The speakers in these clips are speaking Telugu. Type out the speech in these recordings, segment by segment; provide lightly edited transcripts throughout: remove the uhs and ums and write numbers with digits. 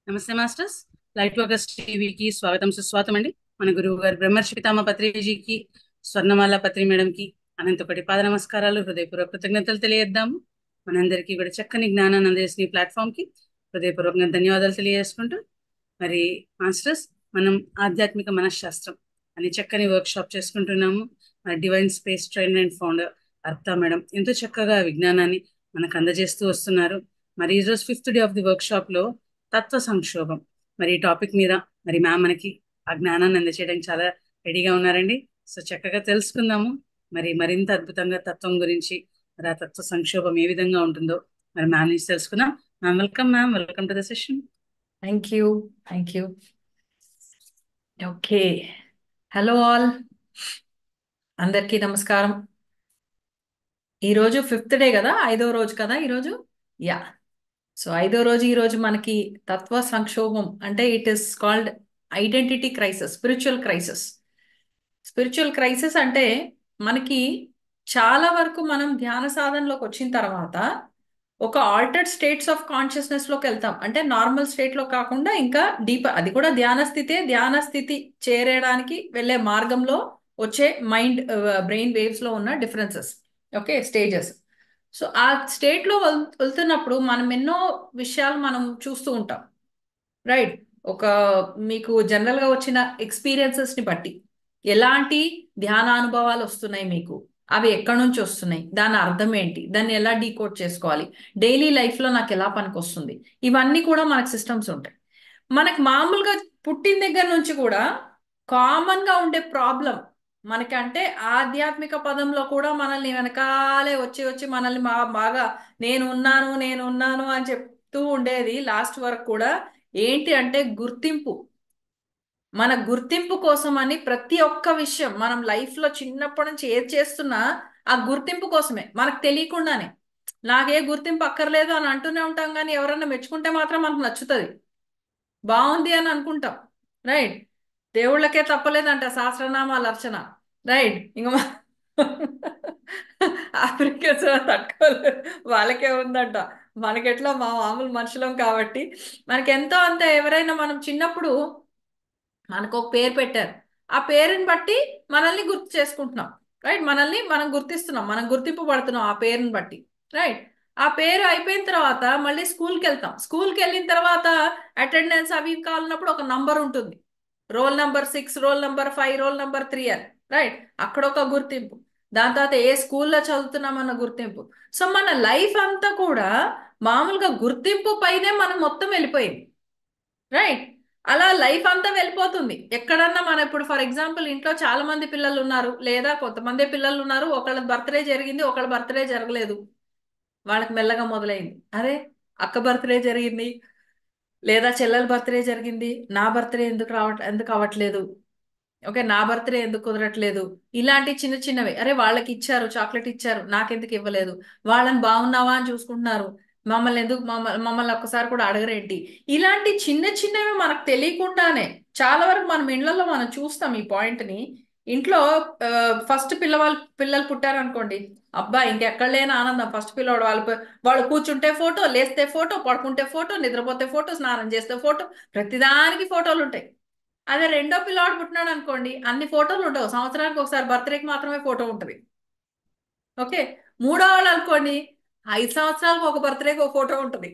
నమస్తే మాస్టర్స్. లైట్ వర్కర్స్ టీవీకి స్వాగతం సుస్వాగతం అండి. మన గురువు గారు బ్రహ్మర్షి పితామ పత్రిజీకి, స్వర్ణమాల పత్రి మేడంకి అనంతపటి పాద నమస్కారాలు, హృదయపూర్వక కృతజ్ఞతలు తెలియజేద్దాము. మనందరికీ కూడా చక్కని జ్ఞానాన్ని అందజేసిన ఈ ప్లాట్ఫామ్ కి హృదయపూర్వకంగా ధన్యవాదాలు తెలియజేసుకుంటూ, మరి మాస్టర్స్, మనం ఆధ్యాత్మిక మనశ్శాస్త్రం అని చక్కని వర్క్ షాప్ చేసుకుంటున్నాము. మన divine space trainer and founder Artha madam ఎంతో చక్కగా విజ్ఞానాన్ని మనకు అందజేస్తూ వస్తున్నారు. మరి ఈరోజు fifth day of the workshop లో తత్వ సంక్షోభం, మరి ఈ టాపిక్ మీద మరి మ్యామ్ మనకి ఆ జ్ఞానాన్ని అందచేయడానికి చాలా రెడీగా ఉన్నారండి. సో చక్కగా తెలుసుకుందాము. మరి మరింత అద్భుతంగా తత్వం గురించి, మరి ఆ తత్వ సంక్షోభం ఏ విధంగా ఉంటుందో మరి మ్యామ్ నుంచి తెలుసుకుందాం. Ma'am welcome, ma'am welcome to the session. Thank you. Thank you. Okay. Hello all, అందరికీ నమస్కారం. ఈరోజు ఫిఫ్త్ డే కదా, 5వ రోజు కదా ఈరోజు. యా. సో 5వ రోజు ఈరోజు మనకి తత్వ సంక్షోభం అంటే it is called identity crisis, spiritual crisis. Spiritual crisis అంటే మనకి చాలా వరకు మనం ధ్యాన సాధనలోకి వచ్చిన తర్వాత ఒక ఆల్టర్డ్ స్టేట్స్ ఆఫ్ కాన్షియస్నెస్ లోకి వెళ్తాం. అంటే నార్మల్ స్టేట్ లో కాకుండా ఇంకా డీప్, అది కూడా ధ్యాన స్థితే. ధ్యాన స్థితి చేరేయడానికి వెళ్ళే మార్గంలో వచ్చే మైండ్ బ్రెయిన్ వేవ్స్ లో ఉన్న డిఫరెన్సెస్. Okay, stages. సో ఆ స్టేట్ లో వెళ్తున్నప్పుడు మనం ఎన్నో విషయాలు మనం చూస్తూ ఉంటాం, రైట్? ఒక మీకు జనరల్ గా వచ్చిన ఎక్స్పీరియన్సెస్ ని బట్టి ఎలాంటి ధ్యాన అనుభవాలు వస్తున్నాయి మీకు, అవి ఎక్కడి నుంచి వస్తున్నాయి, దాని అర్థం ఏంటి, దాన్ని ఎలా డీకోడ్ చేసుకోవాలి, డైలీ లైఫ్ లో నాకు ఎలా పనికొస్తుంది, ఇవన్నీ కూడా మనకు సిస్టమ్స్ ఉంటాయి. మనకి మామూలుగా పుట్టిన దగ్గర నుంచి కూడా కామన్ గా ఉండే ప్రాబ్లం మనకంటే ఆధ్యాత్మిక పదంలో కూడా మనల్ని వెనకాలే వచ్చి వచ్చి మనల్ని బాగా నేను ఉన్నాను అని చెప్తూ ఉండేది లాస్ట్ వరకు కూడా. ఏంటి అంటే గుర్తింపు. మన గుర్తింపు కోసం అని ప్రతి ఒక్క విషయం మనం లైఫ్ లో చిన్నప్పటి నుంచి ఏది చేస్తున్నా ఆ గుర్తింపు కోసమే, మనకు తెలియకుండానే. నాకే గుర్తింపు అక్కర్లేదు అని అంటూనే ఉంటాం, కానీ ఎవరన్నా మెచ్చుకుంటే మాత్రం మనకు నచ్చుతుంది, బాగుంది అని అనుకుంటాం, రైట్? దేవుళ్ళకే తప్పలేదంట సహస్రనామాల అర్చన, రైట్? ఇంకా ఆఫ్రికన్స్ తట్టుకోలేదు, వాళ్ళకే ఉందంట. మనకెట్లా మా మామూలు మనుషులం కాబట్టి మనకి ఎంతో అంత. ఎవరైనా మనం చిన్నప్పుడు మనకు ఒక పేరు పెట్టారు, ఆ పేరుని బట్టి మనల్ని గుర్తు చేసుకుంటున్నాం, రైట్? మనల్ని మనం గుర్తిస్తున్నాం, మనం గుర్తింపు పడుతున్నాం ఆ పేరుని బట్టి, రైట్? ఆ పేరు అయిపోయిన తర్వాత మళ్ళీ స్కూల్కి వెళ్తాం. స్కూల్కి వెళ్ళిన తర్వాత అటెండెన్స్ అవి ఇవి కావాలన్నప్పుడు ఒక నంబర్ ఉంటుంది, roll number 6, roll number 5, roll number 3 అని, రైట్? అక్కడ ఒక గుర్తింపు. దాని తర్వాత ఏ స్కూల్లో చదువుతున్నామన్న గుర్తింపు. సో మన లైఫ్ అంతా కూడా మామూలుగా గుర్తింపు పైనే మనం మొత్తం వెళ్ళిపోయింది, రైట్? అలా లైఫ్ అంతా వెళ్ళిపోతుంది. ఎక్కడన్నా మనం ఇప్పుడు ఫర్ ఎగ్జాంపుల్ ఇంట్లో చాలా మంది పిల్లలు ఉన్నారు, లేదా కొంతమంది పిల్లలు ఉన్నారు, ఒకళ్ళ బర్త్డే జరిగింది, ఒకళ్ళ బర్త్డే జరగలేదు. వాళ్ళకి మెల్లగా మొదలైంది, అరే అక్క బర్త్డే జరిగింది, లేదా చెల్లెల బర్త్డే జరిగింది, నా బర్త్డే ఎందుకు అవ్వట్లేదు, ఓకే, నా బర్త్డే ఎందుకు కుదరట్లేదు. ఇలాంటి చిన్న చిన్నవి, అరే వాళ్ళకి ఇచ్చారు, చాక్లెట్ ఇచ్చారు, నాకెందుకు ఇవ్వలేదు, వాళ్ళని బాగున్నావా అని చూసుకుంటున్నారు, మమ్మల్ని ఎందుకు మమ్మల్ని ఒక్కసారి కూడా అడగరేంటి. ఇలాంటి చిన్న చిన్నవి మనకు తెలియకుండానే చాలా వరకు మనం ఇళ్లలో మనం చూస్తాం ఈ పాయింట్ ని. ఇంట్లో ఫస్ట్ పిల్లలు పుట్టారనుకోండి, అబ్బా ఇంకెక్కడ లేని ఆనందం. ఫస్ట్ పిల్లవాడు వాళ్ళు కూర్చుంటే ఫోటో, లేస్తే ఫోటో, పడుకుంటే ఫోటో, నిద్రపోతే ఫోటో, స్నానం చేస్తే ఫోటో, ప్రతిదానికి ఫోటోలు ఉంటాయి. అదే రెండో పిల్లవాడు పుట్టినాడు అనుకోండి, అన్ని ఫోటోలు ఉండవు, సంవత్సరానికి ఒకసారి బర్త్డేకి మాత్రమే ఫోటో ఉంటుంది, ఓకే. మూడో వాళ్ళు అనుకోండి, 5 సంవత్సరాలకు ఒక బర్త్డేకి ఒక ఫోటో ఉంటుంది,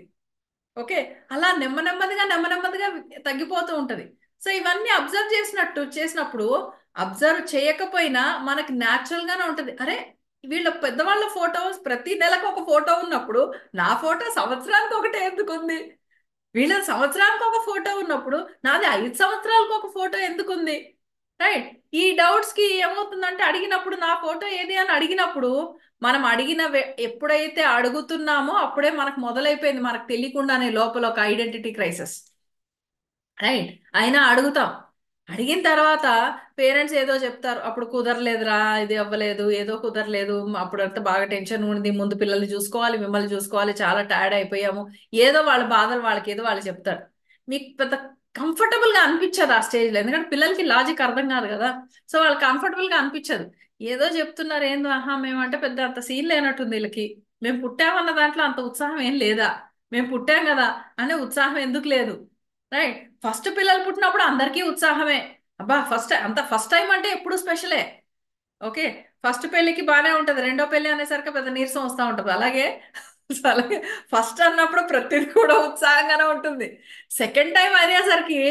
ఓకే. అలా నెమ్మదిగా తగ్గిపోతూ ఉంటది. సో ఇవన్నీ అబ్జర్వ్ చేసినప్పుడు అబ్జర్వ్ చేయకపోయినా మనకి న్యాచురల్ గానే ఉంటది, అరే వీళ్ళ పెద్దవాళ్ళ ఫోటోస్ ప్రతి నెలకు ఒక ఫోటో ఉన్నప్పుడు నా ఫోటో సంవత్సరానికి ఒకటే ఎందుకు ఉంది, వీళ్ళ సంవత్సరానికి ఒక ఫోటో ఉన్నప్పుడు నాది 5 సంవత్సరాలకు ఒక ఫోటో ఎందుకుంది, రైట్? ఈ డౌట్స్ కి ఏమవుతుందంటే అడిగినప్పుడు నా ఫోటో ఏది అని అడిగినప్పుడు మనం ఎప్పుడైతే అడుగుతున్నామో అప్పుడే మనకు మొదలైపోయింది, మనకు తెలియకుండానే లోపల ఒక ఐడెంటిటీ క్రైసిస్, రైట్? అయినా అడుగుతాం. అడిగిన తర్వాత పేరెంట్స్ ఏదో చెప్తారు, అప్పుడు కుదరలేదురా, ఇది అవ్వలేదు, ఏదో కుదరలేదు, అప్పుడంతా బాగా టెన్షన్ ఉంది, ముందు పిల్లల్ని చూసుకోవాలి, మిమ్మల్ని చూసుకోవాలి, చాలా టైర్డ్ అయిపోయాము, ఏదో వాళ్ళ బాధలు వాళ్ళకి ఏదో వాళ్ళు చెప్తారు. మీకు పెద్ద కంఫర్టబుల్ గా అనిపించదు ఆ స్టేజ్ లో, ఎందుకంటే పిల్లలకి లాజిక్ అర్థం కాదు కదా. సో వాళ్ళు కంఫర్టబుల్ గా అనిపించదు, ఏదో చెప్తున్నారు, ఏందో ఆహా మేమంటే పెద్ద అంత సీన్ లేనట్టుంది వీళ్ళకి, మేము పుట్టామన్న దాంట్లో అంత ఉత్సాహం ఏం లేదా? మేము పుట్టాం కదా అనే ఉత్సాహం ఎందుకు లేదు? రైట్. ఫస్ట్ పిల్లలు పుట్టినప్పుడు అందరికీ ఉత్సాహమే. అబ్బా ఫస్ట్ టైం అంటే ఎప్పుడు స్పెషలే. ఓకే. ఫస్ట్ పెళ్లికి బానే ఉంటది, రెండో పెళ్లి అనేసరికి పెద్ద నీరసం వస్తూ ఉంటది. అలాగే ఫస్ట్ అన్నప్పుడు ప్రతిదీ కూడా ఉత్సాహంగానే ఉంటుంది. సెకండ్ టైం అనేసరికి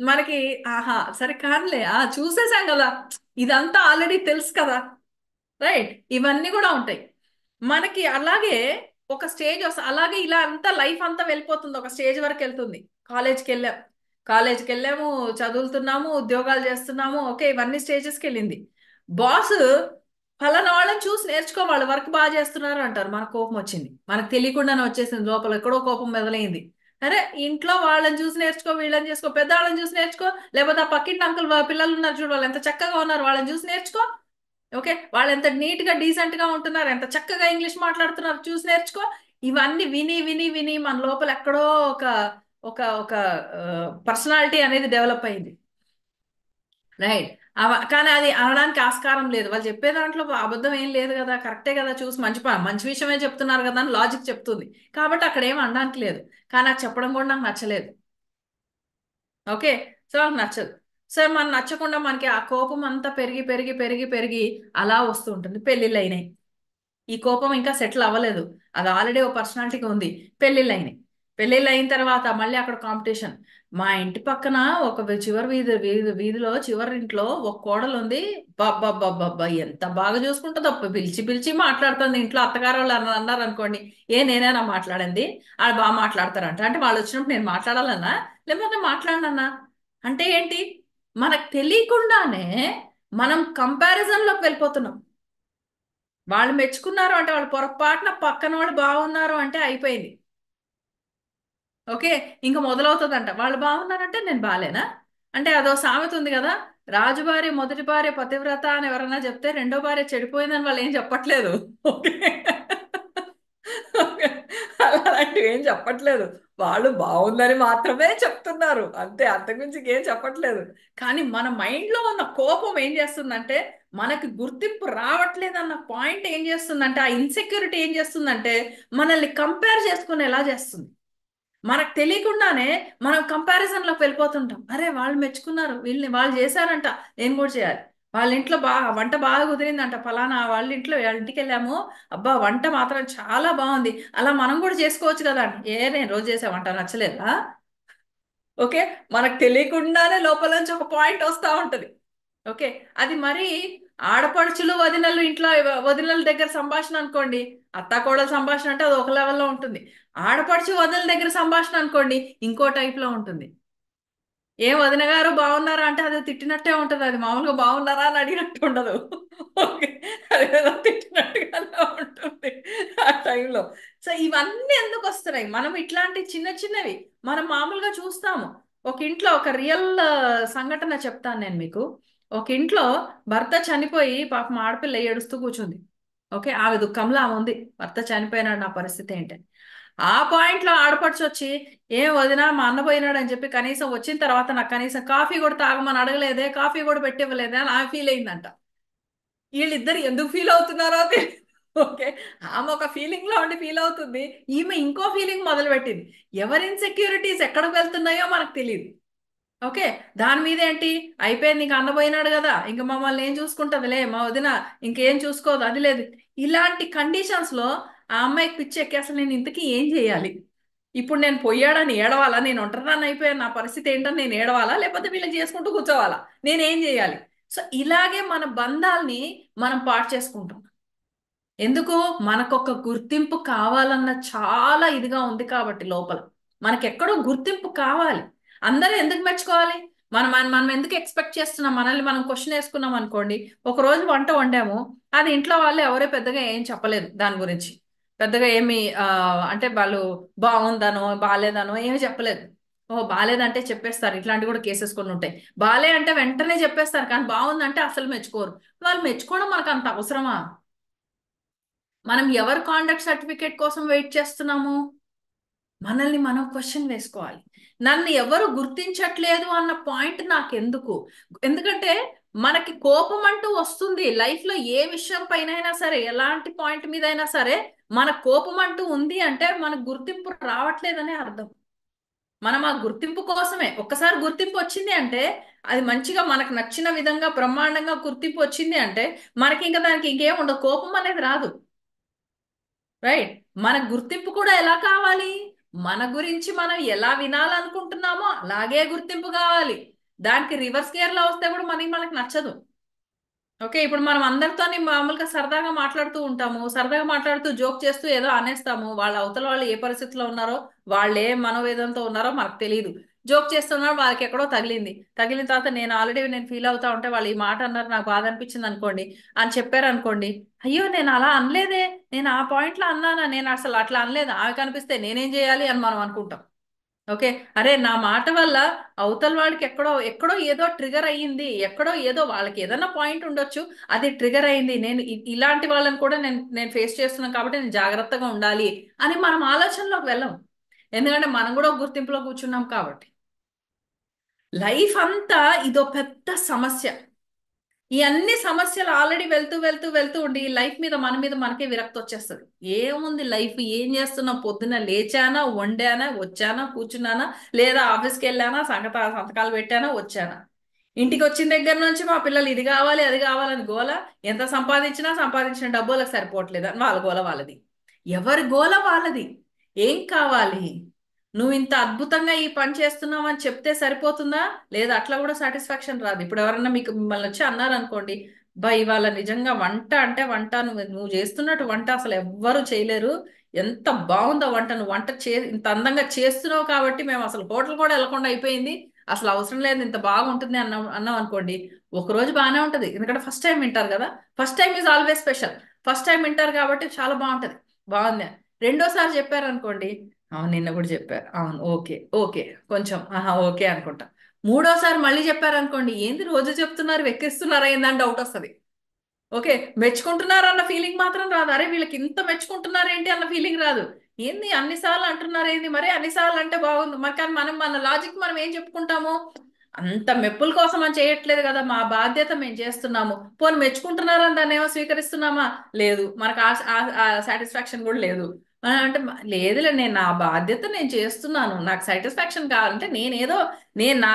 మనకి ఆహా సరే కాదులే, చూసేసాం కదా, ఇదంతా ఆల్రెడీ తెలుసు కదా. రైట్. ఇవన్నీ కూడా ఉంటాయి మనకి. అలాగే ఒక స్టేజ్ వస్తా, అలాగే ఇలా అంతా లైఫ్ అంతా వెళ్ళిపోతుంది, ఒక స్టేజ్ వరకు వెళ్తుంది. కాలేజ్కి వెళ్ళాం, కాలేజ్కి వెళ్ళాము, చదువుతున్నాము, ఉద్యోగాలు చేస్తున్నాము. ఓకే, ఇవన్నీ స్టేజెస్కి వెళ్ళింది. బాస్ ఫలానా వాళ్ళని చూసి నేర్చుకో, వాళ్ళు వర్క్ బాగా చేస్తున్నారు అంటారు. మనకు కోపం వచ్చింది, మనకు తెలియకుండానే వచ్చేసింది, లోపల ఎక్కడో కోపం మొదలైంది. అరే ఇంట్లో వాళ్ళని చూసి నేర్చుకో, వీళ్ళని చేసుకో, పెద్దవాళ్ళని చూసి నేర్చుకో, లేకపోతే ఆ పక్కింటి అంకుల్ పిల్లలు ఉన్నారు చూడు, వాళ్ళు ఎంత చక్కగా ఉన్నారు, వాళ్ళని చూసి నేర్చుకో. ఓకే, వాళ్ళు ఎంత నీట్ గా డీసెంట్ గా ఉంటున్నారు, ఎంత చక్కగా ఇంగ్లీష్ మాట్లాడుతున్నారు, చూసి నేర్చుకో. ఇవన్నీ విని విని విని మన లోపల ఎక్కడో ఒక ఒక ఒక పర్సనాలిటీ అనేది డెవలప్ అయింది. రైట్. కానీ అది అనడానికి ఆస్కారం లేదు. వాళ్ళు చెప్పే దాంట్లో అబద్ధం ఏం లేదు కదా, కరెక్టే కదా, చూసి మంచి విషయమే చెప్తున్నారు కదా అని లాజిక్ చెప్తుంది. కాబట్టి అక్కడ ఏం అనడానికి లేదు. కానీ అది చెప్పడం కూడా నాకు నచ్చలేదు. ఓకే. సో నాకు నచ్చదు. సో మనం నచ్చకుండా మనకి ఆ కోపం అంతా పెరిగి పెరిగి పెరిగి పెరిగి అలా వస్తూ ఉంటుంది. పెళ్ళిళ్ళు అయినాయి, ఈ కోపం ఇంకా సెటిల్ అవ్వలేదు, అది ఆల్రెడీ ఓ పర్సనాలిటీగా ఉంది. పెళ్ళిళ్ళు అయినాయి, పెళ్ళిళ్ళు అయిన తర్వాత మళ్ళీ అక్కడ కాంపిటీషన్. మా ఇంటి పక్కన ఒక చివరి వీధిలో చివరి ఇంట్లో ఒక కోడలు ఉంది. బాబ్బా ఎంత బాగా చూసుకుంటుందో, పిలిచి పిలిచి మాట్లాడుతుంది. ఇంట్లో అత్తగారు వాళ్ళు అన్నారు అనుకోండి, నేనేనా మాట్లాడింది, వాళ్ళు బాగా మాట్లాడతారంట. అంటే వాళ్ళు వచ్చినప్పుడు నేను మాట్లాడాలన్నా, లేకపోతే మాట్లాడనన్నా? అంటే ఏంటి? మనకు తెలియకుండానే మనం కంపారిజన్ లోకి వెళ్ళిపోతున్నాం. వాళ్ళు మెచ్చుకున్నారు అంటే, వాళ్ళు పొరపాటున పక్కన వాళ్ళు బాగున్నారు అంటే అయిపోయింది. ఓకే. ఇంకా మొదలవుతుందంట, వాళ్ళు బాగున్నారంటే నేను బాలేనా? అంటే అదో సామెత ఉంది కదా, రాజుభార్య మొదటి భార్య పతివ్రత అని ఎవరన్నా చెప్తే, రెండో భార్య చెడిపోయిందని వాళ్ళు ఏం చెప్పట్లేదు. ఓకే. ఓకే. అలాంటివి ఏం చెప్పట్లేదు. వాళ్ళు బాగుందని మాత్రమే చెప్తున్నారు అంతే, అంతకుమించి ఏం చెప్పట్లేదు. కానీ మన మైండ్ లో ఉన్న కోపం ఏం చేస్తుందంటే, మనకి గుర్తింపు రావట్లేదన్న పాయింట్ ఏం చేస్తుందంటే, ఆ ఇన్సెక్యూరిటీ ఏం చేస్తుందంటే, మనల్ని కంపేర్ చేసుకునేలా చేస్తుంది. మనకు తెలియకుండానే మనం కంపారిజన్ లోకి వెళ్ళిపోతుంటాం. అరే వాళ్ళు మెచ్చుకున్నారు, వాళ్ళు చేశారంట, నేను కూడా చేయాలి. వాళ్ళ ఇంట్లో వంట బాగా కుదిరిందంట, ఫలానా వాళ్ళ ఇంటికి వెళ్ళాము, అబ్బా వంట మాత్రం చాలా బాగుంది, అలా మనం కూడా చేసుకోవచ్చు కదా అని. నేను రోజు చేసే వంట నచ్చలేదా? ఓకే. మనకు తెలియకుండానే లోపల నుంచి ఒక పాయింట్ వస్తూ ఉంటది. ఓకే. అది మరి ఆడపడుచులు వదినలు ఇంట్లో, వదినల దగ్గర సంభాషణ అనుకోండి, అత్తాకోడల సంభాషణ అంటే అది ఒక లెవెల్లో ఉంటుంది. ఆడపడుచు వదినల దగ్గర సంభాషణ అనుకోండి, ఇంకో టైప్ లో ఉంటుంది. వదిన గారు బాగున్నారా అంటే అది తిట్టినట్టే ఉంటది, అది మామూలుగా బాగున్నారా అని అడిగినట్టు ఉండదు. ఓకే. అది ఏదో తిట్టినట్టుగానే ఉంటుంది ఆ టైంలో. సో ఇవన్నీ ఎందుకు వస్తున్నాయి? మనం ఇట్లాంటి చిన్న చిన్నవి మనం మామూలుగా చూస్తాము. ఒక ఇంట్లో ఒక రియల్ సంఘటన చెప్తాను నేను మీకు. ఒక ఇంట్లో భర్త చనిపోయి పాపం ఆడపిల్ల ఏడుస్తూ కూర్చుంది. ఓకే, ఆమె దుఃఖంలో ఆమె ఉంది, భర్త చనిపోయినాడు, నా పరిస్థితి ఏంటి. ఆ పాయింట్ లో ఆడపడుచు వచ్చి, వదినా మా అన్న పోయినాడు అని చెప్పి కనీసం వచ్చిన తర్వాత నాకు కనీసం కాఫీ కూడా తాగమని అడగలేదే, కాఫీ కూడా పెట్టివ్వలేదే అని ఆమె ఫీల్ అయిందంట. వీళ్ళిద్దరు ఎందుకు ఫీల్ అవుతున్నారో తెలియదు. ఓకే. ఆమె ఒక ఫీలింగ్ లో ఉండి ఫీల్ అవుతుంది, ఈమె ఇంకో ఫీలింగ్ మొదలు పెట్టింది. ఎవరి ఇన్సెక్యూరిటీస్ ఎక్కడికి వెళ్తున్నాయో మనకు తెలియదు. ఓకే. దాని మీద ఏంటి, అయిపోయింది, ఇంక అన్నపోయినాడు కదా, ఇంక మమ్మల్ని ఏం చూసుకుంటదిలే మా వదిన, ఇంకేం చూసుకోదు, అది లేదు. ఇలాంటి కండిషన్స్ లో ఆ అమ్మాయికి పిచ్చి ఎక్కి, అసలు నేను ఇంతకీ ఏం చేయాలి? ఇప్పుడు నేను పోయాడని ఏడవాలా, నేను ఒంటరిదాన్ని అయిపోయాను, నా పరిస్థితి ఏంటని నేను ఏడవాలా, లేకపోతే వీళ్ళకి చేసుకుంటూ కూర్చోవాలా, నేనేం చేయాలి? సో ఇలాగే మన బంధాల్ని మనం పాడు చేసుకుంటాం. ఎందుకు? మనకొక గుర్తింపు కావాలన్న చాలా ఇదిగా ఉంది కాబట్టి లోపల మనకెక్కడో గుర్తింపు కావాలి. అందరూ ఎందుకు మెచ్చుకోవాలి? మనం ఎందుకు ఎక్స్పెక్ట్ చేస్తున్నాం? మనల్ని మనం క్వశ్చన్ వేసుకున్నాం అనుకోండి. ఒక రోజు వంట వండాము, అది ఇంట్లో వాళ్ళు ఎవరే పెద్దగా ఏం చెప్పలేదు దాని గురించి. పెద్దగా ఏమి అంటే వాళ్ళు బాగుందనో బాగాలేదనో ఏమి చెప్పలేదు. ఓ బాగాలేదంటే చెప్పేస్తారు, ఇట్లాంటివి కూడా కేసెస్ కొన్ని ఉంటాయి. బాలే అంటే వెంటనే చెప్పేస్తారు, కానీ బాగుందంటే అసలు మెచ్చుకోరు. వాళ్ళు మెచ్చుకోవడం మనకు అంత అవసరమా? మనం ఎవరు కాండక్ట్ సర్టిఫికేట్ కోసం వెయిట్ చేస్తున్నాము? మనల్ని మనం క్వశ్చన్ వేసుకోవాలి. నన్ను ఎవరు గుర్తించట్లేదు అన్న పాయింట్ నాకెందుకు? ఎందుకంటే మనకి కోపం అంటూ వస్తుంది లైఫ్ లో, ఏ విషయం పైన అయినా సరే, ఎలాంటి పాయింట్ మీద అయినా సరే మన కోపం అంటూ ఉంది అంటే మనకు గుర్తింపు రావట్లేదనే అర్థం. మనం ఆ గుర్తింపు కోసమే, ఒక్కసారి గుర్తింపు వచ్చింది అంటే అది మంచిగా మనకు నచ్చిన విధంగా బ్రహ్మాండంగా గుర్తింపు వచ్చింది అంటే మనకి ఇంకా దానికి ఇంకేం ఉండదు, కోపం అనేది రాదు. రైట్. మన గుర్తింపు కూడా ఎలా కావాలి? మన గురించి మనం ఎలా వినాలనుకుంటున్నామో అలాగే గుర్తింపు కావాలి. దానికి రివర్స్ గేర్ లో వస్తే కూడా మనకి నచ్చదు. ఓకే, ఇప్పుడు మనం అందరితోని మామూలుగా సరదాగా మాట్లాడుతూ ఉంటాము, సరదాగా మాట్లాడుతూ జోక్ చేస్తూ ఏదో అనేస్తాము. వాళ్ళ అవతల వాళ్ళు ఏ పరిస్థితిలో ఉన్నారో, వాళ్ళు ఏ మనోవేదంతో ఉన్నారో మనకు తెలియదు. జోక్ చేస్తున్నారు, వాళ్ళకి ఎక్కడో తగిలింది. తగిలిన తర్వాత నేను ఫీల్ అవుతా ఉంటే వాళ్ళు ఈ మాట అన్నారు, నాకు బాధ అనిపించింది అనుకోండి అని చెప్పారు అనుకోండి. అయ్యో నేను అలా అనలేదే, నేను ఆ పాయింట్ లో అన్నానా, నేను అసలు అట్లా అనలేదు, ఆమె కనిపిస్తే నేనేం చేయాలి అని మనం అనుకుంటాం. ఓకే, అరే నా మాట వల్ల అవతల వాడికి ఎక్కడో ఎక్కడో ఏదో ట్రిగర్ అయ్యింది, ఎక్కడో ఏదో వాళ్ళకి ఏదైనా పాయింట్ ఉండొచ్చు, అది ట్రిగర్ అయింది, నేను ఇలాంటి వాళ్ళని కూడా నేను ఫేస్ చేస్తున్నాను కాబట్టి నేను జాగ్రత్తగా ఉండాలి అని మనం ఆలోచనలోకి వెళ్ళం. ఎందుకంటే మనం కూడా ఒక గుర్తింపులో కూర్చున్నాం కాబట్టి. లైఫ్ అంతా ఇదో పెద్ద సమస్య. ఈ అన్ని సమస్యలు ఆల్రెడీ వెళ్తూ వెళ్తూ వెళ్తూ ఉండి ఈ లైఫ్ మీద మన మీద మనకే విరక్తి వచ్చేస్తుంది. ఏముంది లైఫ్, ఏం చేస్తున్నా, పొద్దున లేచానా, వండానా, వచ్చానా, కూర్చున్నానా, లేదా ఆఫీస్కి వెళ్ళానా, సంతకాలు పెట్టానా, వచ్చానా. ఇంటికి వచ్చిన దగ్గర నుంచి మా పిల్లలు ఇది కావాలి అది కావాలని గోల. ఎంత సంపాదించినా సంపాదించిన డబ్బులకు సరిపోవట్లేదు అని వాళ్ళ గోల వాళ్ళది. ఎవరి గోల వాళ్ళది. ఏం కావాలి? నువ్వు ఇంత అద్భుతంగా ఈ పని చేస్తున్నావు అని చెప్తే సరిపోతుందా? లేదా అట్లా కూడా సాటిస్ఫాక్షన్ రాదు. ఇప్పుడు ఎవరన్నా మీకు మిమ్మల్ని వచ్చి అన్నారు అనుకోండి, బా ఇవాళ నిజంగా వంట అంటే వంట, నువ్వు చేస్తున్నట్టు వంట అసలు ఎవ్వరు చేయలేరు, ఎంత బాగుందో వంట, నువ్వు వంట ఇంత అందంగా చేస్తున్నావు కాబట్టి మేము అసలు హోటల్ కూడా వెళ్ళకుండా అయిపోయింది, అసలు అవసరం లేదు, ఇంత బాగుంటుంది అన్నాం అనుకోండి. ఒక రోజు బాగానే ఉంటది, ఎందుకంటే ఫస్ట్ టైం వింటారు కదా. First time is always special. First time వింటారు కాబట్టి చాలా బాగుంటది, బాగుంది. రెండోసారి చెప్పారు అనుకోండి, అవును నిన్న కూడా చెప్పారు, అవును ఓకే ఓకే, కొంచెం ఆహా ఓకే అనుకుంటా. మూడోసారి మళ్ళీ చెప్పారు అనుకోండి, ఏంది రోజు చెప్తున్నారు వెక్కిస్తున్నారా ఏందని డౌట్ వస్తుంది. ఓకే, మెచ్చుకుంటున్నారు అన్న ఫీలింగ్ మాత్రం రాదు, అరే వీళ్ళకి ఇంత మెచ్చుకుంటున్నారు ఏంటి అన్న ఫీలింగ్ రాదు. ఏంది అన్నిసార్లు అంటున్నారు, ఏంది మరి అన్నిసార్లు అంటే బాగుంది మరి, కానీ మనం మన లాజిక్ మనం ఏం చెప్పుకుంటాము, అంత మెప్పుల కోసం అని చేయట్లేదు కదా, మా బాధ్యత మేము చేస్తున్నాము. పోనీ మెచ్చుకుంటున్నారని దాన్ని ఏమో స్వీకరిస్తున్నామా? లేదు, మనకు ఆ సాటిస్ఫాక్షన్ కూడా లేదు. అంటే లేదులే, నేను నా బాధ్యత నేను చేస్తున్నాను, నాకు సాటిస్ఫాక్షన్ కావాలంటే నేనేదో నేను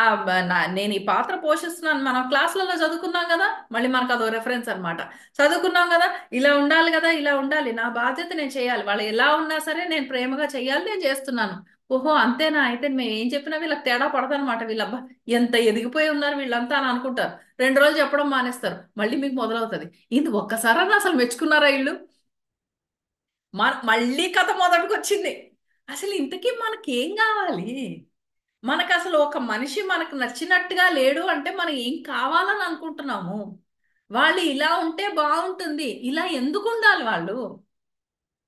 నేను ఈ పాత్ర పోషిస్తున్నాను. మనం క్లాసులలో చదువుకున్నాం కదా, మళ్ళీ మనకు అదో రెఫరెన్స్ అన్నమాట. చదువుకున్నాం కదా, ఇలా ఉండాలి కదా, ఇలా ఉండాలి, నా బాధ్యత నేను చేయాలి, వాళ్ళు ఎలా ఉన్నా సరే నేను ప్రేమగా చేయాలి, నేను చేస్తున్నాను. ఓహో అంతేనా, అయితే మేము ఏం చెప్పినా వీళ్ళకి తేడా పడదనమాట, వీళ్ళబ్బా ఎంత ఎదిగిపోయి ఉన్నారు వీళ్ళంతా అని అనుకుంటారు. 2 రోజులు చెప్పడం మానేస్తారు, మళ్ళీ మీకు మొదలవుతుంది. ఇది ఒక్కసారన్నా అసలు మెచ్చుకున్నారా వీళ్ళు? మళ్ళీ కథ మొదటికి వచ్చింది. అసలు ఇంతకీ మనకి ఏం కావాలి? మనకు అసలు ఒక మనిషి మనకు నచ్చినట్టుగా లేడు అంటే మనం ఏం కావాలని అనుకుంటున్నాము? వాళ్ళు ఇలా ఉంటే బాగుంటుంది, ఇలా ఎందుకు ఉండాలి వాళ్ళు?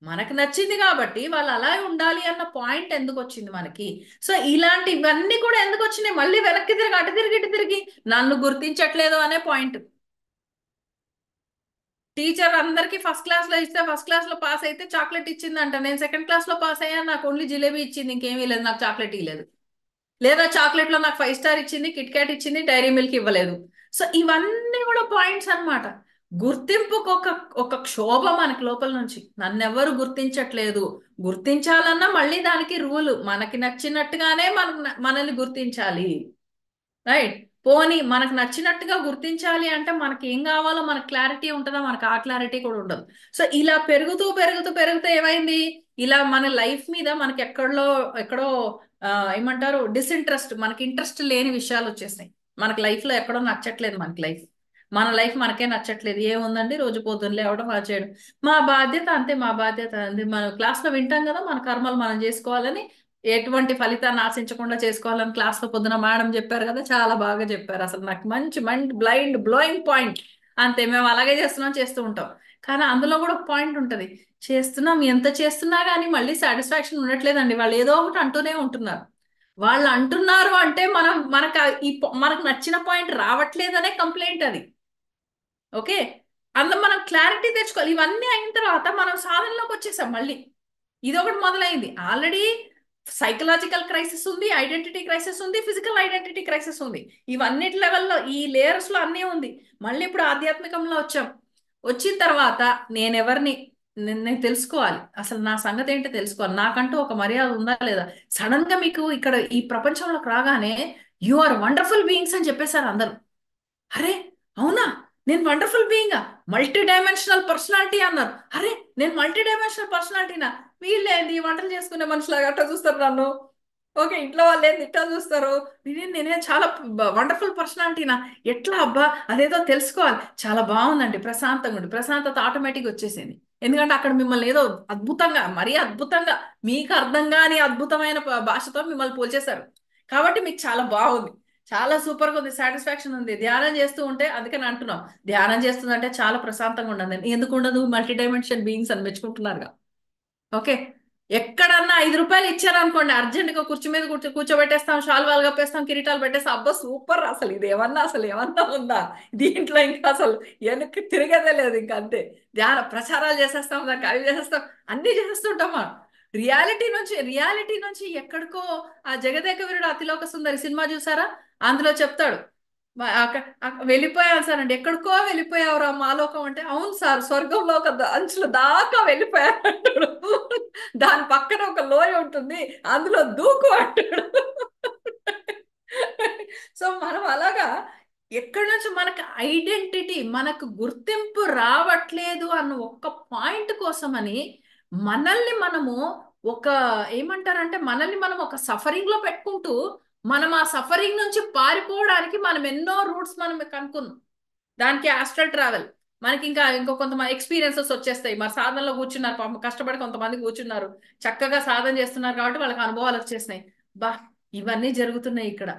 మనకు నచ్చింది కాబట్టి వాళ్ళు అలా ఉండాలి అన్న పాయింట్ ఎందుకు వచ్చింది మనకి? సో ఇలాంటివన్నీ కూడా ఎందుకు వచ్చినాయి? మళ్ళీ వెనక్కి తిరిగి అటు తిరిగి ఇటు తిరిగి నన్ను గుర్తించట్లేదు అనే పాయింట్. టీచర్ అందరికి ఫస్ట్ క్లాస్ లో ఇస్తే ఫస్ట్ క్లాస్ లో పాస్ అయితే చాక్లెట్ ఇచ్చిందంట, నేను సెకండ్ క్లాస్ లో పాస్ అయ్యాను, నాకు ఓన్లీ జిలేబీ ఇచ్చింది, ఇంకేమీ లేదు, నాకు చాక్లెట్ ఇవ్వలేదు. లేదా చాక్లెట్ లో నాకు 5 స్టార్ ఇచ్చింది, కిట్ క్యాట్ ఇచ్చింది, డైరీ మిల్క్ ఇవ్వలేదు. సో ఇవన్నీ కూడా పాయింట్స్ అన్నమాట. గుర్తింపుకు ఒక ఒక క్షోభ మనకి లోపల నుంచి, నన్నెవరు గుర్తించట్లేదు. గుర్తించాలన్నా మళ్ళీ దానికి రూలు, మనకి నచ్చినట్టుగానే మనల్ని గుర్తించాలి. రైట్. పోనీ మనకు నచ్చినట్టుగా గుర్తించాలి అంటే మనకి ఏం కావాలో మనకు క్లారిటీ ఉంటుందా? మనకు ఆ క్లారిటీ కూడా ఉండదు. సో ఇలా పెరుగుతూ పెరుగుతూ పెరుగుతూ ఏమైంది, ఇలా మన లైఫ్ మీద మనకి ఎక్కడో ఆ, ఏమంటారు, డిసింట్రెస్ట్, మనకి ఇంట్రెస్ట్ లేని విషయాలు వచ్చేసాయి. మనకి లైఫ్ లో ఎక్కడో నచ్చట్లేదు, మనకి లైఫ్, మన లైఫ్ మనకే నచ్చట్లేదు. ఏముందండి, రోజు పొద్దున్న లేవడం అలా చేయడం, మా బాధ్యత అంతే, మా బాధ్యత అంతే, మనం క్లాస్ లో వింటాం కదా, మన కర్మలు మనం చేసుకోవాలని, ఎటువంటి ఫలితాన్ని ఆశించకుండా చేసుకోవాలని క్లాస్ లో పొద్దున మేడం చెప్పారు కదా, చాలా బాగా చెప్పారు. అసలు నాకు మంచి మంచి బ్లైండ్ బ్లోయింగ్ పాయింట్. అంతే, మేము అలాగే చేస్తున్నాం, చేస్తూ ఉంటాం. కానీ అందులో కూడా ఒక పాయింట్ ఉంటది, చేస్తున్నాం ఎంత చేస్తున్నా కానీ మళ్ళీ సాటిస్ఫాక్షన్ ఉండట్లేదండి, వాళ్ళు ఏదో ఒకటి అంటూనే ఉంటున్నారు. వాళ్ళు అంటున్నారు అంటే మనకు మనకు నచ్చిన పాయింట్ రావట్లేదనే కంప్లైంట్ అది. ఓకే, అందులో మనం క్లారిటీ తెచ్చుకోవాలి. ఇవన్నీ అయిన తర్వాత మనం సాధనలోకి వచ్చేసాం మళ్ళీ. ఇది ఒకటి మొదలైంది ఆల్రెడీ. సైకలాజికల్ క్రైసిస్ ఉంది, ఐడెంటిటీ క్రైసిస్ ఉంది, ఫిజికల్ ఐడెంటిటీ క్రైసిస్ ఉంది. ఇవన్నిటి లెవెల్లో ఈ లేయర్స్ లో అన్నీ ఉంది. మళ్ళీ ఇప్పుడు ఆధ్యాత్మికంలో వచ్చాం. వచ్చిన తర్వాత నేనెవరిని, నేను తెలుసుకోవాలి, అసలు నా సంగతి ఏంటో తెలుసుకోవాలి, నాకంటూ ఒక మర్యాద ఉందా లేదా. సడన్ గా మీకు ఇక్కడ ఈ ప్రపంచంలోకి రాగానే యు ఆర్ వండర్ఫుల్ బీయింగ్స్ అని చెప్పేశారు అందరూ. అరే అవునా, నేను వండర్ఫుల్ బీయింగా, మల్టీ డైమెన్షనల్ పర్సనాలిటీ అన్నారు. అరే నేను మల్టీ డైమెన్షనల్ పర్సనాలిటీనా, వీళ్ళేంది వంటలు చేసుకునే మనుషులాగా అట్లా చూస్తారు నన్ను. ఓకే, ఇంట్లో వాళ్ళు ఏంది ఇట్లా చూస్తారు, నేనే చాలా వండర్ఫుల్ పర్సనాలిటీనా, ఎట్లా అబ్బా అదేదో తెలుసుకోవాలి. చాలా బాగుందండి, ప్రశాంతంగా ఉంది, ప్రశాంతత ఆటోమేటిక్ వచ్చేసింది. ఎందుకంటే అక్కడ మిమ్మల్ని ఏదో అద్భుతంగా, మరీ అద్భుతంగా, మీకు అర్థం కాని అద్భుతమైన భాషతో మిమ్మల్ని పోల్చేశారు. కాబట్టి మీకు చాలా బాగుంది, చాలా సూపర్ గా ఉంది, సాటిస్ఫాక్షన్ ఉంది. ధ్యానం చేస్తూ ఉంటే, అందుకని అంటున్నాం, ధ్యానం చేస్తుందంటే చాలా ప్రశాంతంగా ఉండదు. ఎందుకు ఉండదు, మల్టీ డైమెన్షన్ బీయింగ్స్ అని మెచ్చుకుంటున్నారుగా. ఓకే, ఎక్కడన్నా 5 రూపాయలు ఇచ్చారనుకోండి, అర్జెంట్ గా కుర్చీ మీద కూర్చోబెట్టేస్తాం, షాల్వాలు కప్పేస్తాం, కిరీటాలు పెట్టేస్తాం, అబ్బా సూపర్, అసలు ఇది ఏమన్నా, అసలు ఏమన్నా ఉందా దీంట్లో, ఇంకా అసలు వెనక్కి తిరిగేదే లేదు, ఇంకా అంతే. ధ్యాన ప్రచారాలు చేసేస్తాం, దానికి అవి చేసేస్తాం, అన్ని చేస్తుంటాం మనం. రియాలిటీ నుంచి ఎక్కడికో. ఆ జగదేక వీరుడు అతిలోక సుందరి సినిమా చూసారా, అందులో చెప్తాడు, వెళ్ళిపోయాను సార్ అంటే, ఎక్కడికో వెళ్ళిపోయావురా మాలోకం అంటే, అవును సార్ స్వర్గంలో ఒక అంచుల దాకా వెళ్ళిపోయాను అంటాడు. దాని పక్కన ఒక లోయ ఉంటుంది, అందులో దూకు అంటాడు. సో మనం అలాగా ఎక్కడి నుంచి మనకు ఐడెంటిటీ, మనకు గుర్తింపు రావట్లేదు అన్న ఒక్క పాయింట్ కోసమని మనల్ని మనము ఒక, ఏమంటారంటే మనల్ని మనం ఒక సఫరింగ్ లో పెట్టుకుంటూ, మనం ఆ సఫరింగ్ నుంచి పారిపోవడానికి మనం ఎన్నో రూట్స్ మనం కనుక్కున్నాం. దానికి ఆస్ట్రల్ ట్రావెల్, మనకి ఇంకో కొంతమంది ఎక్స్పీరియన్సెస్ వచ్చేస్తాయి. మరి సాధనలో కూర్చున్నారు పాపం, కష్టపడి కొంతమంది కూర్చున్నారు, చక్కగా సాధన చేస్తున్నారు కాబట్టి వాళ్ళకి అనుభవాలు వచ్చేసినాయి. బా, ఇవన్నీ జరుగుతున్నాయి ఇక్కడ.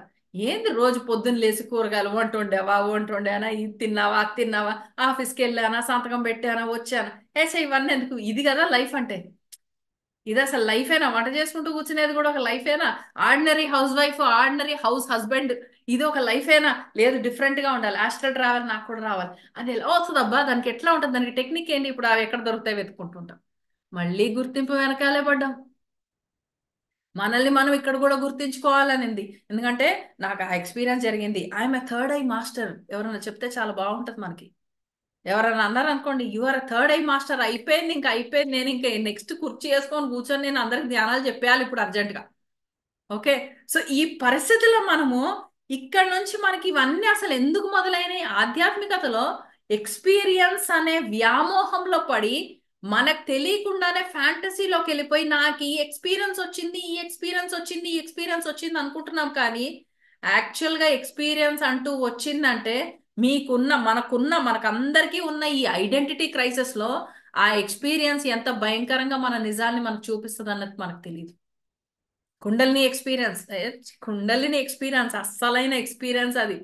ఏంది రోజు పొద్దున్న లేచి కూరగాయలు వంట వండావా, వంట వండానా, ఇది తిన్నావా, అది తిన్నావా, ఆఫీస్కి వెళ్ళానా, సంతకం పెట్టానా, వచ్చానా, ఏసే ఇవన్నీ ఎందుకు, ఇది కదా లైఫ్ అంటే. ఇది అసలు లైఫేనా, వంట చేసుకుంటూ కూర్చునేది కూడా ఒక లైఫేనా, ordinary housewife, ordinary house husband, ఇది ఒక లైఫేనా, లేదు డిఫరెంట్ గా ఉండాలి, ఆస్ట్రల్ ట్రావెల్ నాకు కూడా రావాలి. అది ఎలా వస్తుంది అబ్బా, దానికి ఎట్లా ఉంటుంది, దానికి టెక్నిక్ ఏంటి, ఇప్పుడు అవి ఎక్కడ దొరుకుతాయి వెతుకుంటుంటాం. మళ్ళీ గుర్తింపు వెనకాలే పడ్డాం. మనల్ని మనం ఇక్కడ కూడా గుర్తించుకోవాలనింది. ఎందుకంటే నాకు ఆ ఎక్స్పీరియన్స్ జరిగింది, I'm a third I master, ఎవరైనా చెప్తే చాలా బాగుంటది మనకి. ఎవరైనా అన్నారు అనుకోండి, you or third I master, అయిపోయింది ఇంకా అయిపోయింది, నేను ఇంకా నెక్స్ట్ కుర్చీ వేసుకొని కూర్చొని నేను అందరికి ధ్యానాలు చెప్పేయాలి ఇప్పుడు అర్జెంట్ గా. ఓకే, సో ఈ పరిస్థితుల్లో మనము ఇక్కడ నుంచి మనకి ఇవన్నీ అసలు ఎందుకు మొదలైనవి, ఆధ్యాత్మికతలో ఎక్స్పీరియన్స్ అనే వ్యామోహంలో పడి మనకు తెలియకుండానే ఫ్యాంటసీలోకి వెళ్ళిపోయి, నాకు ఈ ఎక్స్పీరియన్స్ వచ్చింది, ఈ ఎక్స్పీరియన్స్ వచ్చింది, ఈ ఎక్స్పీరియన్స్ వచ్చింది అనుకుంటున్నాం. కానీ యాక్చువల్ గా ఎక్స్పీరియన్స్ అంటూ వచ్చిందంటే, మనకందరికీ ఉన్న ఈ ఐడెంటిటీ క్రైసిస్ లో ఆ ఎక్స్పీరియన్స్ ఎంత భయంకరంగా మన నిజాల్ని మనకు చూపిస్తుంది అన్నది మనకు తెలియదు. కుండలిని ఎక్స్పీరియన్స్, కుండలిని ఎక్స్పీరియన్స్ అస్సలైన ఎక్స్పీరియన్స్ అది.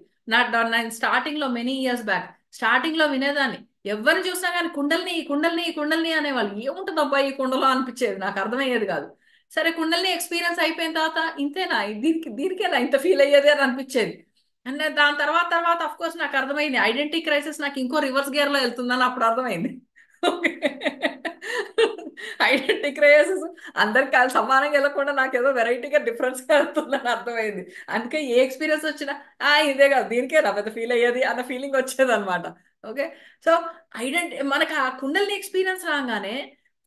నేను స్టార్టింగ్ లో మెనీ ఇయర్స్ బ్యాక్ స్టార్టింగ్ లో వినేదాన్ని, ఎవరిని చూసినా కానీ కుండలిని కుండలిని కుండలిని అనేవాళ్ళు, ఏముంటుంది అబ్బాయి ఈ కుండలో అనిపించేది, నాకు అర్థమయ్యేది కాదు. సరే కుండలిని ఎక్స్పీరియన్స్ అయిపోయిన తర్వాత, ఇంతేనా, దీనికేనా ఇంత ఫీల్ అయ్యేది అని అనిపించేది. అంటే దాని తర్వాత తర్వాత అఫ్ కోర్స్ నాకు అర్థమైంది, ఐడెంటిటీ క్రైసిస్ నాకు ఇంకో రివర్స్ గేర్ లో వెళ్తుందని అప్పుడు అర్థమైంది. ఐడెంటిటీ క్రైసిస్ అందరికి సమానంగా వెళ్ళకుండా నాకు ఏదో వెరైటీగా డిఫరెన్స్ వెళ్తుందని అర్థమైంది. అందుకే ఏ ఎక్స్పీరియన్స్ వచ్చినా ఇదే కాదు, దీనికే నా పెద్ద ఫీల్ అయ్యేది అన్న ఫీలింగ్ వచ్చేది అనమాట. ఓకే, సో మనకు ఆ కుండలిని ఎక్స్పీరియన్స్ రాగానే,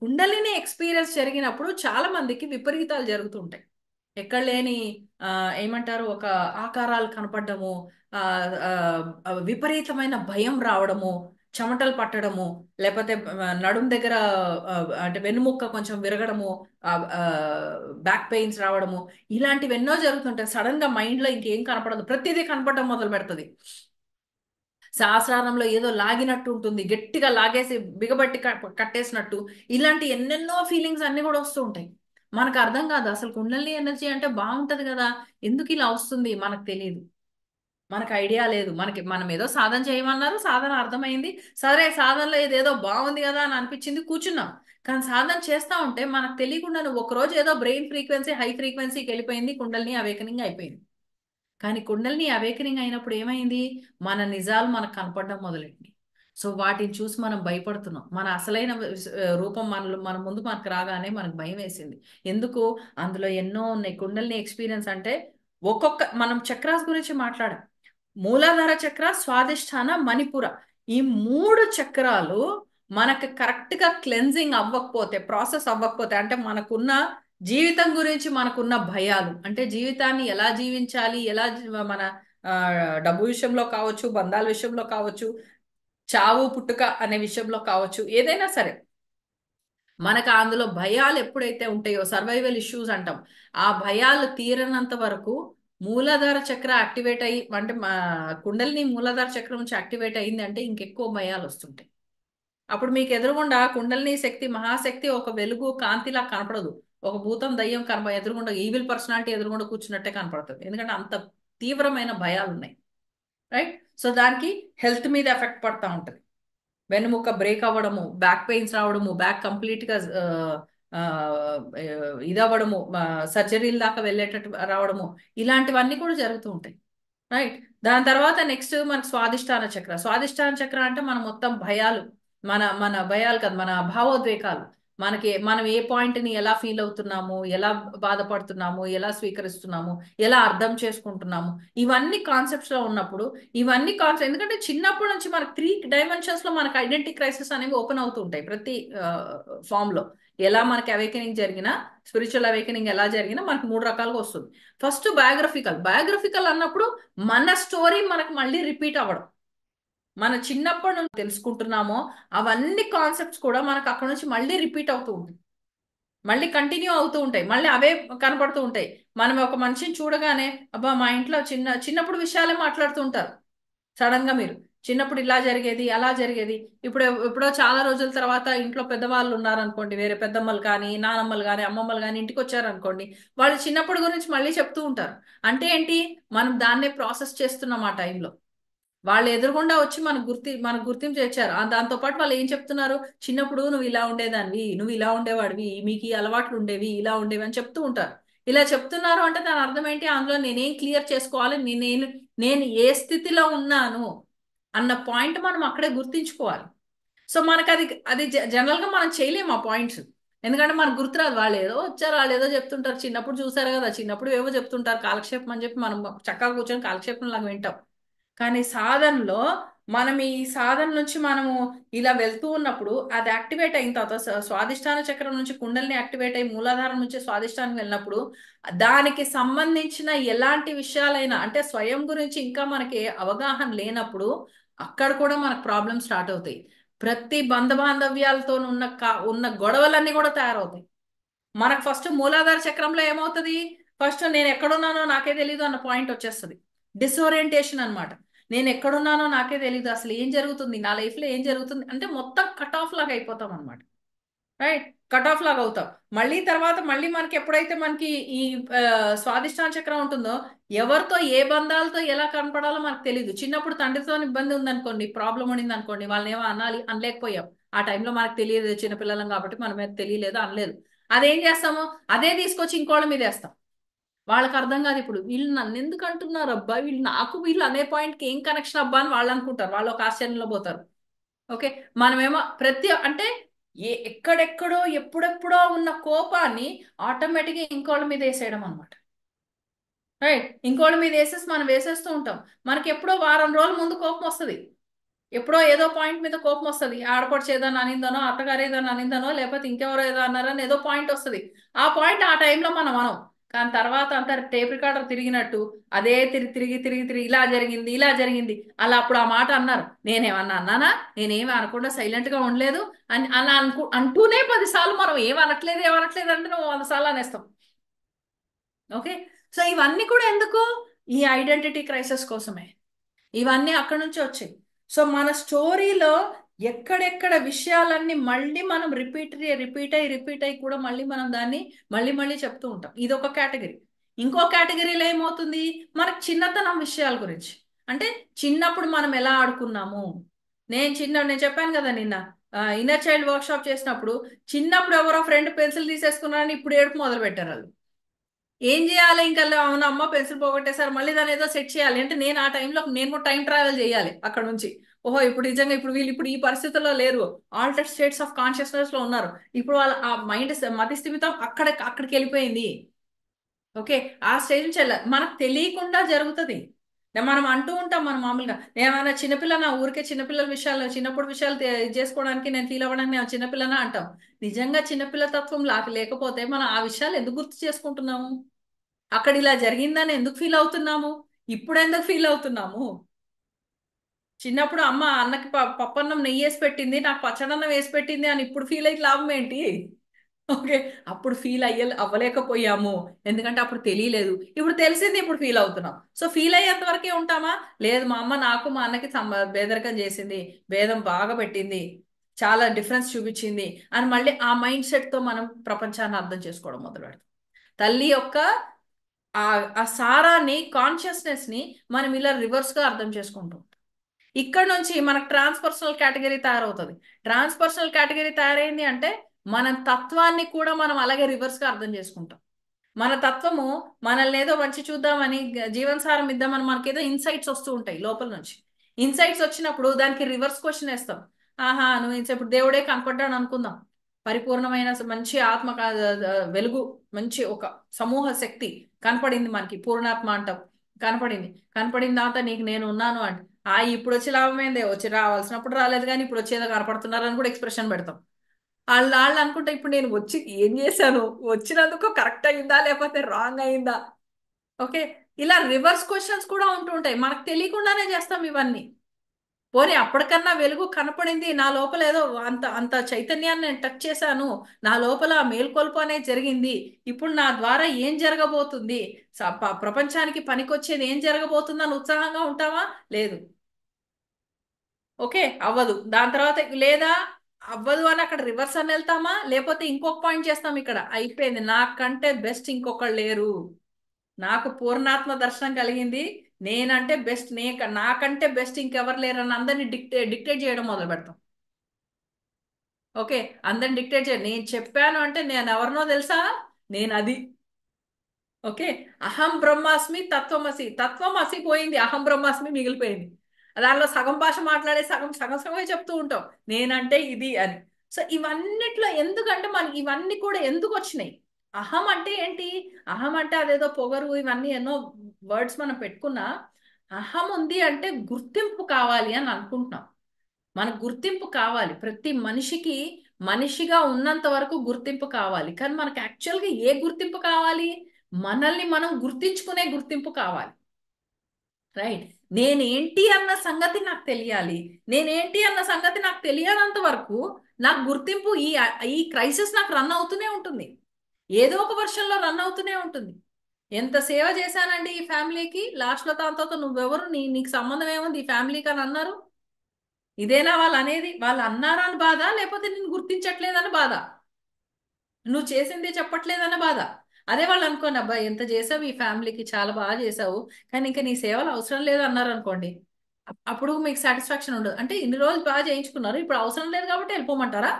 కుండలిని ఎక్స్పీరియన్స్ జరిగినప్పుడు చాలా మందికి విపరీతాలు జరుగుతుంటాయి. ఎక్కడ లేని ఆ ఏమంటారు, ఒక ఆకారాలు కనపడము, ఆ విపరీతమైన భయం రావడము, చెమటలు పట్టడము, లేకపోతే నడుం దగ్గర ఆ, అంటే వెన్నుముక్క కొంచెం విరగడము, బ్యాక్ పెయిన్స్ రావడము, ఇలాంటివి ఎన్నో జరుగుతుంటాయి. సడన్ గా మైండ్ లో ఇంకేం కనపడదు, ప్రతిదీ కనపడడం మొదలు పెడుతుంది. సహస్రారంలో ఏదో లాగినట్టు ఉంటుంది, గట్టిగా లాగేసి బిగబట్టి కట్టేసినట్టు, ఇలాంటి ఎన్నెన్నో ఫీలింగ్స్ అన్ని కూడా వస్తూ ఉంటాయి. మనకు అర్థం కాదు అసలు కుండలిని ఎనర్జీ అంటే బాగుంటది కదా, ఎందుకు ఇలా వస్తుంది మనకు తెలియదు, మనకు ఐడియా లేదు. మనం ఏదో సాధన చేయమన్నారు, సాధన అర్థమైంది, సరే సాధనలో ఏదేదో బాగుంది కదా అని అనిపించింది, కూర్చున్నాం. కానీ సాధన చేస్తా ఉంటే మనకు తెలియకుండా ఒక రోజు ఏదో బ్రెయిన్ ఫ్రీక్వెన్సీ హై ఫ్రీక్వెన్సీకి వెళ్ళిపోయింది, కుండలిని అవేకనింగ్ అయిపోయింది. కానీ కుండలిని అవేకనింగ్ అయినప్పుడు ఏమైంది, మన నిజాలు మనకు కనపడడం మొదలెట్టింది. సో వాటిని చూసి మనం భయపడుతున్నాం, మన అసలైన రూపం మన ముందు మనకు రాగానే మనకు భయం వేసింది. ఎందుకు, అందులో ఎన్నో ఉన్నాయి. కుండలిని ఎక్స్పీరియన్స్ అంటే మనం చక్రాస్ గురించి మాట్లాడాం. మూలాధార చక్ర, స్వాదిష్టాన, మణిపుర, ఈ 3 చక్రాలు మనకు కరెక్ట్ గా క్లెన్జింగ్ అవ్వకపోతే, ప్రాసెస్ అవ్వకపోతే, అంటే మనకున్న జీవితం గురించి మనకున్న భయాలు, అంటే జీవితాన్ని ఎలా జీవించాలి, మన ఆ, డబ్బు విషయంలో కావచ్చు, బంధాల విషయంలో కావచ్చు, చావు పుట్టుక అనే విషయంలో కావచ్చు, ఏదైనా సరే మనకు అందులో భయాలు ఎప్పుడైతే ఉంటాయో, సర్వైవల్ ఇష్యూస్ అంటాం, ఆ భయాలు తీరనంత వరకు మూలాధార చక్ర యాక్టివేట్ అయ్యి, అంటే కుండలిని మూలాధార చక్రం నుంచి యాక్టివేట్ అయింది అంటే ఇంకెక్కువ భయాలు వస్తుంటాయి. అప్పుడు మీకు ఎదురుగుండా కుండలిని శక్తి, మహాశక్తి ఒక వెలుగు కాంతిలా కనపడదు. ఒక భూతం దయ్యం ఎదురుగుండా ఈవిల్ పర్సనాలిటీ ఎదురుగుండా కూర్చున్నట్టే కనపడుతుంది. ఎందుకంటే అంత తీవ్రమైన భయాలు ఉన్నాయి. రైట్. సో దానికి హెల్త్ మీద ఎఫెక్ట్ పడతా ఉంటుంది. వెన్నుముక్క బ్రేక్ అవ్వడము, బ్యాక్ పెయిన్స్ రావడము, బ్యాక్ కంప్లీట్ గా ఆ, ఇదవ్వడము, సర్జరీల దాకా వెళ్ళేటట్టు రావడము, ఇలాంటివన్నీ కూడా జరుగుతూ ఉంటాయి. రైట్. దాని తర్వాత నెక్స్ట్ మనకు స్వాదిష్టాన చక్ర. స్వాదిష్టాన చక్ర అంటే మన మొత్తం భయాలు, మన మన భయాలు కాదు, మన భావోద్వేగాలు, మనం ఏ పాయింట్ ని ఎలా ఫీల్ అవుతున్నాము, ఎలా బాధపడుతున్నాము, ఎలా స్వీకరిస్తున్నాము, ఎలా అర్థం చేసుకుంటున్నాము, ఇవన్నీ కాన్సెప్ట్స్ లో ఉన్నప్పుడు, ఇవన్నీ కాన్సెప్ట్ ఎందుకంటే చిన్నప్పటి నుంచి మనకు 3 డైమెన్షన్స్ లో మనకు ఐడెంటిటీ క్రైసిస్ అనేవి ఓపెన్ అవుతూ ఉంటాయి ప్రతి ఫామ్ లో. ఎలా మనకి అవేకెనింగ్ జరిగినా, స్పిరిచువల్ అవేకెనింగ్ ఎలా జరిగినా మనకు 3 రకాలుగా వస్తుంది. First biographical. బయోగ్రఫికల్ అన్నప్పుడు మన స్టోరీ మనకు మళ్ళీ రిపీట్ అవ్వడం, మన చిన్నప్పటి నుంచి తెలుసుకుంటున్నామో అవన్నీ కాన్సెప్ట్స్ కూడా మనకు అక్కడ నుంచి మళ్ళీ రిపీట్ అవుతూ ఉంటాయి, మళ్ళీ కంటిన్యూ అవుతూ ఉంటాయి, మళ్ళీ అవే కనపడుతూ ఉంటాయి. మనం ఒక మనిషిని చూడగానే అబ్బా మా ఇంట్లో చిన్నప్పుడు విషయాలే మాట్లాడుతూ ఉంటారు. సడన్ గా మీరు చిన్నప్పుడు ఇలా జరిగేది, అలా జరిగేది. ఎప్పుడో చాలా రోజుల తర్వాత ఇంట్లో పెద్దవాళ్ళు ఉన్నారనుకోండి, వేరే పెద్దమ్మలు కానీ, నానమ్మలు కానీ, అమ్మమ్మలు కానీ ఇంటికి వచ్చారనుకోండి, వాళ్ళు చిన్నప్పుడు గురించి మళ్ళీ చెప్తూ ఉంటారు. అంటే ఏంటి, మనం దాన్నే ప్రాసెస్ చేస్తున్నాం ఆ టైంలో. వాళ్ళు ఎదురుగుండా వచ్చి మనకు గుర్తింపు తెచ్చారు. దాంతో పాటు వాళ్ళు ఏం చెప్తున్నారు, చిన్నప్పుడు నువ్వు ఇలా ఉండేదానివి, నువ్వు ఇలా ఉండేవాడివి, మీకు ఈ అలవాట్లు ఉండేవి, ఇలా ఉండేవి అని చెప్తూ ఉంటారు. ఇలా చెప్తున్నారు అంటే దాని అర్థం ఏంటి, అందులో నేనేం క్లియర్ చేసుకోవాలి, నేను ఏ స్థితిలో ఉన్నాను అన్న పాయింట్ మనం అక్కడే గుర్తించుకోవాలి. సో మనకు అది జనరల్ గా మనం చేయలేము ఆ పాయింట్స్. ఎందుకంటే మనకు గుర్తురాదు, వాళ్ళు ఏదో వచ్చారు, వాళ్ళు ఏదో చెప్తుంటారు, చిన్నప్పుడు చూసారు కదా, చిన్నప్పుడు ఏవో చెప్తుంటారు కాలక్షేపం అని చెప్పి మనం చక్కగా కూర్చొని కాలక్షేపం లాగా వింటాం. కానీ సాధనలో మనం ఈ సాధన నుంచి మనము ఇలా వెళ్తూ ఉన్నప్పుడు అది యాక్టివేట్ అయిన తర్వాత స్వాదిష్టాన చక్రం నుంచి కుండలిని యాక్టివేట్ అయ్యి మూలాధారం నుంచి స్వాదిష్టానికి వెళ్ళినప్పుడు దానికి సంబంధించిన ఎలాంటి విషయాలైనా, అంటే స్వయం గురించి ఇంకా మనకి అవగాహన లేనప్పుడు అక్కడ కూడా మనకు ప్రాబ్లమ్ స్టార్ట్ అవుతాయి. ప్రతి బంధ బాంధవ్యాలతో ఉన్న గొడవలన్నీ కూడా తయారవుతాయి. మనకు ఫస్ట్ మూలాధార చక్రంలో ఏమవుతుంది, ఫస్ట్ నేను ఎక్కడున్నానో నాకే తెలీదు అన్న పాయింట్ వచ్చేస్తుంది. డిసోరియంటేషన్ అన్నమాట. నేను ఎక్కడున్నానో నాకే తెలీదు, అసలు ఏం జరుగుతుంది నా లైఫ్ లో, ఏం జరుగుతుంది అంటే మొత్తం కట్ ఆఫ్ లాగా అయిపోతాం అనమాట. రైట్. కట్ ఆఫ్ లాగా అవుతాం. మళ్ళీ తర్వాత మళ్ళీ మనకి ఎప్పుడైతే మనకి ఈ స్వాదిష్టాన చక్రం ఉంటుందో, ఎవరితో ఏ బంధాలతో ఎలా కనపడాలో మనకు తెలియదు. చిన్నప్పుడు తండ్రితో ఇబ్బంది ఉందనుకోండి, ప్రాబ్లం ఉండింది అనుకోండి, వాళ్ళని ఏమో అనాలి, అనలేకపోయాం. ఆ టైంలో మనకు తెలియదు, చిన్నపిల్లలం కాబట్టి మనం ఏం తెలియలేదు, అనలేదు. అదేం చేస్తాము, అదే తీసుకొచ్చి ఇంకోళ్ళ మీద వేస్తాం. వాళ్ళకి అర్థం కాదు, ఇప్పుడు వీళ్ళు నన్ను ఎందుకు అంటున్నారు అబ్బా, వీళ్ళు అనే పాయింట్కి ఏం కనెక్షన్ అబ్బా అని వాళ్ళు అనుకుంటారు. వాళ్ళు ఒక ఆశ్చర్యంలో పోతారు. ఓకే. మనమేమో అంటే ఎక్కడెక్కడో ఎప్పుడెప్పుడో ఉన్న కోపాన్ని ఆటోమేటిక్గా ఇంకోళ్ళ మీద వేసేయడం అనమాట. రైట్. ఇంకోళ్ళ మీద వేసేసి మనం వేసేస్తూ ఉంటాం. మనకి ఎప్పుడో వారం రోజుల ముందు కోపం వస్తుంది, ఎప్పుడో ఏదో పాయింట్ మీద కోపం వస్తుంది, ఆడపడుచు ఏదైనా అనిందనో, అత్తగారు ఏదైనా అనిందనో, లేకపోతే ఇంకెవరో ఏదో అన్నారని ఏదో పాయింట్ వస్తుంది. ఆ పాయింట్ ఆ టైంలో మనం అనం. కానీ తర్వాత అంతా టేప్ రికార్డర్ తిరిగినట్టు అదే తిరిగి తిరిగి తిరిగి తిరిగి ఇలా జరిగింది, ఇలా జరిగింది, అలా అప్పుడు ఆ మాట అన్నారు, నేనేమన్నా అన్నానా, నేనేమి అనకుండా సైలెంట్ గా ఉండలేదు అని అలా అంటూనే 10 సార్లు మనం ఏమనట్లేదు అంటే నువ్వు 100 సార్లు అనేస్తాం. ఓకే. సో ఇవన్నీ కూడా ఎందుకు, ఈ ఐడెంటిటీ క్రైసిస్ కోసమే. ఇవన్నీ అక్కడ నుంచి వచ్చాయి. సో మన స్టోరీలో ఎక్కడెక్కడ విషయాలన్నీ మళ్ళీ మనం రిపీట్ అయ్యి కూడా మళ్ళీ మనం దాన్ని మళ్ళీ మళ్ళీ చెప్తూ ఉంటాం. ఇది ఒక కేటగిరీ. ఇంకో కేటగిరీలో ఏమవుతుంది, మనకు చిన్నతనం విషయాల గురించి, అంటే చిన్నప్పుడు మనం ఎలా ఆడుకున్నాము. నేను చెప్పాను కదా నిన్న, ఇన్నర్ చైల్డ్ వర్క్ షాప్ చేసినప్పుడు, చిన్నప్పుడు ఎవరో ఫ్రెండ్ పెన్సిల్ తీసేసుకున్నారని ఇప్పుడు ఏడుపు మొదలు పెట్టారు వాళ్ళు. ఏం చేయాలి ఇంకా, అవును అమ్మ పెన్సిల్ పోగొట్టేసారు, మళ్ళీ దాన్ని ఏదో సెట్ చేయాలి అంటే, నేను ఆ టైంలో నేను కూడా టైం ట్రావెల్ చేయాలి అక్కడ నుంచి. ఓహో ఇప్పుడు నిజంగా ఇప్పుడు వీళ్ళు ఇప్పుడు ఈ పరిస్థితుల్లో లేరు, ఆల్టర్ స్టేట్స్ ఆఫ్ కాన్షియస్నెస్ లో ఉన్నారు. ఇప్పుడు వాళ్ళ ఆ మైండ్ మతి స్థిమితం అక్కడికి వెళ్ళిపోయింది. ఓకే. ఆ స్టేజ్ నుంచి వెళ్ళాలి, మనకు తెలియకుండా జరుగుతుంది. మనం అంటూ ఉంటాం మనం మామూలుగా, ఏమైనా చిన్నపిల్ల నా ఊరికే చిన్నపిల్లల విషయాలు చిన్నప్పుడు విషయాలు ఇది చేసుకోవడానికి నేను ఫీల్ అవ్వడానికి నేను చిన్నపిల్లనా అంటాం. నిజంగా చిన్నపిల్ల తత్వం లేకపోతే మనం ఆ విషయాలు ఎందుకు గుర్తు చేసుకుంటున్నాము? అక్కడ ఇలా జరిగిందని ఎందుకు ఫీల్ అవుతున్నాము? ఇప్పుడు ఎందుకు ఫీల్ అవుతున్నాము? చిన్నప్పుడు అమ్మ అన్నకి పప్పన్నం నెయ్యి వేసి పెట్టింది, నాకు పచ్చడన్నం వేసి పెట్టింది అని ఇప్పుడు ఫీల్ అయితే లాభం ఏంటి? ఓకే. అప్పుడు ఫీల్ అవ్వలేకపోయాము, ఎందుకంటే అప్పుడు తెలియలేదు. ఇప్పుడు తెలిసింది, ఇప్పుడు ఫీల్ అవుతున్నాం. సో ఫీల్ అయ్యేంత వరకే ఉంటామా? లేదు, మా అమ్మ నాకు మా అన్నకి బేదరికం చేసింది, భేదం బాగా పెట్టింది, చాలా డిఫరెన్స్ చూపించింది అని మళ్ళీ ఆ మైండ్ సెట్ తో మనం ప్రపంచాన్ని అర్థం చేసుకోవడం మొదలు పెడతాం. తల్లి యొక్క ఆ ఆ సారాన్ని, కాన్షియస్నెస్ ని మనం ఇలా రివర్స్ గా అర్థం చేసుకుంటాం. ఇక్కడ నుంచి మనకు ట్రాన్స్పర్సనల్ కేటగిరీ తయారవుతుంది. ట్రాన్స్పర్సనల్ కేటగిరీ తయారైంది అంటే మన తత్వాన్ని కూడా మనం అలాగే రివర్స్ గా అర్థం చేసుకుంటాం. మన తత్వము మనల్ని ఏదో మంచి చూద్దామని జీవనసారం ఇద్దామని మనకేదో ఇన్సైట్స్ వస్తూ ఉంటాయి లోపల నుంచి. ఇన్సైట్స్ వచ్చినప్పుడు దానికి రివర్స్ క్వశ్చన్ వేస్తాం. ఆహా, నువ్వు ఇప్పుడు దేవుడే కనపడ్డాడు అనుకుందాం. పరిపూర్ణమైన మంచి ఆత్మ వెలుగు, మంచి ఒక సమూహ శక్తి కనపడింది మనకి, పూర్ణాత్మ అంటాం. కనపడింది. కనపడిన తర్వాత నీకు నేను ఉన్నాను అంటే, ఇప్పుడు వచ్చి లాభమైందే, వచ్చి రావాల్సినప్పుడు రాలేదు కానీ ఇప్పుడు వచ్చేదో కనపడుతున్నారు అని కూడా ఎక్స్ప్రెషన్ పెడతాం. వాళ్ళు అనుకుంటే ఇప్పుడు నేను వచ్చి ఏం చేశాను, వచ్చినందుకు కరెక్ట్ అయిందా లేకపోతే రాంగ్ అయిందా? ఓకే. ఇలా రివర్స్ క్వశ్చన్స్ కూడా ఉంటూ ఉంటాయి, మనకు తెలియకుండానే చేస్తాం ఇవన్నీ. పోనీ అప్పటికన్నా వెలుగు కనపడింది, నా లోపల ఏదో అంత అంత చైతన్యాన్ని నేను టచ్ చేశాను, నా లోపల మేల్కొల్పు అనేది జరిగింది, ఇప్పుడు నా ద్వారా ఏం జరగబోతుంది, ప్రపంచానికి పనికొచ్చేది ఏం జరగబోతుంది అని ఉత్సాహంగా ఉంటావా? లేదు. ఓకే, అవ్వదు. దాని తర్వాత లేదా అవ్వదు అని అక్కడ రివర్స్ అని వెళ్తామా, లేకపోతే ఇంకొక పాయింట్ చేస్తాం, ఇక్కడ అయిపోయింది, నాకంటే బెస్ట్ ఇంకొకళ్ళు లేరు, నాకు పూర్ణాత్మ దర్శనం కలిగింది, నేనంటే బెస్ట్, నాకంటే బెస్ట్ ఇంకెవరు లేరు అని అందరినీ డిక్టేట్ చేయడం మొదలు పెడతాం. ఓకే. అందరిని డిక్టేట్ చేయడం, నేను చెప్పాను అంటే నేను ఎవరినో తెలుసా, నేను అది. ఓకే. అహం బ్రహ్మాస్మి తత్వమసి, తత్వమసి పోయింది, అహం బ్రహ్మాస్మి మిగిలిపోయింది. దానిలో సగం భాష మాట్లాడే సగం సగం సగమే చెప్తూ ఉంటాం, నేనంటే ఇది అని. సో ఇవన్నిట్లో ఎందుకంటే మనకి ఇవన్నీ కూడా ఎందుకు వచ్చినాయి? అహం అంటే ఏంటి? అహం అంటే అదేదో పొగరు, ఇవన్నీ ఎన్నో వర్డ్స్ మనం పెట్టుకున్నా, అహం ఉంది అంటే గుర్తింపు కావాలి అని అనుకుంటున్నాం. మనకు గుర్తింపు కావాలి, ప్రతి మనిషికి మనిషిగా ఉన్నంత వరకు గుర్తింపు కావాలి. కానీ మనకు యాక్చువల్గా ఏ గుర్తింపు కావాలి? మనల్ని మనం గుర్తించుకునే గుర్తింపు కావాలి. రైట్. నేనేంటి అన్న సంగతి నాకు తెలియాలి. నేనేంటి అన్న సంగతి నాకు తెలియనంత వరకు నాకు గుర్తింపు, ఈ క్రైసిస్ నాకు రన్ అవుతూనే ఉంటుంది, ఏదో ఒక వర్షంలో రన్ అవుతూనే ఉంటుంది. ఎంత సేవ చేశానండి ఈ ఫ్యామిలీకి, లాస్ట్ లో దాంతో నువ్వెవరు, నీకు సంబంధం ఏముంది ఈ ఫ్యామిలీకి అని అన్నారు. ఇదేనా వాళ్ళు అనేది? వాళ్ళు అన్నారని బాధ, లేకపోతే నేను గుర్తించట్లేదని బాధ, నువ్వు చేసింది చెప్పట్లేదన్న బాధ. అదే వాళ్ళు అనుకోండి, అబ్బాయి ఎంత చేసావు ఈ ఫ్యామిలీకి, చాలా బాగా చేసావు, కానీ ఇంకా నీ సేవలు అవసరం లేదు అన్నారు అనుకోండి, అప్పుడు మీకు సాటిస్ఫాక్షన్ ఉండదు. అంటే ఇన్ని రోజులు బాగా చేయించుకున్నారు, ఇప్పుడు అవసరం లేదు కాబట్టి వెళ్ళిపోమంటారా?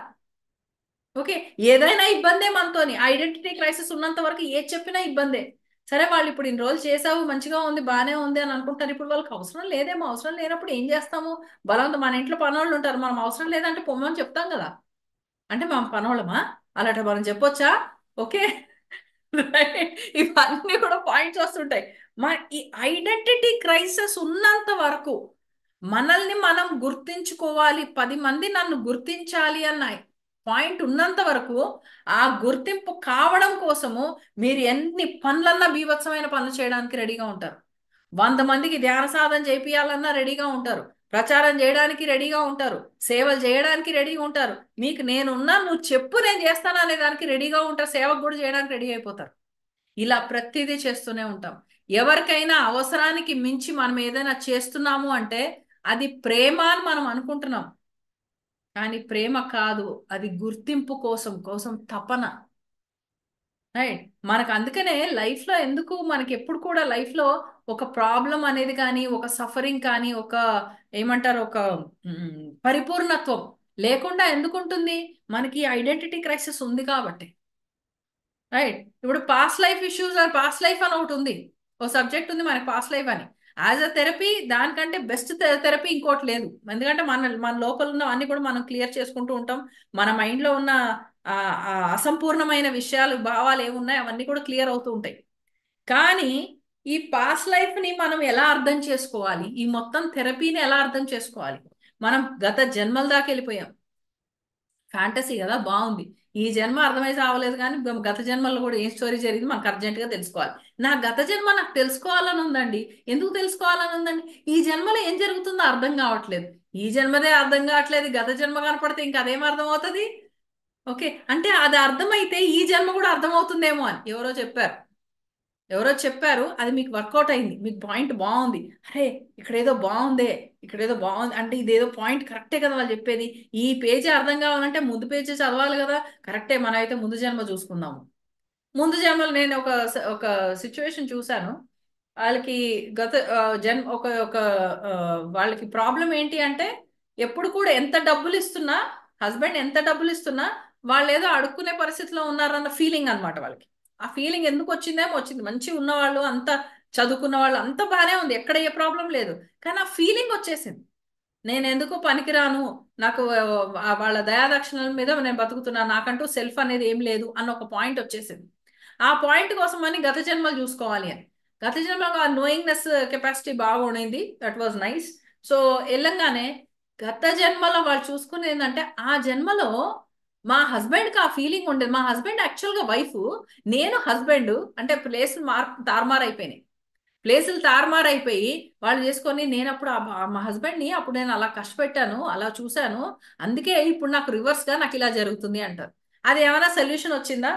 ఓకే. ఏదైనా ఇబ్బందే మనతోని, ఐడెంటిటీ క్రైసిస్ ఉన్నంత వరకు ఏది చెప్పినా ఇబ్బందే. సరే, వాళ్ళు ఇప్పుడు ఇన్ని రోజులు చేసావు, మంచిగా ఉంది, బానే ఉంది అని అనుకుంటారు, ఇప్పుడు వాళ్ళకి అవసరం లేదేమో. అవసరం లేనప్పుడు ఏం చేస్తాము? బలవంతం, మన ఇంట్లో పనోళ్ళు ఉంటారు, మనం అవసరం లేదంటే పొమ్మని చెప్తాం కదా. అంటే మనం పనోళ్ళమా? అలాంటి మనం చెప్పొచ్చా? ఓకే. ఇవన్నీ కూడా పాయింట్స్ వస్తుంటాయి. మన ఈ ఐడెంటిటీ క్రైసిస్ ఉన్నంత వరకు, మనల్ని మనం గుర్తించుకోవాలి, 10 మంది నన్ను గుర్తించాలి అన్న పాయింట్ ఉన్నంత వరకు, ఆ గుర్తింపు కావడం కోసము మీరు ఎన్ని పనులన్నా, బీభత్సమైన పనులు చేయడానికి రెడీగా ఉంటారు. 100 మందికి ధ్యాన సాధన చేపియాలన్నా రెడీగా ఉంటారు, ప్రచారం చేయడానికి రెడీగా ఉంటారు, సేవలు చేయడానికి రెడీగా ఉంటారు. మీకు నేనున్నా, నువ్వు చెప్పు నేను చేస్తాను అనే దానికి రెడీగా ఉంటారు, సేవకు కూడా చేయడానికి రెడీ అయిపోతారు. ఇలా ప్రతిదీ చేస్తూనే ఉంటాం. ఎవరికైనా అవసరానికి మించి మనం ఏదైనా చేస్తున్నాము అంటే అది ప్రేమ అని మనం అనుకుంటున్నాం, కానీ ప్రేమ కాదు, అది గుర్తింపు కోసం కోసం తపన. రైట్. మనకు అందుకనే లైఫ్ లో ఎందుకు మనకి ఎప్పుడు కూడా లైఫ్ లో ఒక ప్రాబ్లం అనేది కానీ, ఒక సఫరింగ్ కానీ, ఒక ఏమంటారు, ఒక పరిపూర్ణత్వం లేకుండా ఎందుకు ఉంటుంది? మనకి ఐడెంటిటీ క్రైసిస్ ఉంది కాబట్టి. రైట్. ఇప్పుడు past life issues or past life అని ఒకటి ఉంది, ఒక సబ్జెక్ట్ ఉంది మనకి పాస్ట్ లైఫ్ అని. యాజ్ అ థెరపీ దానికంటే బెస్ట్ థెరపీ ఇంకోటి లేదు. ఎందుకంటే మన మన లోపల ఉన్న అన్ని కూడా మనం క్లియర్ చేసుకుంటూ ఉంటాం. మన మైండ్ లో ఉన్న ఆ అసంపూర్ణమైన విషయాలు, భావాలు ఏమున్నాయి అవన్నీ కూడా క్లియర్ అవుతూ ఉంటాయి. కానీ ఈ పాస్ట్ లైఫ్ ని మనం ఎలా అర్థం చేసుకోవాలి, ఈ మొత్తం థెరపీని ఎలా అర్థం చేసుకోవాలి? మనం గత జన్మల దాకా వెళ్ళిపోయాం. ఫ్యాంటసీ కదా, బాగుంది. ఈ జన్మ అర్థమై సావలేదు, కానీ గత జన్మలో కూడా ఏం స్టోరీ జరిగింది మనకు అర్జెంట్ గా తెలుసుకోవాలి. నా గత జన్మ నాకు తెలుసుకోవాలని ఉందండి. ఎందుకు తెలుసుకోవాలని ఉందండి? ఈ జన్మలో ఏం జరుగుతుందో అర్థం కావట్లేదు. ఈ జన్మదే అర్థం కావట్లేదు, గత జన్మ కనపడితే ఇంకా అదేం అర్థం అవుతుంది? ఓకే, అంటే అది అర్థమైతే ఈ జన్మ కూడా అర్థమవుతుందేమో అని ఎవరో చెప్పారు, అది మీకు వర్కౌట్ అయింది, మీకు పాయింట్ బాగుంది. అరే, ఇక్కడేదో బాగుందే, ఇక్కడేదో బాగుంది అంటే ఇదేదో పాయింట్ కరెక్టే కదా వాళ్ళు చెప్పేది. ఈ పేజీ అర్థం కావాలంటే ముందు పేజీ చదవాలి కదా. కరెక్టే, మనం అయితే ముందు జన్మ చూసుకుందాము. ముందు జన్మలో నేను ఒక సిచ్యువేషన్ చూశాను. వాళ్ళకి గత జన్మ ఒక ఒక ఆ, వాళ్ళకి ప్రాబ్లం ఏంటి అంటే, ఎప్పుడు కూడా ఎంత డబ్బులు ఇస్తున్నా, హస్బెండ్ ఎంత డబ్బులు ఇస్తున్నా వాళ్ళు ఏదో అడుక్కునే పరిస్థితిలో ఉన్నారన్న ఫీలింగ్ అన్నమాట వాళ్ళకి. ఆ ఫీలింగ్ ఎందుకు వచ్చిందేమో వచ్చింది. మంచిగా ఉన్నవాళ్ళు, అంత చదువుకున్న వాళ్ళు, అంత బాగానే ఉంది, ఎక్కడ ఏ ప్రాబ్లం లేదు. కానీ ఆ ఫీలింగ్ వచ్చేసింది, నేను ఎందుకు పనికిరాను, నాకు వాళ్ళ దయాదక్షిణల మీద నేను బతుకుతున్నాను, నాకంటూ సెల్ఫ్ అనేది ఏం లేదు అన్న ఒక పాయింట్ వచ్చేసింది. ఆ పాయింట్ కోసం అని గత జన్మలు చూసుకోవాలి అని. గత జన్మలో ఆ నోయింగ్నెస్ కెపాసిటీ బాగా ఉండింది, దట్ వాజ్ నైస్. సో వెళ్ళంగానే గత జన్మలో వాళ్ళు చూసుకునేది ఏంటంటే, ఆ జన్మలో మా హస్బెండ్కి ఆ ఫీలింగ్ ఉండేది. మా హస్బెండ్ యాక్చువల్గా వైఫ్, నేను హస్బెండ్, అంటే ప్లేస్ తారుమారైపోయినాయి. ప్లేసులు తారుమారైపోయి వాళ్ళు చేసుకొని, నేను అప్పుడు మా హస్బెండ్ ని అప్పుడు నేను అలా కష్టపెట్టాను, అలా చూశాను, అందుకే ఇప్పుడు నాకు రివర్స్ గా నాకు ఇలా జరుగుతుంది అంటారు. అది ఏమైనా సొల్యూషన్ వచ్చిందా?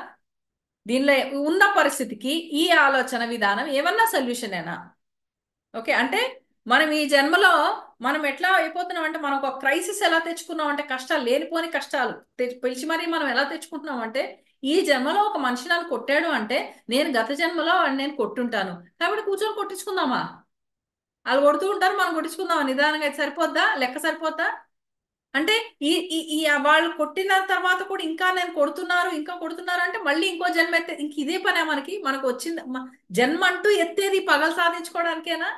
దీనిలో ఉన్న పరిస్థితికి ఈ ఆలోచన విధానం ఏమన్నా సొల్యూషన్ ఏనా? ఓకే, అంటే మనం ఈ జన్మలో మనం ఎట్లా అయిపోతున్నాం అంటే, మనం ఒక క్రైసిస్ ఎలా తెచ్చుకున్నాం అంటే, కష్టాలు లేనిపోని కష్టాలు పిలిచి మరీ మనం ఎలా తెచ్చుకుంటున్నాం అంటే, ఈ జన్మలో ఒక మనిషి నన్ను కొట్టాడు అంటే, నేను గత జన్మలో వాడిని నేను కొట్టుంటాను, కాబట్టి కూర్చొని కొట్టించుకుందామా? వాళ్ళు కొడుతూ ఉంటారు, మనం కొట్టించుకుందాం నిదానంగా, అయితే సరిపోద్దా? లెక్క సరిపోద్దా? అంటే ఈ ఈ ఈ వాళ్ళు కొట్టిన తర్వాత కూడా ఇంకా నేను కొడుతున్నారు, ఇంకా కొడుతున్నారు అంటే, మళ్ళీ ఇంకో జన్మ ఎత్తే ఇంక ఇదే పనే మనకు వచ్చింది. జన్మ అంటూ ఎత్తేది పగలు సాధించుకోవడానికేనా?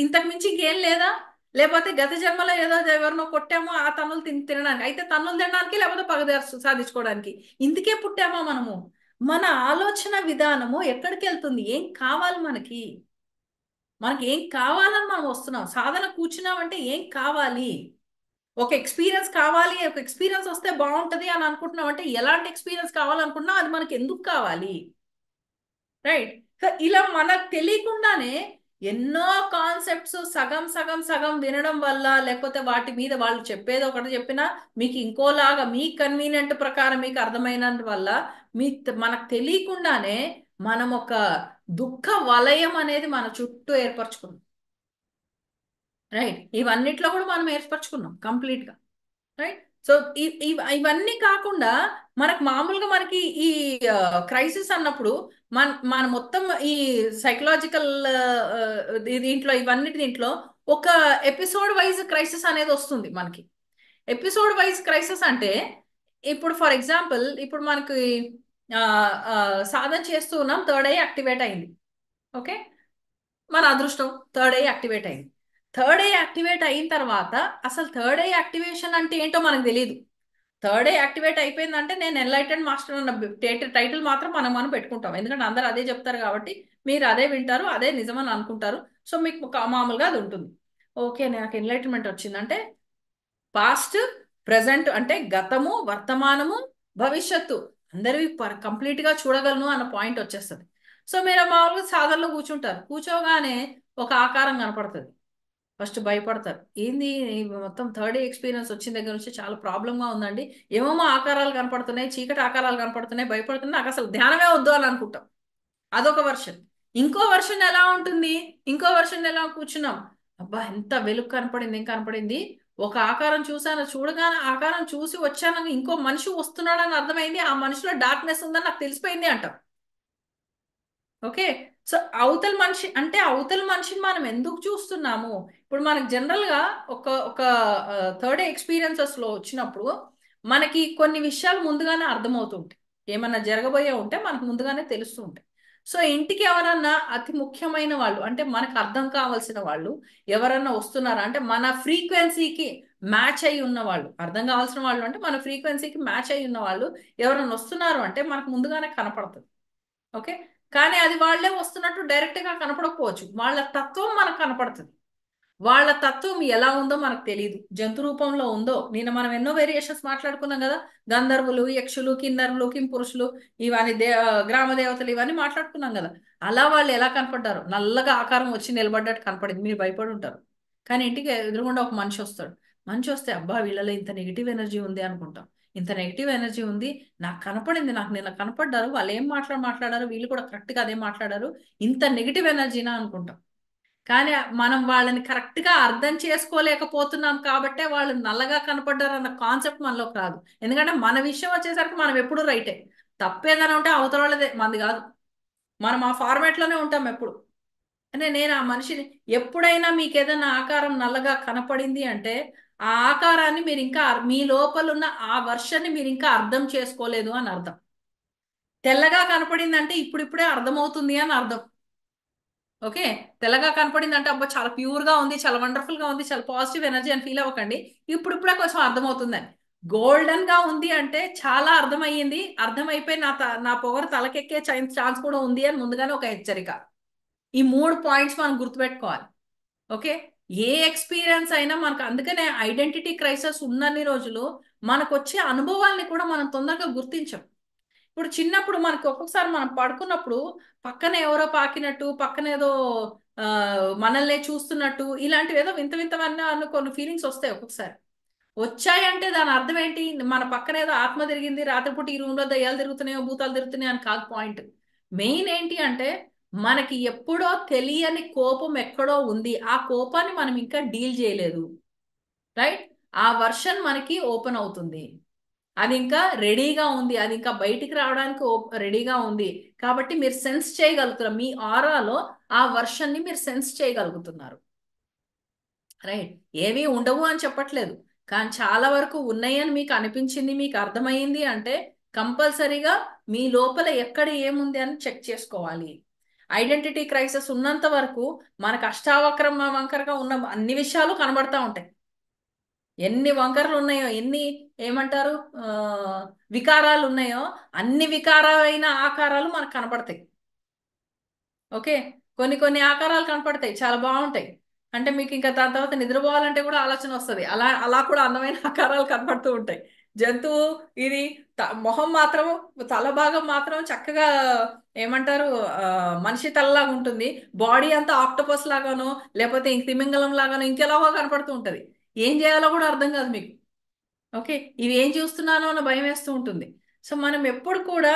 ఇంతకు మించి ఇంకేం లేదా? లేకపోతే గత జన్మలో ఏదో ఎవరినో కొట్టామో ఆ తన్నులు తినడానికి, అయితే తన్నులు తినడానికి, లేకపోతే సాధించుకోవడానికి? ఇందుకే పుట్టామా మనము? మన ఆలోచన విధానము ఎక్కడికి వెళ్తుంది? ఏం కావాలి మనకి? మనకి ఏం కావాలని మనం వస్తున్నాం? సాధన కూర్చున్నాం అంటే ఏం కావాలి? ఒక ఎక్స్పీరియన్స్ కావాలి, ఒక ఎక్స్పీరియన్స్ వస్తే బాగుంటది అని అనుకుంటున్నాం అంటే, ఎలాంటి ఎక్స్పీరియన్స్ కావాలనుకుంటున్నాం, అది మనకి ఎందుకు కావాలి? రైట్. సో ఇలా మనకు తెలియకుండానే ఎన్నో కాన్సెప్ట్స్ సగం సగం సగం వినడం వల్ల, లేకపోతే వాటి మీద వాళ్ళు చెప్పేది ఒకటి చెప్పినా మీకు ఇంకోలాగా మీ కన్వీనియంట్ ప్రకారం మీకు అర్థమైనందు వల్ల, మీ మనకు తెలియకుండానే మనం ఒక దుఃఖ వలయం అనేది మన చుట్టూ ఏర్పరచుకున్నాం. రైట్, ఇవన్నిట్లో కూడా మనం ఏర్పరచుకున్నాం కంప్లీట్ గా. రైట్. సో ఇవన్నీ కాకుండా మనకు మామూలుగా మనకి ఈ క్రైసిస్ అన్నప్పుడు మన మొత్తం ఈ సైకలాజికల్ దీంట్లో, ఇవన్నిటి దీంట్లో ఒక ఎపిసోడ్ వైజ్ క్రైసిస్ అనేది వస్తుంది మనకి. ఎపిసోడ్ వైజ్ క్రైసిస్ అంటే, ఇప్పుడు ఫర్ ఎగ్జాంపుల్, ఇప్పుడు మనకి ఆ, ఆ, సాధన చేస్తూ ఉన్నాం, థర్డ్ ఐ యాక్టివేట్ అయింది. ఓకే, మన అదృష్టం, థర్డ్ ఐ యాక్టివేట్ అయింది. థర్డ్ ఐ యాక్టివేట్ అయిన తర్వాత అసలు థర్డ్ ఐ యాక్టివేషన్ అంటే ఏంటో మనకు తెలియదు. థర్డ్ ఐ యాక్టివేట్ అయిపోయిందంటే నేను ఎన్లైటెడ్ మాస్టర్ అన్న టైటిల్ మాత్రం మనం పెట్టుకుంటాం, ఎందుకంటే అందరూ అదే చెప్తారు కాబట్టి మీరు అదే వింటారు, అదే నిజమని అనుకుంటారు. సో మీకు మామూలుగా అది ఉంటుంది. ఓకే, నాకు ఎన్లైటన్మెంట్ వచ్చిందంటే పాస్ట్, ప్రజెంట్ అంటే గతము, వర్తమానము, భవిష్యత్తు అందరివి కంప్లీట్ గా చూడగలను అన్న పాయింట్ వచ్చేస్తుంది. సో మీరు మామూలుగా సాధనలో కూర్చుంటారు, కూర్చోగానే ఒక ఆకారం కనపడుతుంది. ఫస్ట్ భయపడతారు, ఏంది ఈ మొత్తం థర్డ్ ఎక్స్పీరియన్స్ వచ్చిన దగ్గర నుంచి చాలా ప్రాబ్లంగా ఉందండి, ఏమేమో ఆకారాలు కనపడుతున్నాయి, చీకటి ఆకారాలు కనపడుతున్నాయి, భయపడుతున్నాయి, నాకు అసలు ధ్యానమే వద్దు అని అనుకుంటాం. అదొక వర్షన్. ఇంకో వర్షన్ ఎలా ఉంటుంది? ఇంకో వర్షన్ ఎలా కూర్చున్నాం, అబ్బా ఎంత వెలుగు కనపడింది, ఏం కనపడింది, ఒక ఆకారం చూసాను, చూడగానే ఆకారం చూసి వచ్చాను, ఇంకో మనిషి వస్తున్నాడని అర్థమైంది, ఆ మనిషిలో డార్క్నెస్ ఉందని నాకు తెలిసిపోయింది అంటాం. ఓకే, సో అవతల మనిషి అంటే, అవతల మనిషిని మనం ఎందుకు చూస్తున్నాము? ఇప్పుడు మనకు జనరల్ గా ఒక ఒక థర్డ్ ఎక్స్పీరియన్సెస్ లో వచ్చినప్పుడు మనకి కొన్ని విషయాలు ముందుగానే అర్థమవుతుంటాయి. ఏమన్నా జరగబోయే ఉంటే మనకు ముందుగానే తెలుస్తూ ఉంటాయి. సో ఇంటికి ఎవరన్నా అతి ముఖ్యమైన వాళ్ళు, అంటే మనకు అర్థం కావాల్సిన వాళ్ళు ఎవరన్నా వస్తున్నారా అంటే, మన ఫ్రీక్వెన్సీకి మ్యాచ్ అయి ఉన్న వాళ్ళు, అర్థం కావాల్సిన వాళ్ళు అంటే మన ఫ్రీక్వెన్సీకి మ్యాచ్ అయి ఉన్న వాళ్ళు ఎవరన్నా వస్తున్నారు అంటే మనకు ముందుగానే కనపడుతుంది. ఓకే, కానీ అది వాళ్ళే వస్తున్నట్టు డైరెక్ట్ గా కనపడకపోవచ్చు, వాళ్ళ తత్వం మనకు కనపడుతుంది. వాళ్ళ తత్వం ఎలా ఉందో మనకు తెలియదు, జంతు రూపంలో ఉందో. నిన్న మనం ఎన్నో వేరియేషన్స్ మాట్లాడుకున్నాం కదా, గంధర్వులు, యక్షులు, కిన్నరులు, కింపురుషులు, ఇవన్నీ గ్రామ దేవతలు, ఇవన్నీ మాట్లాడుకున్నాం కదా. అలా వాళ్ళు ఎలా కనపడ్డారు, నల్లగా ఆకారం వచ్చి నిలబడ్డట్టు కనపడింది, మీరు భయపడి ఉంటారు. కానీ ఇంటికి ఎదురుగుండా ఒక మనిషి వస్తాడు. మనిషి వస్తే అబ్బా వీళ్ళలో ఇంత నెగిటివ్ ఎనర్జీ ఉంది అనుకుంటాం. ఇంత నెగిటివ్ ఎనర్జీ ఉంది, నాకు కనపడింది, నాకు నిన్న కనపడ్డారు, వాళ్ళు ఏం మాట్లాడారు, వీళ్ళు కూడా కరెక్ట్ గా అదే మాట్లాడారు, ఇంత నెగిటివ్ ఎనర్జీనా అనుకుంటాం. కానీ మనం వాళ్ళని కరెక్ట్ గా అర్థం చేసుకోలేకపోతున్నాం కాబట్టే వాళ్ళు నల్లగా కనపడ్డారు అన్న కాన్సెప్ట్ మనలోకి రాదు. ఎందుకంటే మన విషయం వచ్చేసరికి మనం ఎప్పుడు రైటే, తప్పేదైనా ఉంటే అవతల వాళ్ళదే, మంది కాదు. మనం ఆ ఫార్మాట్ లోనే ఉంటాం ఎప్పుడు. అంటే నేను ఆ మనిషిని, ఎప్పుడైనా మీకు ఏదైనా ఆకారం నల్లగా కనపడింది అంటే ఆ ఆకారాన్ని మీరు ఇంకా మీ లోపల ఉన్న ఆ వర్షన్ని మీరు ఇంకా అర్థం చేసుకోలేదు అని అర్థం. తెల్లగా కనపడింది అంటే ఇప్పుడిప్పుడే అర్థమవుతుంది అని అర్థం. ఓకే, తెల్లగా కనపడింది అంటే అబ్బా చాలా ప్యూర్ గా ఉంది, చాలా వండర్ఫుల్ గా ఉంది, చాలా పాజిటివ్ ఎనర్జీ అని ఫీల్ అవ్వకండి, ఇప్పుడిప్పుడే కొంచెం అర్థమవుతుందని. గోల్డెన్ గా ఉంది అంటే చాలా అర్థమయ్యింది, అర్థమైపోయి నా పొగరు తలకెక్కే ఛాన్స్ కూడా ఉంది అని ముందుగానే ఒక హెచ్చరిక. ఈ 3 పాయింట్స్ మనం గుర్తుపెట్టుకోవాలి. ఓకే, ఏ ఎక్స్పీరియన్స్ అయినా మనకు, అందుకనే ఐడెంటిటీ క్రైసిస్ ఉన్నన్ని రోజులు మనకు వచ్చే అనుభవాల్ని కూడా మనం తొందరగా గుర్తించం. ఇప్పుడు చిన్నప్పుడు మనకి ఒక్కొక్కసారి మనం పడుకున్నప్పుడు పక్కన ఎవరో పాకినట్టు, పక్కన ఏదో ఆ, మనల్ని చూస్తున్నట్టు, ఇలాంటివి ఏదో వింత వింతవన్నీ కొన్ని ఫీలింగ్స్ వస్తాయి ఒక్కొక్కసారి. వచ్చాయంటే దాని అర్థం ఏంటి, మన పక్కన ఏదో ఆత్మ తిరిగింది, రాత్రిపూట ఈ రూమ్ లో దయ్యాలు తిరుగుతున్నాయో భూతాలు తిరుగుతున్నాయో అని కాదు పాయింట్. మెయిన్ ఏంటి అంటే మనకి ఎప్పుడో తెలియని కోపం ఎక్కడో ఉంది, ఆ కోపాన్ని మనం ఇంకా డీల్ చేయలేదు. రైట్, ఆ వర్షన్ మనకి ఓపెన్ అవుతుంది, అది ఇంకా రెడీగా ఉంది, అది ఇంకా బయటికి రావడానికి రెడీగా ఉంది. కాబట్టి మీరు సెన్స్ చేయగలుగుతారు, మీ ఆరాలో ఆ వర్షన్ ని మీరు సెన్స్ చేయగలుగుతున్నారు. రైట్, ఏవి ఉండవు అని చెప్పట్లేదు, కానీ చాలా వరకు ఉన్నాయని మీకు అనిపించింది, మీకు అర్థమైంది అంటే కంపల్సరీగా మీ లోపల ఎక్కడ ఏముంది అని చెక్ చేసుకోవాలి. ఐడెంటిటీ క్రైసిస్ ఉన్నంత వరకు మనకు అష్టావక్రమ వంకరగా ఉన్న అన్ని విషయాలు కనబడతా ఉంటాయి. ఎన్ని వంకరలు ఉన్నాయో, ఎన్ని ఏమంటారు వికారాలు ఉన్నాయో, అన్ని వికారమైన ఆకారాలు మనకు కనపడతాయి. ఓకే, కొన్ని కొన్ని ఆకారాలు కనపడతాయి చాలా బాగుంటాయి, అంటే మీకు ఇంకా దాని తర్వాత నిద్రపోవాలంటే కూడా ఆలోచన వస్తుంది, అలా అలా కూడా అందమైన ఆకారాలు కనపడుతూ ఉంటాయి. జంతువు ఇది, మొహం మాత్రం, తల భాగం మాత్రం చక్కగా ఏమంటారు మనిషి తలలాగా ఉంటుంది, బాడీ అంతా ఆక్టోపస్ లాగానో లేకపోతే ఇంక తిమింగలం లాగానో ఇంకెలాగో కనపడుతూ ఉంటది. ఏం చేయాలో కూడా అర్థం కాదు మీకు. ఓకే, ఇవి ఏం చూస్తున్నానో అన్న భయం వేస్తూ ఉంటుంది. సో మనం ఎప్పుడు కూడా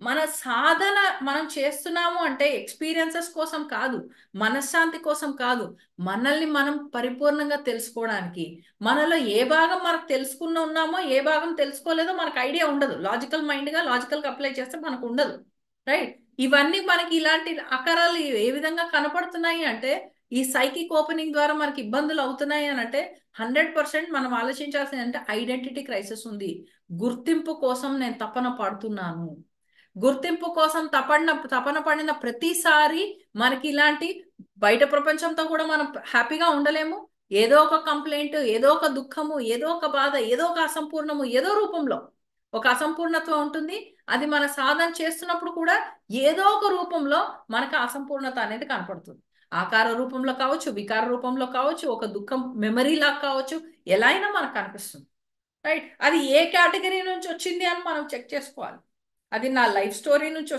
మన సాధన మనం చేస్తున్నాము అంటే ఎక్స్పీరియన్సెస్ కోసం కాదు, మనశ్శాంతి కోసం కాదు, మనల్ని మనం పరిపూర్ణంగా తెలుసుకోవడానికి. మనలో ఏ భాగం మనకు తెలుసుకున్న ఉన్నామో, ఏ భాగం తెలుసుకోలేదో మనకు ఐడియా ఉండదు, లాజికల్ మైండ్ గా లాజికల్ గా అప్లై చేస్తే మనకు ఉండదు. రైట్, ఇవన్నీ మనకి ఇలాంటి ఆకారాలు ఏ విధంగా కనపడుతున్నాయి అంటే ఈ సైకిక్ ఓపెనింగ్ ద్వారా మనకి ఇబ్బందులు అవుతున్నాయి అని అంటే 100% మనం ఆలోచించాల్సింది అంటే ఐడెంటిటీ క్రైసిస్ ఉంది, గుర్తింపు కోసం నేను తపన పడుతున్నాను. గుర్తింపు కోసం తపన పడిన ప్రతిసారి మనకి ఇలాంటి బయట ప్రపంచంతో కూడా మనం హ్యాపీగా ఉండలేము. ఏదో ఒక కంప్లైంట్, ఏదో ఒక దుఃఖము, ఏదో ఒక బాధ, ఏదో ఒక అసంపూర్ణము, ఏదో రూపంలో ఒక అసంపూర్ణత్వం ఉంటుంది. అది మన సాధన చేస్తున్నప్పుడు కూడా ఏదో ఒక రూపంలో మనకు అసంపూర్ణత అనేది కనపడుతుంది. ఆకార రూపంలో కావచ్చు, వికార రూపంలో కావచ్చు, ఒక దుఃఖం మెమరీ లాగా కావచ్చు, ఎలా అయినా మనకు కనిపిస్తుంది. రైట్, అది ఏ కేటగిరీ నుంచి వచ్చింది అని మనం చెక్ చేసుకోవాలి. అది నా లైఫ్ స్టోరీ నుంచి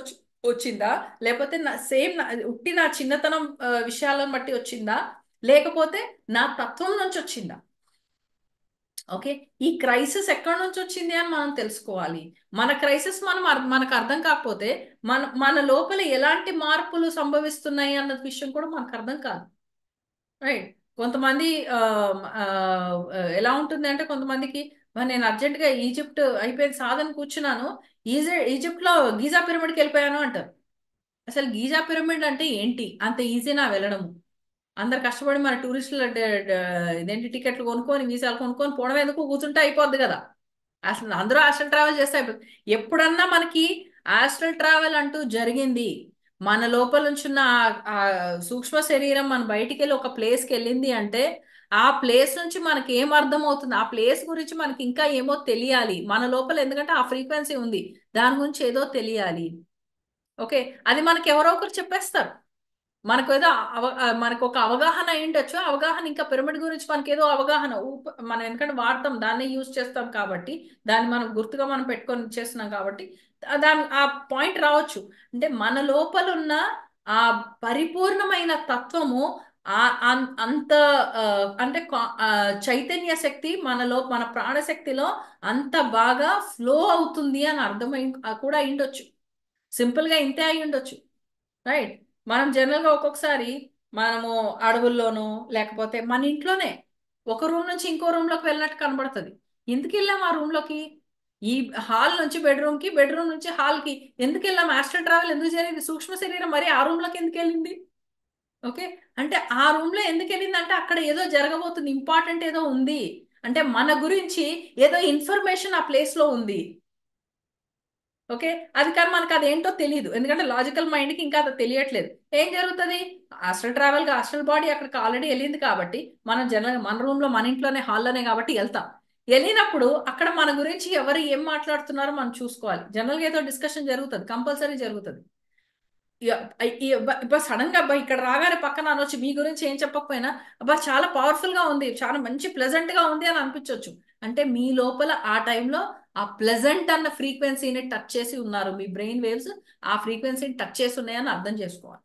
వచ్చిందా, లేకపోతే నా సేమ్ ఉట్టి నా చిన్నతనం విషయాలను బట్టి వచ్చిందా, లేకపోతే నా తత్వం నుంచి వచ్చిందా. ఓకే, ఈ క్రైసిస్ ఎక్కడి నుంచి వచ్చింది అని మనం తెలుసుకోవాలి. మన క్రైసిస్ మనకు అర్థం కాకపోతే మన లోపల ఎలాంటి మార్పులు సంభవిస్తున్నాయి అన్న విషయం కూడా మనకు అర్థం కాదు. రైట్, కొంతమంది ఆ, ఆ, ఎలా ఉంటుంది అంటే కొంతమందికి నేను అర్జెంట్ గా ఈజిప్ట్ అయిపోయింది సాధన కూర్చున్నాను, ఈజిప్ట్ లో గీజా పిరమిడ్కి వెళ్ళిపోయాను అంటారు. అసలు గీజా పిరమిడ్ అంటే ఏంటి, అంత ఈజీనా వెళ్ళడము? అందరు కష్టపడి మన టూరిస్టులు ఇదేంటి టికెట్లు కొనుక్కొని వీసాలు కొనుక్కొని పోవడం ఎందుకు, కూర్చుంటే అయిపోద్ది కదా. అసలు అందరూ ఆస్ట్రల్ ట్రావెల్ చేస్తే అయిపోతుంది. ఎప్పుడన్నా మనకి ఆస్ట్రల్ ట్రావెల్ అంటూ జరిగింది, మన లోపల నుంచున్న ఆ సూక్ష్మ శరీరం మన బయటికి వెళ్ళి ఒక ప్లేస్కి వెళ్ళింది అంటే ఆ ప్లేస్ నుంచి మనకి ఏం అర్థం అవుతుంది, ఆ ప్లేస్ గురించి మనకి ఇంకా ఏమో తెలియాలి మన లోపల, ఎందుకంటే ఆ ఫ్రీక్వెన్సీ ఉంది, దాని గురించి ఏదో తెలియాలి. ఓకే, అది మనకి ఎవరో ఒకరు చెప్పేస్తారు. మనకు ఏదో మనకు ఒక అవగాహన అయి ఉండొచ్చు. అవగాహన ఇంకా పిరమిడ్ గురించి మనకి ఏదో అవగాహన మనం ఎందుకంటే వాడతాం, దాన్ని యూజ్ చేస్తాం కాబట్టి, దాన్ని మనం గుర్తుగా మనం పెట్టుకొని చేస్తున్నాం కాబట్టి దాని ఆ పాయింట్ రావచ్చు. అంటే మన లోపల ఉన్న ఆ పరిపూర్ణమైన తత్వము అంత ఆ, అంటే చైతన్య శక్తి మనలో, మన ప్రాణశక్తిలో అంత బాగా ఫ్లో అవుతుంది అని అర్థమై కూడా అయి ఉండొచ్చు. సింపుల్ గా ఇంతే అయి ఉండొచ్చు. రైట్. మనం జనరల్ గా ఒక్కొక్కసారి మనము అడవుల్లోనూ లేకపోతే మన ఇంట్లోనే ఒక రూమ్ నుంచి ఇంకో రూమ్ లోకి వెళ్ళినట్టు కనబడుతుంది. ఎందుకు వెళ్ళాం ఆ రూమ్ లోకి? ఈ హాల్ నుంచి బెడ్రూమ్ కి, బెడ్రూమ్ నుంచి హాల్ కి ఎందుకు వెళ్ళాం? ఆస్ట్రల్ ట్రావెల్ ఎందుకు జరిగింది? సూక్ష్మ శరీరం మరి ఆ రూమ్ లోకి ఎందుకు వెళ్ళింది? ఓకే, అంటే ఆ రూమ్ లో ఎందుకు వెళ్ళింది అంటే అక్కడ ఏదో జరగబోతుంది, ఇంపార్టెంట్ ఏదో ఉంది. అంటే మన గురించి ఏదో ఇన్ఫర్మేషన్ ఆ ప్లేస్ లో ఉంది. ఓకే, అది కానీ మనకు అదేంటో తెలియదు, ఎందుకంటే లాజికల్ మైండ్ కి ఇంకా అది తెలియట్లేదు. ఏం జరుగుతుంది? ఆస్ట్రల్ ట్రావెల్ గా ఆస్ట్రల్ బాడీ అక్కడికి ఆల్రెడీ వెళ్ళింది కాబట్టి మనం జనరల్ మన రూమ్ లో, మన ఇంట్లోనే, హాల్లోనే కాబట్టి వెళ్తాం. వెళ్ళినప్పుడు అక్కడ మన గురించి ఎవరు ఏం మాట్లాడుతున్నారో మనం చూసుకోవాలి. జనరల్ గా ఏదో డిస్కషన్ జరుగుతుంది, కంపల్సరీ జరుగుతుంది. ఇప్పుడు సడన్ గా అబ్బా ఇక్కడ రాగానే పక్కన అనొచ్చు మీ గురించి ఏం చెప్పకపోయినా, అబ్బా చాలా పవర్ఫుల్ గా ఉంది, చాలా మంచి ప్లెజెంట్ గా ఉంది అని అనిపించవచ్చు. అంటే మీ లోపల ఆ టైంలో ఆ ప్లెజెంట్ అన్న ఫ్రీక్వెన్సీని టచ్ చేసి ఉన్నారు, మీ బ్రెయిన్ వేవ్స్ ఆ ఫ్రీక్వెన్సీని టచ్ చేసి ఉన్నాయని అర్థం చేసుకోవాలి.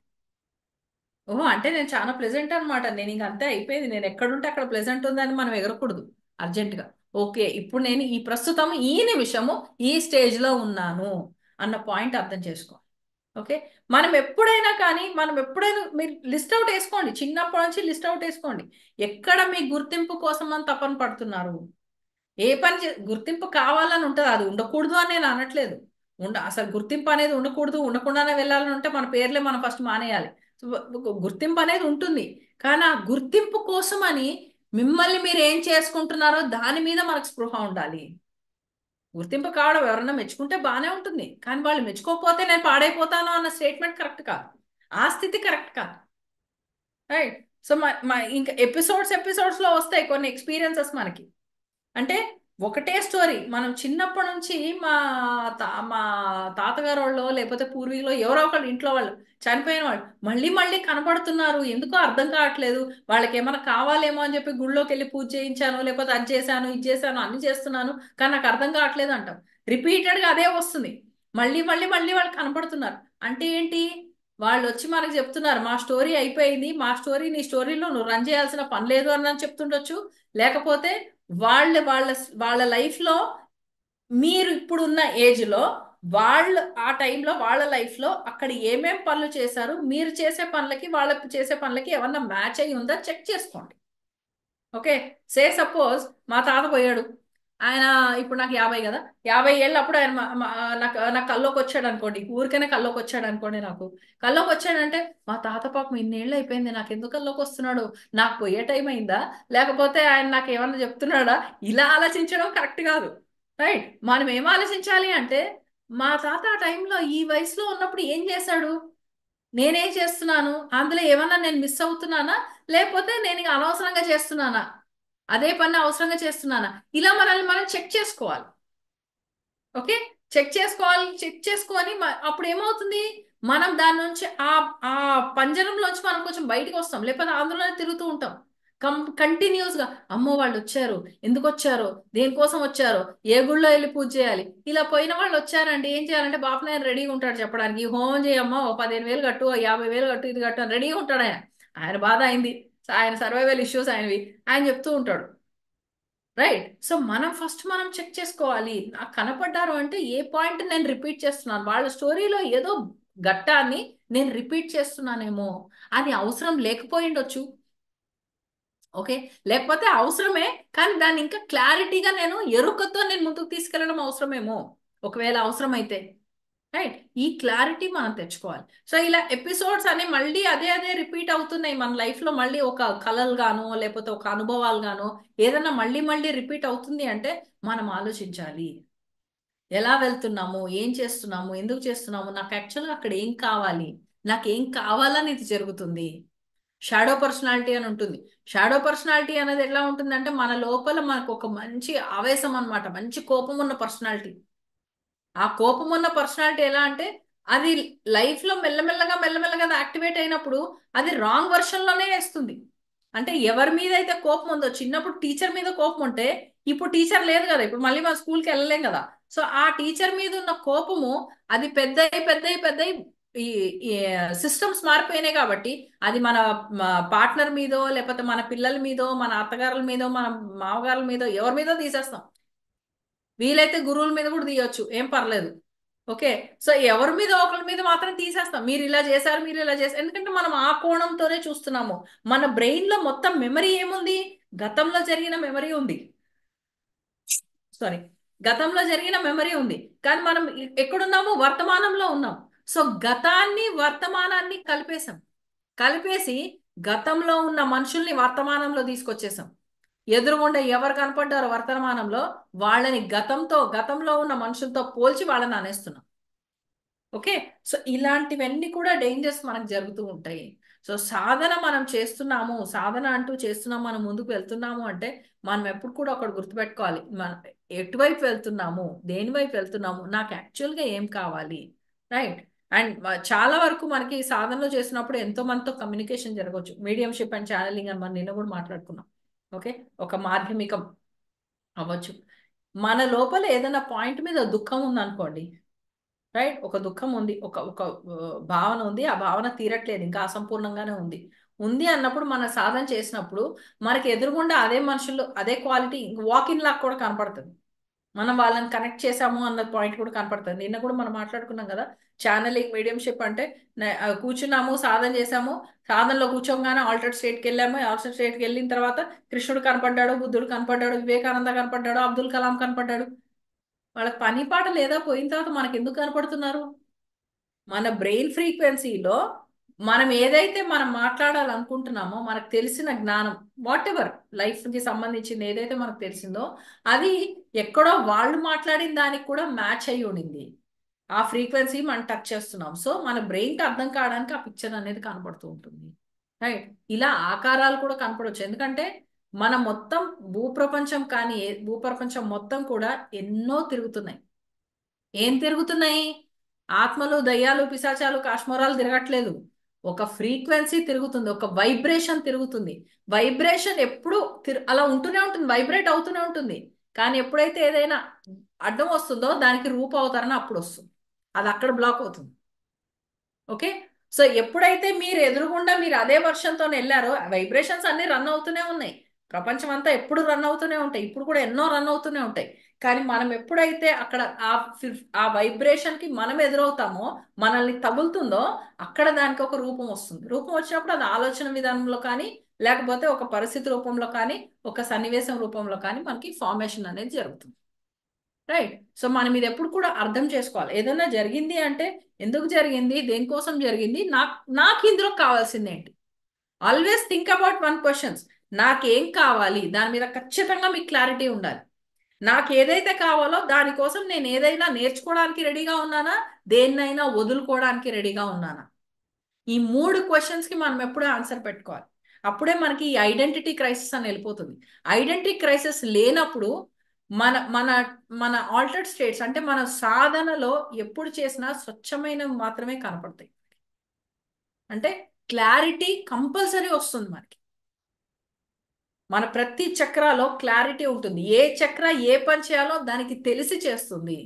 ఓహో, అంటే నేను చాలా ప్లెజెంట్ అనమాట, నేను ఇంక అంతే అయిపోయింది, నేను ఎక్కడుంటే అక్కడ ప్లెజెంట్ ఉందని మనం ఎగరకూడదు అర్జెంట్ గా. ఓకే, ఇప్పుడు నేను ఈ ప్రస్తుతం ఈ నిమిషము ఈ స్టేజ్ లో ఉన్నాను అన్న పాయింట్ అర్థం చేసుకో. ఓకే, మనం ఎప్పుడైనా మీరు లిస్ట్ అవుట్ వేసుకోండి, చిన్నప్పటి నుంచి లిస్ట్ అవుట్ వేసుకోండి. ఎక్కడ మీ గుర్తింపు కోసం అని తపన పడుతున్నారు? ఏ పని గుర్తింపు కావాలని ఉంటుంది, అది ఉండకూడదు అని నేను అనట్లేదు. అసలు గుర్తింపు అనేది ఉండకూడదు, ఉండకుండానే వెళ్ళాలని ఉంటే మన పేర్లే మనం ఫస్ట్ మానేయాలి. సో, గుర్తింపు అనేది ఉంటుంది, కానీ ఆ గుర్తింపు కోసం అని మిమ్మల్ని మీరు ఏం చేసుకుంటున్నారో దాని మీద మనకు స్పృహ ఉండాలి. గుర్తింపు కావడం, ఎవరన్నా మెచ్చుకుంటే బాగానే ఉంటుంది, కానీ వాళ్ళు మెచ్చుకోకపోతే నేను పాడైపోతాను అన్న స్టేట్మెంట్ కరెక్ట్ కాదు. ఆ స్థితి కరెక్ట్ కాదు. రైట్. సో ఇంకా ఎపిసోడ్స్ లో వస్తాయి కొన్ని ఎక్స్పీరియన్సెస్ మనకి. అంటే ఒకటే స్టోరీ మనం చిన్నప్పటి నుంచి మా తాతగారు వాళ్ళు లేకపోతే పూర్వీకులు ఎవరో ఒకళ్ళు ఇంట్లో వాళ్ళు చనిపోయిన వాళ్ళు మళ్ళీ మళ్ళీ కనపడుతున్నారు, ఎందుకో అర్థం కావట్లేదు. వాళ్ళకి ఏమైనా కావాలేమో అని చెప్పి గుళ్ళోకి వెళ్ళి పూజ చేయించాను, లేకపోతే అది చేశాను ఇది చేశాను అన్ని చేస్తున్నాను, కానీ నాకు అర్థం కావట్లేదు అంటాం. రిపీటెడ్ గా అదే వస్తుంది. మళ్ళీ మళ్ళీ మళ్ళీ వాళ్ళు కనపడుతున్నారు. అంటే ఏంటి? వాళ్ళు వచ్చి మనకు చెప్తున్నారు మా స్టోరీ అయిపోయింది, మా స్టోరీ నీ స్టోరీలో నువ్వు రన్ చేయాల్సిన పని లేదు అని చెప్తుండొచ్చు. లేకపోతే వాళ్ళ వాళ్ళ వాళ్ళ లైఫ్ లో మీరు ఇప్పుడున్న ఏజ్ లో వాళ్ళు ఆ టైంలో వాళ్ళ లైఫ్ లో అక్కడ ఏమేం పనులు చేశారు, మీరు చేసే పనులకి వాళ్ళకి చేసే పనులకి ఏమన్నా మ్యాచ్ అయ్యి ఉందా చెక్ చేసుకోండి. ఓకే, సే సపోజ్ మా తాత పోయాడు, ఆయన ఇప్పుడు నాకు 50 కదా, 50 ఏళ్ళు అప్పుడు ఆయన నాకు నాకు కల్లోకి వచ్చాడు అనుకోండి, ఊరికనే కల్లోకి వచ్చాడు అనుకోండి, నాకు కల్లోకి వచ్చాడంటే మా తాత పాపం ఇన్నేళ్ళు అయిపోయింది నాకు ఎందుకు కల్లోకి వస్తున్నాడు, నాకు పోయే టైం అయిందా, లేకపోతే ఆయన నాకు ఏమన్నా చెప్తున్నాడా? ఇలా ఆలోచించడం కరెక్ట్ కాదు. రైట్. మనం ఏం ఆలోచించాలి అంటే మా తాత ఆ టైంలో ఈ వయసులో ఉన్నప్పుడు ఏం చేశాడు, నేనేం చేస్తున్నాను, అందులో ఏమన్నా నేను మిస్ అవుతున్నానా, లేకపోతే నేను ఇక అనవసరంగా చేస్తున్నానా, అదే పని అవసరంగా చేస్తున్నానా, ఇలా మనల్ని మనం చెక్ చేసుకోవాలి. ఓకే, చెక్ చేసుకోవాలి. చెక్ చేసుకొని అప్పుడు ఏమవుతుంది, మనం దాని నుంచి ఆ పంజరంలోంచి మనం కొంచెం బయటకు వస్తాం, లేకపోతే అందులోనే తిరుగుతూ ఉంటాం కంటిన్యూస్ గా. అమ్మో వాళ్ళు వచ్చారు, ఎందుకు వచ్చారో, దేనికోసం వచ్చారో, ఏ గుళ్ళో వెళ్ళి పూజ చేయాలి, ఇలా పోయిన వాళ్ళు వచ్చారంటే ఏం చేయాలంటే బాపనాయన రెడీగా ఉంటాడు చెప్పడానికి, "ఈ హోమం చేయమ్మా, ఓ 15,000 కట్టు, ఓ 50,000 కట్టు, ఇది కట్టు" అని రెడీగా ఉంటాడు ఆయన. ఆయన బాధ అయింది, ఆయన సర్వైవల్ ఇష్యూస్ ఆయనవి, ఆయన చెప్తూ ఉంటాడు. రైట్. సో మనం చెక్ చేసుకోవాలి, నాకు కనపడ్డారు అంటే ఏ పాయింట్ నేను రిపీట్ చేస్తున్నాను, వాళ్ళ స్టోరీలో ఏదో ఘట్టాన్ని నేను రిపీట్ చేస్తున్నానేమో. అది అవసరం లేకపోయిండొచ్చు. ఓకే, లేకపోతే అవసరమే, కానీ దాన్ని ఇంకా క్లారిటీగా నేను ఎరుకతో నేను ముందుకు తీసుకెళ్ళడం అవసరమేమో, ఒకవేళ అవసరమైతే. రైట్. ఈ క్లారిటీ మనం తెచ్చుకోవాలి. సో ఇలా ఎపిసోడ్స్ అని మళ్ళీ అదే అదే రిపీట్ అవుతున్నాయి మన లైఫ్ లో, మళ్ళీ ఒక కలలు గానో లేకపోతే ఒక అనుభవాలు గానో ఏదన్నా మళ్ళీ మళ్ళీ రిపీట్ అవుతుంది అంటే మనం ఆలోచించాలి, ఎలా వెళ్తున్నాము, ఏం చేస్తున్నాము, ఎందుకు చేస్తున్నాము, నాకు యాక్చువల్గా అక్కడ ఏం కావాలి, నాకు ఏం కావాలని ఇది జరుగుతుంది. షాడో పర్సనాలిటీ అని ఉంటుంది. షాడో పర్సనాలిటీ అనేది ఎలా ఉంటుందంటే మన లోపల మనకు ఒక మంచి ఆవేశం అన్నమాట, మంచి కోపం ఉన్న పర్సనాలిటీ. ఆ కోపం ఉన్న పర్సనాలిటీ ఎలా అంటే అది లైఫ్ లో మెల్లమెల్లగా మెల్లమెల్లగా అది యాక్టివేట్ అయినప్పుడు అది రాంగ్ వర్షన్ లోనే వేస్తుంది. అంటే ఎవరి మీద అయితే కోపం ఉందో, చిన్నప్పుడు టీచర్ మీద కోపం ఉంటే ఇప్పుడు టీచర్ లేదు కదా, ఇప్పుడు మళ్ళీ మన స్కూల్కి వెళ్ళలేం కదా. సో ఆ టీచర్ మీద ఉన్న కోపము అది పెద్దయి పెద్దయి పెద్దయి ఈ సిస్టమ్స్ మారిపోయినాయి కాబట్టి అది మన పార్ట్నర్ మీదో, లేకపోతే మన పిల్లల మీదో, మన అత్తగారుల మీదో, మన మామగారుల మీదో, ఎవరి మీదో తీసేస్తాం. వీలైతే గురువుల మీద కూడా తీయొచ్చు, ఏం పర్లేదు. ఓకే. సో ఎవరి మీద ఒకరి మీద మాత్రం తీసేస్తాం, మీరు ఇలా చేశారు, మీరు ఇలా చేశారు. ఎందుకంటే మనం ఆ కోణంతోనే చూస్తున్నాము. మన బ్రెయిన్ లో మొత్తం మెమరీ ఏముంది? గతంలో జరిగిన మెమరీ ఉంది. సారీ, గతంలో జరిగిన మెమరీ ఉంది. కానీ మనం ఎక్కడున్నాము? వర్తమానంలో ఉన్నాం. సో గతాన్ని వర్తమానాన్ని కలిపేశాం. కలిపేసి గతంలో ఉన్న మనుషుల్ని వర్తమానంలో తీసుకొచ్చేసాం. ఎదురుగుండా ఎవరు కనపడ్డారో వర్తమానంలో వాళ్ళని గతంలో ఉన్న మనుషులతో పోల్చి వాళ్ళని అనేస్తున్నాం. ఓకే. సో ఇలాంటివన్నీ కూడా డేంజర్స్ మనకు జరుగుతూ ఉంటాయి. సో సాధన మనం చేస్తున్నాము, సాధన అంటూ చేస్తున్నాము, మనం ముందుకు వెళ్తున్నాము అంటే మనం ఎప్పుడు కూడా ఒకటి గుర్తుపెట్టుకోవాలి. మనం ఎటువైపు వెళ్తున్నాము, దేని వైపు వెళ్తున్నాము, నాకు యాక్చువల్గా ఏం కావాలి, రైట్? అండ్ చాలా వరకు మనకి సాధనలో చేసినప్పుడు ఎంతో మందితో కమ్యూనికేషన్ జరగవచ్చు. మీడియంషిప్ అండ్ ఛానలింగ్ అని మనం నిన్న కూడా మాట్లాడుకున్నాం. ఓకే. ఒక మాధ్యమికం అవ్వచ్చు. మన లోపల ఏదైనా పాయింట్ మీద దుఃఖం ఉందనుకోండి, రైట్? ఒక దుఃఖం ఉంది, ఒక ఒక భావన ఉంది, ఆ భావన తీరట్లేదు, ఇంకా అసంపూర్ణంగానే ఉంది. ఉంది అన్నప్పుడు మన సాధన చేసినప్పుడు మనకి ఎదురుగుండా అదే మనుషులు, అదే క్వాలిటీ వాక్ ఇన్ లాగా కూడా కనపడుతుంది. మనం వాళ్ళని కనెక్ట్ చేసాము అన్న పాయింట్ కూడా కనపడుతుంది. నిన్న కూడా మనం మాట్లాడుకున్నాం కదా, ఛానలింగ్ మీడియంషిప్ అంటే కూర్చున్నాము, సాధన చేసాము, సాధనలో కూర్చోగానే ఆల్టర్నేట్ స్టేట్కి వెళ్ళాము, ఆల్టర్నేట్ స్టేట్కి వెళ్ళిన తర్వాత కృష్ణుడు కనపడ్డాడు, బుద్ధుడు కనపడ్డాడు, వివేకానంద కనపడ్డాడు, అబ్దుల్ కలాం కనపడ్డాడు. వాళ్ళకి పని పాట లేదా, పోయిన తర్వాత మనకి ఎందుకు కనపడుతున్నారు? మన బ్రెయిన్ ఫ్రీక్వెన్సీలో మనం ఏదైతే మనం మాట్లాడాలనుకుంటున్నామో, మనకు తెలిసిన జ్ఞానం, వాట్ ఎవర్ లైఫ్ కి సంబంధించింది ఏదైతే మనకు తెలిసిందో అది ఎక్కడో వాళ్ళు మాట్లాడిన దానికి కూడా మ్యాచ్ అయ్యి ఉండింది. ఆ ఫ్రీక్వెన్సీ మనం టచ్ చేస్తున్నాం. సో మన బ్రెయిన్ కి అర్థం కావడానికి ఆ పిక్చర్ అనేది కనపడుతూ ఉంటుంది, రైట్? ఇలా ఆకారాలు కూడా కనపడవచ్చు. ఎందుకంటే మన మొత్తం భూప్రపంచం కానీ భూప్రపంచం మొత్తం కూడా ఎన్నో తిరుగుతున్నాయి. ఏం తిరుగుతున్నాయి? ఆత్మలు, దయ్యాలు, పిశాచాలు, కాశ్మరాలు తిరగట్లేదు. ఒక ఫ్రీక్వెన్సీ తిరుగుతుంది, ఒక వైబ్రేషన్ తిరుగుతుంది. వైబ్రేషన్ ఎప్పుడు అలా ఉంటూనే ఉంటుంది, వైబ్రేట్ అవుతూనే ఉంటుంది. కానీ ఎప్పుడైతే ఏదైనా అడ్డం వస్తుందో దానికి రూప అవతరణ అప్పుడు వస్తుంది, అది అక్కడ బ్లాక్ అవుతుంది. ఓకే. సో ఎప్పుడైతే మీరు ఎదురుగుండా మీరు అదే వర్షంతో వెళ్ళారో, వైబ్రేషన్స్ అన్ని రన్ అవుతూనే ఉన్నాయి. ప్రపంచం అంతా ఎప్పుడు రన్ అవుతూనే ఉంటాయి, ఇప్పుడు కూడా ఎన్నో రన్ అవుతూనే ఉంటాయి. కానీ మనం ఎప్పుడైతే అక్కడ ఆ వైబ్రేషన్ కి మనం ఎదురవుతామో, మనల్ని తగులుతుందో, అక్కడ దానికి ఒక రూపం వస్తుంది. రూపం వచ్చినప్పుడు అది ఆలోచన విధానంలో కానీ, లేకపోతే ఒక పరిస్థితి రూపంలో కానీ, ఒక సన్నివేశం రూపంలో కానీ మనకి ఫార్మేషన్ అనేది జరుగుతుంది, రైట్? సో మనం ఇది ఎప్పుడు కూడా అర్థం చేసుకోవాలి. ఏదైనా జరిగింది అంటే ఎందుకు జరిగింది, దేనికోసం జరిగింది, నాకు ఇందులో కావాల్సింది ఏంటి? Always think about one questions. నాకేం కావాలి, దాని మీద ఖచ్చితంగా మీకు క్లారిటీ ఉండాలి. నాకు ఏదైతే కావాలో దానికోసం నేను ఏదైనా నేర్చుకోవడానికి రెడీగా ఉన్నానా, దేన్నైనా వదులుకోవడానికి రెడీగా ఉన్నానా? ఈ 3 క్వశ్చన్స్ కి మనం ఎప్పుడూ ఆన్సర్ పెట్టుకోవాలి. అప్పుడే మనకి ఈ ఐడెంటిటీ క్రైసిస్ అని వెళ్ళిపోతుంది. ఐడెంటిటీ క్రైసిస్ లేనప్పుడు మన మన మన ఆల్టర్డ్ స్టేట్స్ అంటే మన సాధనలో ఎప్పుడు చేసినా స్వచ్ఛమైనవి మాత్రమే కనపడతాయి. అంటే క్లారిటీ కంపల్సరీ వస్తుంది మనకి. మన ప్రతి చక్రాలో క్లారిటీ ఉంటుంది. ఏ చక్ర ఏ పని చేయాలో దానికి తెలిసి చేస్తుంది,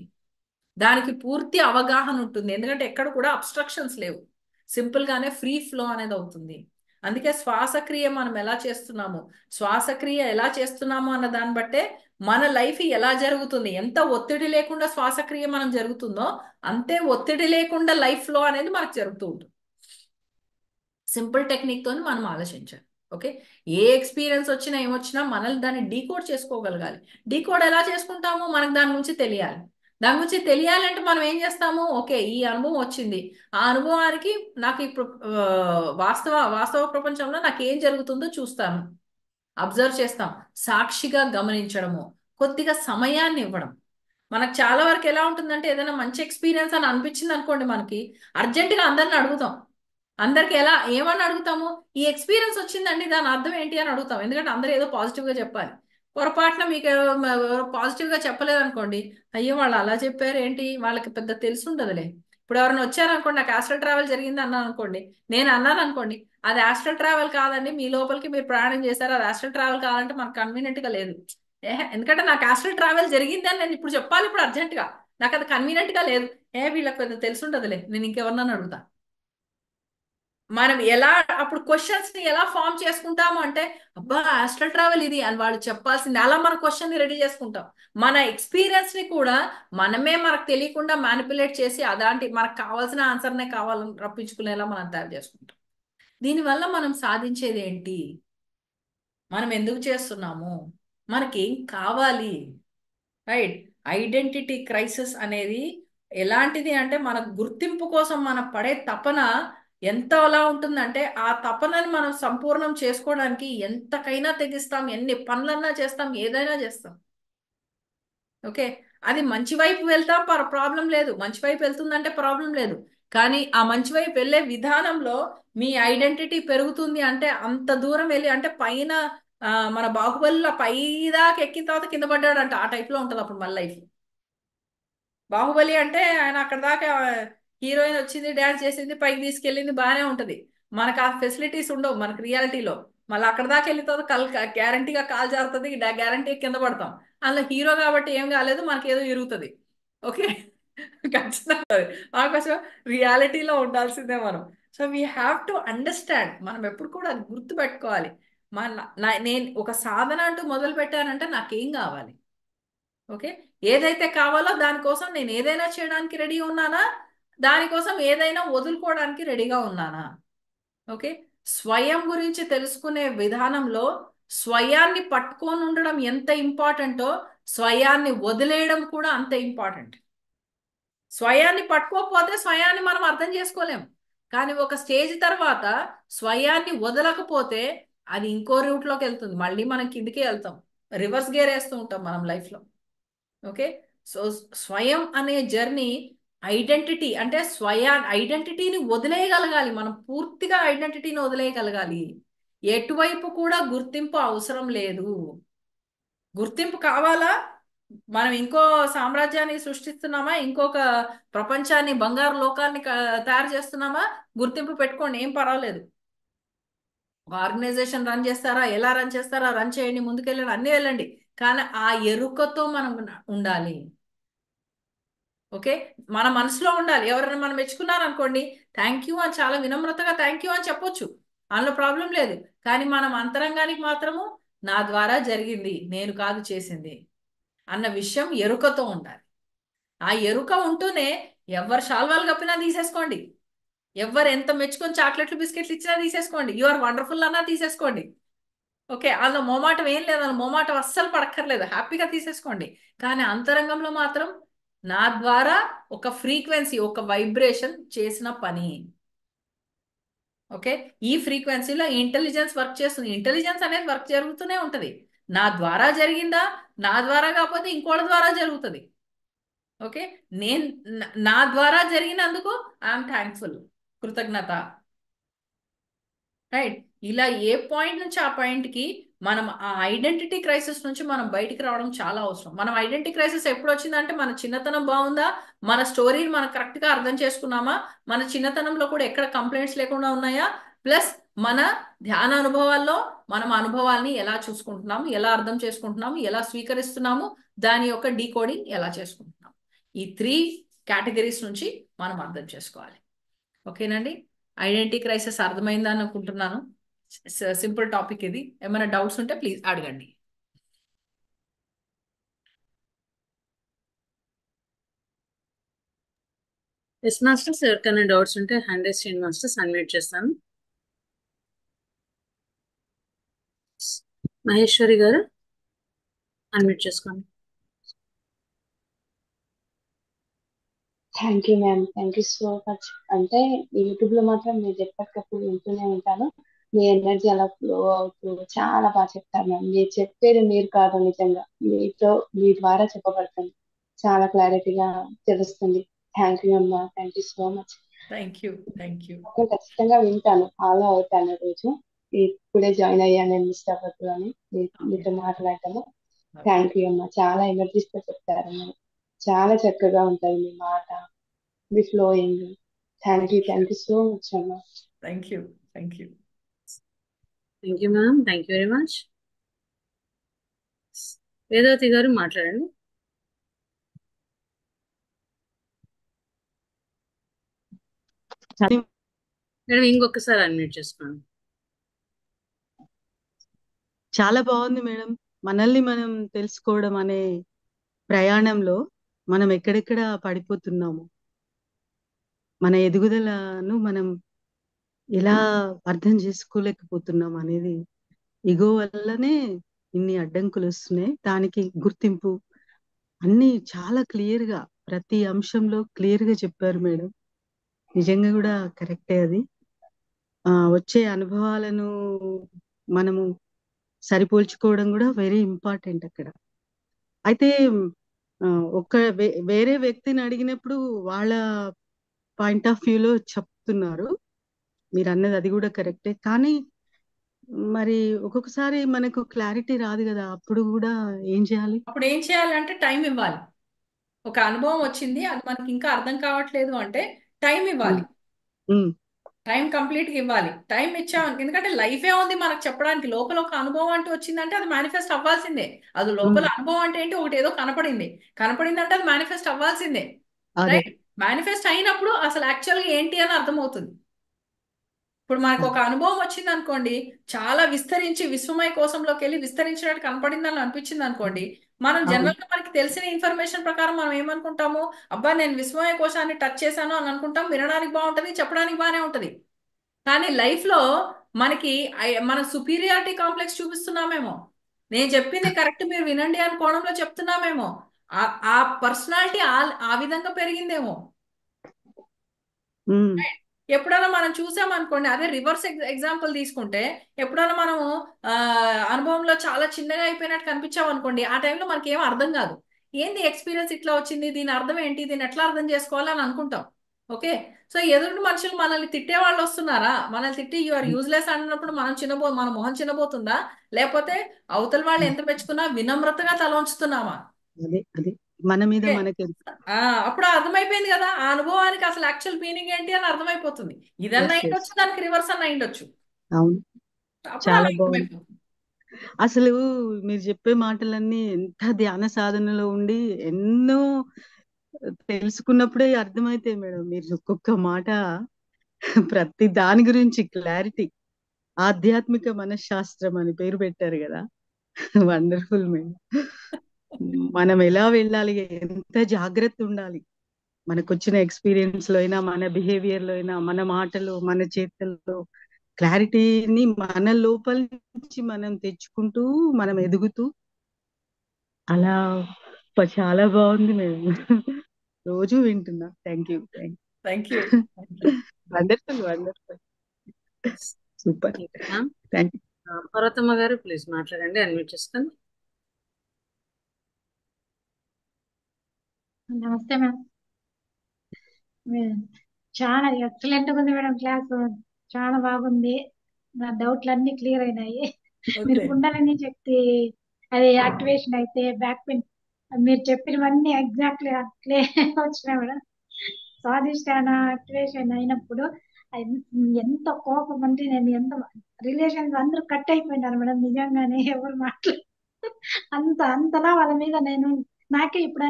దానికి పూర్తి అవగాహన ఉంటుంది. ఎందుకంటే ఎక్కడ కూడా అబ్స్ట్రక్షన్స్ లేవు, సింపుల్ గానే ఫ్రీ ఫ్లో అనేది అవుతుంది. అందుకే శ్వాసక్రియ మనం ఎలా చేస్తున్నాము, శ్వాసక్రియ ఎలా చేస్తున్నాము అన్న దాన్ని బట్టే మన లైఫ్ ఎలా జరుగుతుంది. ఎంత ఒత్తిడి లేకుండా శ్వాసక్రియ మనం జరుగుతుందో, అంతే ఒత్తిడి లేకుండా లైఫ్ ఫ్లో అనేది మనకు జరుగుతూ ఉంటుంది. సింపుల్ టెక్నిక్ తోని మనం ఆలోచించాలి. ఓకే. ఏ ఎక్స్పీరియన్స్ వచ్చినా ఏమొచ్చినా మనల్ని దాన్ని డీకోడ్ చేసుకోగలగాలి. డీకోడ్ ఎలా చేసుకుంటాము? మనకు దాని గురించి తెలియాలి. దాని గురించి తెలియాలంటే మనం ఏం చేస్తాము? ఓకే, ఈ అనుభవం వచ్చింది, ఆ అనుభవానికి నాకు ఇప్పుడు వాస్తవ వాస్తవ ప్రపంచంలో నాకు ఏం జరుగుతుందో చూస్తాను, అబ్జర్వ్ చేస్తాం. సాక్షిగా గమనించడము, కొద్దిగా సమయాన్ని ఇవ్వడం. మనకు చాలా వరకు ఎలా ఉంటుందంటే ఏదైనా మంచి ఎక్స్పీరియన్స్ అని అనిపించింది అనుకోండి, మనకి అర్జెంటుగా అందరిని అడుగుతాం. అందరికి ఏమని అడుగుతాము? ఈ ఎక్స్పీరియన్స్ వచ్చిందండి, దాని అర్థం ఏంటి అని అడుగుతాం. ఎందుకంటే అందరూ ఏదో పాజిటివ్ గా చెప్పాలి. పొరపాటున మీకు పాజిటివ్ గా చెప్పలేదు అనుకోండి, అయ్యో వాళ్ళు అలా చెప్పారు ఏంటి, వాళ్ళకి పెద్ద తెలిసి ఉండదులే. ఇప్పుడు ఎవరైనా వచ్చారనుకోండి, నాకు ఆస్ట్రల్ ట్రావెల్ జరిగింది అన్నాను అనుకోండి, నేను అన్నాను అనుకోండి, అది ఆస్ట్రల్ ట్రావెల్ కాదండి, మీ లోపలికి మీరు ప్రయాణం చేశారు, అది ఆస్ట్రల్ ట్రావెల్ కావాలంటే మనకు కన్వీనియంట్ గా లేదు. ఎందుకంటే నాకు ఆస్ట్రల్ ట్రావెల్ జరిగింది అని నేను ఇప్పుడు చెప్పాలి, ఇప్పుడు అర్జెంట్ గా, నాకు అది కన్వీనియంట్ గా లేదు. వీళ్ళకి కొంచెం తెలుసుంటదిలే, నేను ఇంకెవరినన్నా అడుగుతా. మనం ఎలా అప్పుడు క్వశ్చన్స్ ని ఎలా ఫామ్ చేసుకుంటాము అంటే, అబ్బా ఆస్ట్రల్ ట్రావెల్ ఇది అని వాళ్ళు చెప్పాల్సింది, అలా మన క్వశ్చన్ ని రెడీ చేసుకుంటాం. మన ఎక్స్పీరియన్స్ ని కూడా మనమే మనకు తెలియకుండా మ్యానిపులేట్ చేసి అదాంటి మనకు కావాల్సిన ఆన్సర్నే కావాలని రప్పించుకునేలా మనం తయారు చేసుకుంటాం. దీనివల్ల మనం సాధించేది ఏంటి? మనం ఎందుకు చేస్తున్నాము? మనకేం కావాలి? రైట్. ఐడెంటిటీ క్రైసిస్ అనేది ఎలాంటిది అంటే, మన గుర్తింపు కోసం మనం పడే తపన ఎంత అలా ఉంటుందంటే, ఆ తపనని మనం సంపూర్ణం చేసుకోవడానికి ఎంతకైనా తెగిస్తాం, ఎన్ని పనులన్నా చేస్తాం, ఏదైనా చేస్తాం. ఓకే. అది మంచి వైపు వెళ్తాం, ప్రాబ్లం లేదు, మంచి వైపు వెళ్తుందంటే ప్రాబ్లం లేదు. కానీ ఆ మంచి వైపు వెళ్ళే విధానంలో మీ ఐడెంటిటీ పెరుగుతుంది అంటే, అంత దూరం వెళ్ళి అంటే పైన మన బాహుబలిలో పై దాకా ఎక్కిన తర్వాత కింద పడ్డాడంట, ఆ టైప్ లో ఉంటది అప్పుడు మన లైఫ్. బాహుబలి అంటే ఆయన అక్కడ దాకా హీరోయిన్ వచ్చింది, డాన్స్ చేసింది, పైకి తీసుకెళ్ళింది, బాగానే ఉంటది. మనకు ఆ ఫెసిలిటీస్ ఉండవు మనకు రియాలిటీలో. మళ్ళీ అక్కడ దాకా వెళ్ళిన తర్వాత గ్యారంటీగా కాల్ జారుతుంది, గ్యారంటీ కింద పడతాం. అందులో హీరో కాబట్టి ఏం కాలేదు, మనకి ఏదో ఇరుగుతుంది. ఓకే. ఖచ్చితంగా మనకోసం రియాలిటీలో ఉండాల్సిందే మనం. So we have to understand, మనం ఎప్పుడు కూడా అది గుర్తు పెట్టుకోవాలి. మన నేను ఒక సాధన అంటూ మొదలు పెట్టానంటే నాకేం కావాలి? ఓకే. ఏదైతే కావాలో దానికోసం నేను ఏదైనా చేయడానికి రెడీ ఉన్నానా, దానికోసం ఏదైనా వదులుకోవడానికి రెడీగా ఉన్నానా? ఓకే. స్వయం గురించి తెలుసుకునే విధానంలో స్వయాన్ని పట్టుకొని ఉండడం ఎంత ఇంపార్టెంటో, స్వయాన్ని వదిలేయడం కూడా అంత ఇంపార్టెంట్. స్వయాన్ని పట్టుకోకపోతే స్వయాన్ని మనం అర్థం చేసుకోలేం. కానీ ఒక స్టేజ్ తర్వాత స్వయాన్ని వదలకపోతే అది ఇంకో రూట్లోకి వెళ్తుంది, మళ్ళీ మనం కిందికి వెళ్తాం, రివర్స్ గేర్ వేస్తూ ఉంటాం మనం లైఫ్లో. ఓకే. సో స్వయం అనే జర్నీ, ఐడెంటిటీ అంటే ఐడెంటిటీని వదిలేయగలగాలి, మనం పూర్తిగా ఐడెంటిటీని వదిలేయగలగాలి. ఎటువైపు కూడా గుర్తింపు అవసరం లేదు. గుర్తింపు కావాలా? మనం ఇంకో సామ్రాజ్యాన్ని సృష్టిస్తున్నామా, ఇంకొక ప్రపంచాన్ని, బంగారు లోకాన్ని తయారు చేస్తున్నామా? గుర్తింపు పెట్టుకోండి, ఏం పర్వాలేదు. ఒక ఆర్గనైజేషన్ రన్ చేస్తారా, ఎలా రన్ చేస్తారా, రన్ చేయండి, ముందుకెళ్ళండి, అన్ని వెళ్ళండి. కానీ ఆ ఎరుకతో మనం ఉండాలి. ఓకే. మన మనసులో ఉండాలి. ఎవరైనా మనం మెచ్చుకున్నారు అనుకోండి, థ్యాంక్ యూ అని చాలా వినమ్రతగా థ్యాంక్ యూ అని చెప్పొచ్చు, అందులో ప్రాబ్లం లేదు. కానీ మనం అంతరంగానికి మాత్రము నా ద్వారా జరిగింది, నేను కాదు చేసింది అన్న విషయం ఎరుకతో ఉండాలి. ఆ ఎరుక ఉంటూనే ఎవరు శాల్వాలు కప్పినా తీసేసుకోండి, ఎవరు ఎంత మెచ్చుకొని చాక్లెట్లు బిస్కెట్లు ఇచ్చినా తీసేసుకోండి, యు ఆర్ వండర్ఫుల్ అన్నా తీసేసుకోండి. ఓకే. అందులో మోమాటం ఏం లేదు, అందులో మోమాటం అస్సలు పడక్కర్లేదు, హ్యాపీగా తీసేసుకోండి. కానీ అంతరంగంలో మాత్రం నా ద్వారా ఒక ఫ్రీక్వెన్సీ, ఒక వైబ్రేషన్ చేసిన పని. ఓకే. ఈ ఫ్రీక్వెన్సీలో ఇంటెలిజెన్స్ వర్క్ చేస్తుంది, ఇంటెలిజెన్స్ అనేది వర్క్ జరుగుతూనే ఉంటది. నా ద్వారా జరిగిందా, నా ద్వారా కాకపోతే ఇంకోటి ద్వారా జరుగుతుంది. ఓకే. నేను నా ద్వారా జరిగినందుకు ఐఎమ్ థ్యాంక్ఫుల్, కృతజ్ఞత. రైట్. ఇలా ఏ పాయింట్ నుంచి ఆ పాయింట్ కి మనం ఆ ఐడెంటిటీ క్రైసిస్ నుంచి మనం బయటికి రావడం చాలా అవసరం. మనం ఐడెంటిటీ క్రైసిస్ ఎప్పుడు వచ్చిందంటే, మన చిన్నతనం బాగుందా, మన స్టోరీని మనం కరెక్ట్ గా అర్థం చేసుకున్నామా, మన చిన్నతనంలో కూడా ఎక్కడ కంప్లైంట్స్ లేకుండా ఉన్నాయా, ప్లస్ మన ధ్యాన అనుభవాల్లో మనం అనుభవాల్ని ఎలా చూసుకుంటున్నాము, ఎలా అర్థం చేసుకుంటున్నాము, ఎలా స్వీకరిస్తున్నాము, దాని యొక్క డీకోడింగ్ ఎలా చేసుకుంటున్నాము, ఈ 3 కేటగిరీస్ నుంచి మనం అర్థం చేసుకోవాలి. ఓకేనండి. ఐడెంటిటీ క్రైసిస్ అర్థమైందని అనుకుంటున్నాను. సింపుల్ టాపిక్ ఇది. ఏమైనా డౌట్స్ ఉంటే ప్లీజ్ అడగండి. ఎస్ మాస్టర్స్, ఎవరికైనా డౌట్స్ ఉంటే హ్యాండ్ రైస్ చేయండి మాస్టర్స్, అన్మ్యూట్ చేస్తాను. మహేశ్వరి గారు అన్మ్యూట్ చేసుకోండి. Thank you ma'am, thank you so much. అంటే యూట్యూబ్ లో మాత్రం మీరు ఎప్పటికప్పుడు వింటూనే ఉంటాను. మీ ఎనర్జీ అలా ఫ్లో అవుతూ చాలా బాగా చెప్తారు మ్యామ్. మీరు చెప్పేది మీరు కాదు, నిజంగా మీతో మీ ద్వారా చెప్పబడుతుంది, చాలా క్లారిటీగా తెలుస్తుంది. థ్యాంక్ యూ అమ్మా, thank you so much. Thank you. Thank you. ఖచ్చితంగా వింటాను, ఫాలో అవుతాను రోజు. ఇప్పుడే జాయిన్ అయ్యాను నేను, మిస్ అవ్వద్దు అని మీతో మాట్లాడతాను. థ్యాంక్ యూ అమ్మా, చాలా ఎనర్జీస్ తో చెప్తారు మీరు. చాలా చక్కగా ఉంటుంది మీ మాట, be flowing. Thank you so much, Amma. Thank you. Thank you. Thank you ma'am, thank you very much. Vedavathi గారు మాట్లాడండి. మేడం ఇంకొకసారి అన్మ్యూట్ చేసుకోండి. చాలా బాగుంది మేడం. మనల్ని మనం తెలుసుకోవడం అనే ప్రయాణంలో మనం ఎక్కడెక్కడ పడిపోతున్నాము, మన ఎదుగుదలను మనం ఎలా అర్థం చేసుకోలేకపోతున్నాం అనేది, ఇగో వల్లనే ఇన్ని అడ్డంకులు వస్తున్నాయి. దానికి గుర్తింపు అన్ని చాలా క్లియర్ గా, ప్రతి అంశంలో క్లియర్ గా చెప్పారు మేడం. నిజంగా కూడా కరెక్టే అది. వచ్చే అనుభవాలను మనము సరిపోల్చుకోవడం కూడా వెరీ ఇంపార్టెంట్ అక్కడ. అయితే ఒక వేరే వ్యక్తిని అడిగినప్పుడు వాళ్ళ పాయింట్ ఆఫ్ వ్యూలో చెప్తున్నారు, మీరు అన్నది అది కూడా కరెక్టే. కానీ మరి ఒక్కొక్కసారి మనకు క్లారిటీ రాదు కదా, అప్పుడు కూడా ఏం చేయాలి? అప్పుడు ఏం చేయాలంటే టైం ఇవ్వాలి. ఒక అనుభవం వచ్చింది, అది మనకి ఇంకా అర్థం కావట్లేదు అంటే టైం ఇవ్వాలి. టైం కంప్లీట్ గా ఇవ్వాలి. టైం ఇచ్చాం ఎందుకంటే లైఫే ఉంది మనకు చెప్పడానికి. లోపల ఒక అనుభవం అంటూ వచ్చిందంటే అది మేనిఫెస్ట్ అవ్వాల్సిందే. అది లోపల అనుభవం అంటే ఏంటి, ఒకటి ఏదో కనపడిందంటే అది మేనిఫెస్ట్ అవ్వాల్సిందే. రైట్? మేనిఫెస్ట్ అయినప్పుడు అసలు యాక్చువల్గా ఏంటి అని అర్థమవుతుంది. ఇప్పుడు మనకు ఒక అనుభవం వచ్చింది అనుకోండి, చాలా విస్తరించి విశ్వమయ కోశంలోకి వెళ్ళి విస్తరించినట్టు కనపడింది అని అనిపించింది అనుకోండి, మనం జనరల్ గా మనకి తెలిసిన ఇన్ఫర్మేషన్ ప్రకారం మనం ఏమనుకుంటాము, అబ్బా నేను విశ్వమయ కోశాన్ని టచ్ చేశాను అని అనుకుంటాం. వినడానికి బాగుంటది, చెప్పడానికి బాగానే ఉంటది. కానీ లైఫ్ లో మనకి మన సుపీరియారిటీ కాంప్లెక్స్ చూపిస్తున్నామేమో, నేను చెప్పింది కరెక్ట్ మీరు వినండి అని కోణంలో చెప్తున్నామేమో, ఆ పర్సనాలిటీ ఆ విధంగా పెరిగిందేమో. ఎప్పుడైనా మనం చూసామనుకోండి, అదే రివర్స్ ఎగ్జాంపుల్ తీసుకుంటే, ఎప్పుడైనా మనము అనుభవంలో చాలా చిన్నగా అయిపోయినట్టు కనిపించామనుకోండి, ఆ టైంలో మనకి ఏం అర్థం కాదు. ఏంది ఎక్స్పీరియన్స్ ఇట్లా వచ్చింది, దీని అర్థం ఏంటి, దీన్ని ఎట్లా అర్థం చేసుకోవాలని అనుకుంటాం. ఓకే, సో ఎదుటి మనుషులు మనల్ని తిట్టే వాళ్ళు వస్తున్నారా, మనల్ని తిట్టి యు ఆర్ యూజ్లెస్ అన్నప్పుడు మన మొహం చిన్నబోతుందా, లేకపోతే అవతల వాళ్ళు ఎంత మెచ్చుకున్నా వినమ్రతగా తల ఉంచుతున్నామా? మన మీద మనకి అప్పుడు అర్థమైపోయింది కదా, ఆ అనుభవానికి అసలు యాక్చువల్ మీనింగ్ ఏంటి అని అర్థమైపోతుంది. ఇదన్నా అయిండొచ్చు, దానికి రివర్స్ అన్న అయిండొచ్చు. అవును, చాలా బాగుంది. అర్థమైపోతుంది. అసలు మీరు చెప్పే మాటలన్నీ ఎంత ధ్యాన సాధనలో ఉండి ఎన్నో తెలుసుకున్నప్పుడే అర్థమైతాయి మేడం. మీరు ఒక్కొక్క మాట ప్రతి దాని గురించి క్లారిటీ. ఆధ్యాత్మిక మనశ్శాస్త్రం అని పేరు పెట్టారు కదా, వండర్ఫుల్ మేడం. మనం ఎలా వెళ్ళాలి, ఎంత జాగ్రత్త ఉండాలి, మనకు వచ్చిన ఎక్స్పీరియన్స్ లో అయినా, మన బిహేవియర్ లో అయినా, మన మాటలు, మన చేతల్లో క్లారిటీని మన లోపల నుంచి మనం తెచ్చుకుంటూ మనం ఎదుగుతూ అలా చాలా బాగుంది మేడం. రోజు వింటున్నా. Thank you. Wonderful wonderful, super. Thank you. Parvathamma గారు ప్లీజ్ మాట్లాడండి, అన్మ్యూట్ చేసుకోండి. నమస్తే మ్యామ్. చాలా ఎక్సలెంట్ గా ఉంది మేడం, క్లాస్ చాలా బాగుంది. నా డౌట్లు అన్ని క్లియర్ అయినాయి. మీరు కుండలిని శక్తి అది యాక్టివేషన్ అయితే బ్యాక్ పెయిన్ మీరు చెప్పినవన్నీ ఎగ్జాక్ట్లీ అట్లే వచ్చినాయి మేడం. స్వాదిష్టాన యాక్టివేషన్ అయినప్పుడు ఎంత కోపం అంటే, నేను ఎంత రిలేషన్స్ అందరూ కట్ అయిపోయినారు మేడం, నిజంగానే ఎవరు మాట్లాడు అంతలా వాళ్ళ మీద నేను నాకే ఇప్పుడు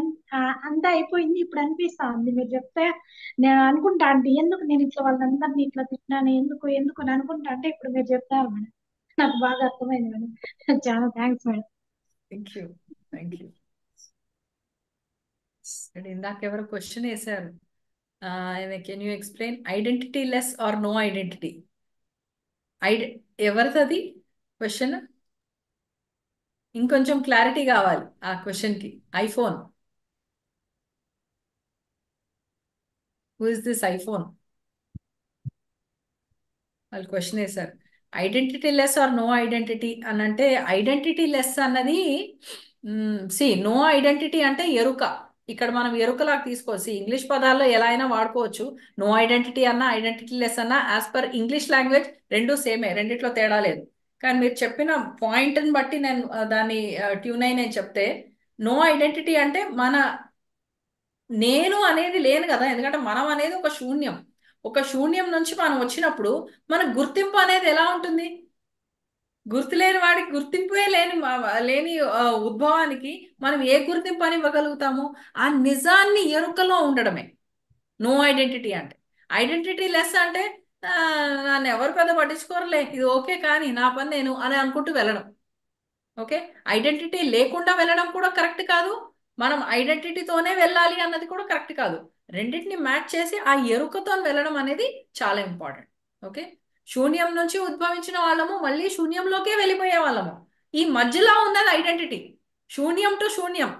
అంతా అయిపోయింది. ఇప్పుడు అనిపిస్తా ఉంది మీరు చెప్తే, నేను అనుకుంటా అంటే ఎందుకు నేను ఇట్లా వాళ్ళందరినీ ఇట్లా తిట్టినాను, ఎందుకు అని అనుకుంటా అంటే ఇప్పుడు మీరు చెప్తారు మేడం, నాకు బాగా అర్థమైంది మేడం. చాలా థ్యాంక్స్ మేడం. Thank you. ఇందాక ఎవరు క్వశ్చన్ వేశారు, can you explain identity less or no identity? ఎవరిది అది క్వశ్చన్? ఇంకొంచెం క్లారిటీ కావాలి ఆ క్వశ్చన్ కి. IPhone, who is this iPhone? వాళ్ళు క్వశ్చన్ వేశారు identity less or no identity అని. అంటే ఐడెంటిటీ లెస్ అన్నది నో ఐడెంటిటీ అంటే ఎరుక. ఇక్కడ మనం ఎరుకలాగా తీసుకోవచ్చు. ఇంగ్లీష్ పదాల్లో ఎలా అయినా వాడుకోవచ్చు. నో ఐడెంటిటీ అన్నా ఐడెంటిటీ లెస్ అన్నా యాజ్ పర్ ఇంగ్లీష్ లాంగ్వేజ్ రెండు సేమే, రెండిట్లో తేడా లేదు. కానీ మీరు చెప్పిన పాయింట్ని బట్టి నేను దాన్ని ట్యూన్ అయి నేను చెప్తే, నో ఐడెంటిటీ అంటే నేను అనేది లేను కదా, ఎందుకంటే మనం అనేది ఒక శూన్యం. ఒక శూన్యం నుంచి మనం వచ్చినప్పుడు మన గుర్తింపు అనేది ఎలా ఉంటుంది? గుర్తులేని వాడికి గుర్తింపే లేని ఉద్భవానికి మనం ఏ గుర్తింపు అని ఇవ్వగలుగుతాము? ఆ నిజాన్ని ఎరుకలో ఉండడమే నో ఐడెంటిటీ అంటే. ఐడెంటిటీ లెస్ అంటే ఆ, నన్ను ఎవరు పెద్ద పట్టించుకోరలే, ఇది ఓకే కానీ నా పని నేను అని అనుకుంటూ వెళ్ళడం. ఓకే, ఐడెంటిటీ లేకుండా వెళ్ళడం కూడా కరెక్ట్ కాదు, మనం ఐడెంటిటీతోనే వెళ్ళాలి అన్నది కూడా కరెక్ట్ కాదు. రెండింటిని మ్యాచ్ చేసి ఆ ఎరుకతో వెళ్ళడం అనేది చాలా ఇంపార్టెంట్. ఓకే, శూన్యం నుంచి ఉద్భవించిన వాళ్ళము మళ్ళీ శూన్యంలోకే వెళ్ళిపోయే వాళ్ళము. ఈ మధ్యలో ఉన్నది ఐడెంటిటీ, శూన్యం టు శూన్యం,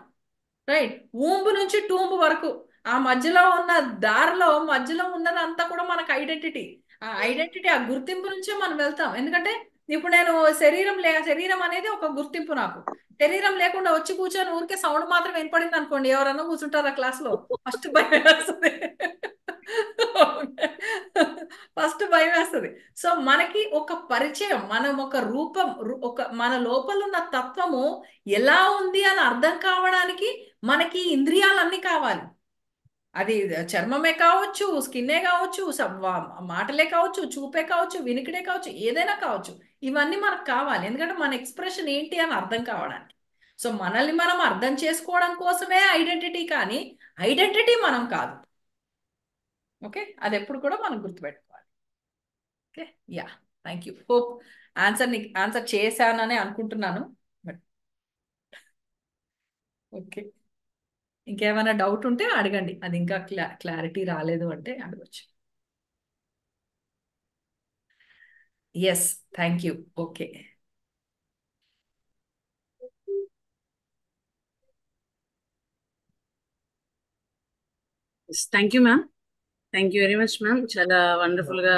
రైట్, ఊంబు నుంచి టూంబు వరకు ఆ మధ్యలో ఉన్న దారిలో మధ్యలో ఉన్నదంతా కూడా మనకు ఐడెంటిటీ. ఆ ఐడెంటిటీ, ఆ గుర్తింపు నుంచే మనం వెళ్తాం. ఎందుకంటే ఇప్పుడు నేను శరీరం అనేది ఒక గుర్తింపు నాకు. శరీరం లేకుండా వచ్చి కూర్చొని ఊరికే సౌండ్ మాత్రం వినపడింది అనుకోండి, ఎవరన్నా కూర్చుంటారా క్లాస్ లో? ఫస్ట్ భయం వేస్తుంది. ఫస్ట్ భయం వేస్తుంది. సో మనకి ఒక పరిచయం, మనం ఒక రూపం, ఒక మన లోపల ఉన్న తత్వము ఎలా ఉంది అని అర్థం కావడానికి మనకి ఇంద్రియాలన్నీ కావాలి. అది చర్మమే కావచ్చు, స్కిన్నే కావచ్చు, మాటలే కావచ్చు, చూపే కావచ్చు, వినికిడే కావచ్చు, ఏదైనా కావచ్చు. ఇవన్నీ మనకు కావాలి, ఎందుకంటే మన ఎక్స్ప్రెషన్ ఏంటి అని అర్థం కావడానికి. సో మనల్ని మనం అర్థం చేసుకోవడం కోసమే ఐడెంటిటీ, కానీ ఐడెంటిటీ మనం కాదు. ఓకే, అది ఎప్పుడు కూడా మనం గుర్తుపెట్టుకోవాలి. Okay, yeah, thank you. Hope answer చేశానని అనుకుంటున్నాను. బట్ ఓకే, ఇంకేమైనా డౌట్ ఉంటే అడగండి, అది ఇంకా క్లారిటీ రాలేదు అంటే అడగచ్చు. Yes, thank you. Okay, thank you ma'am. Thank you very much ma'am. చాలా వండర్ఫుల్ గా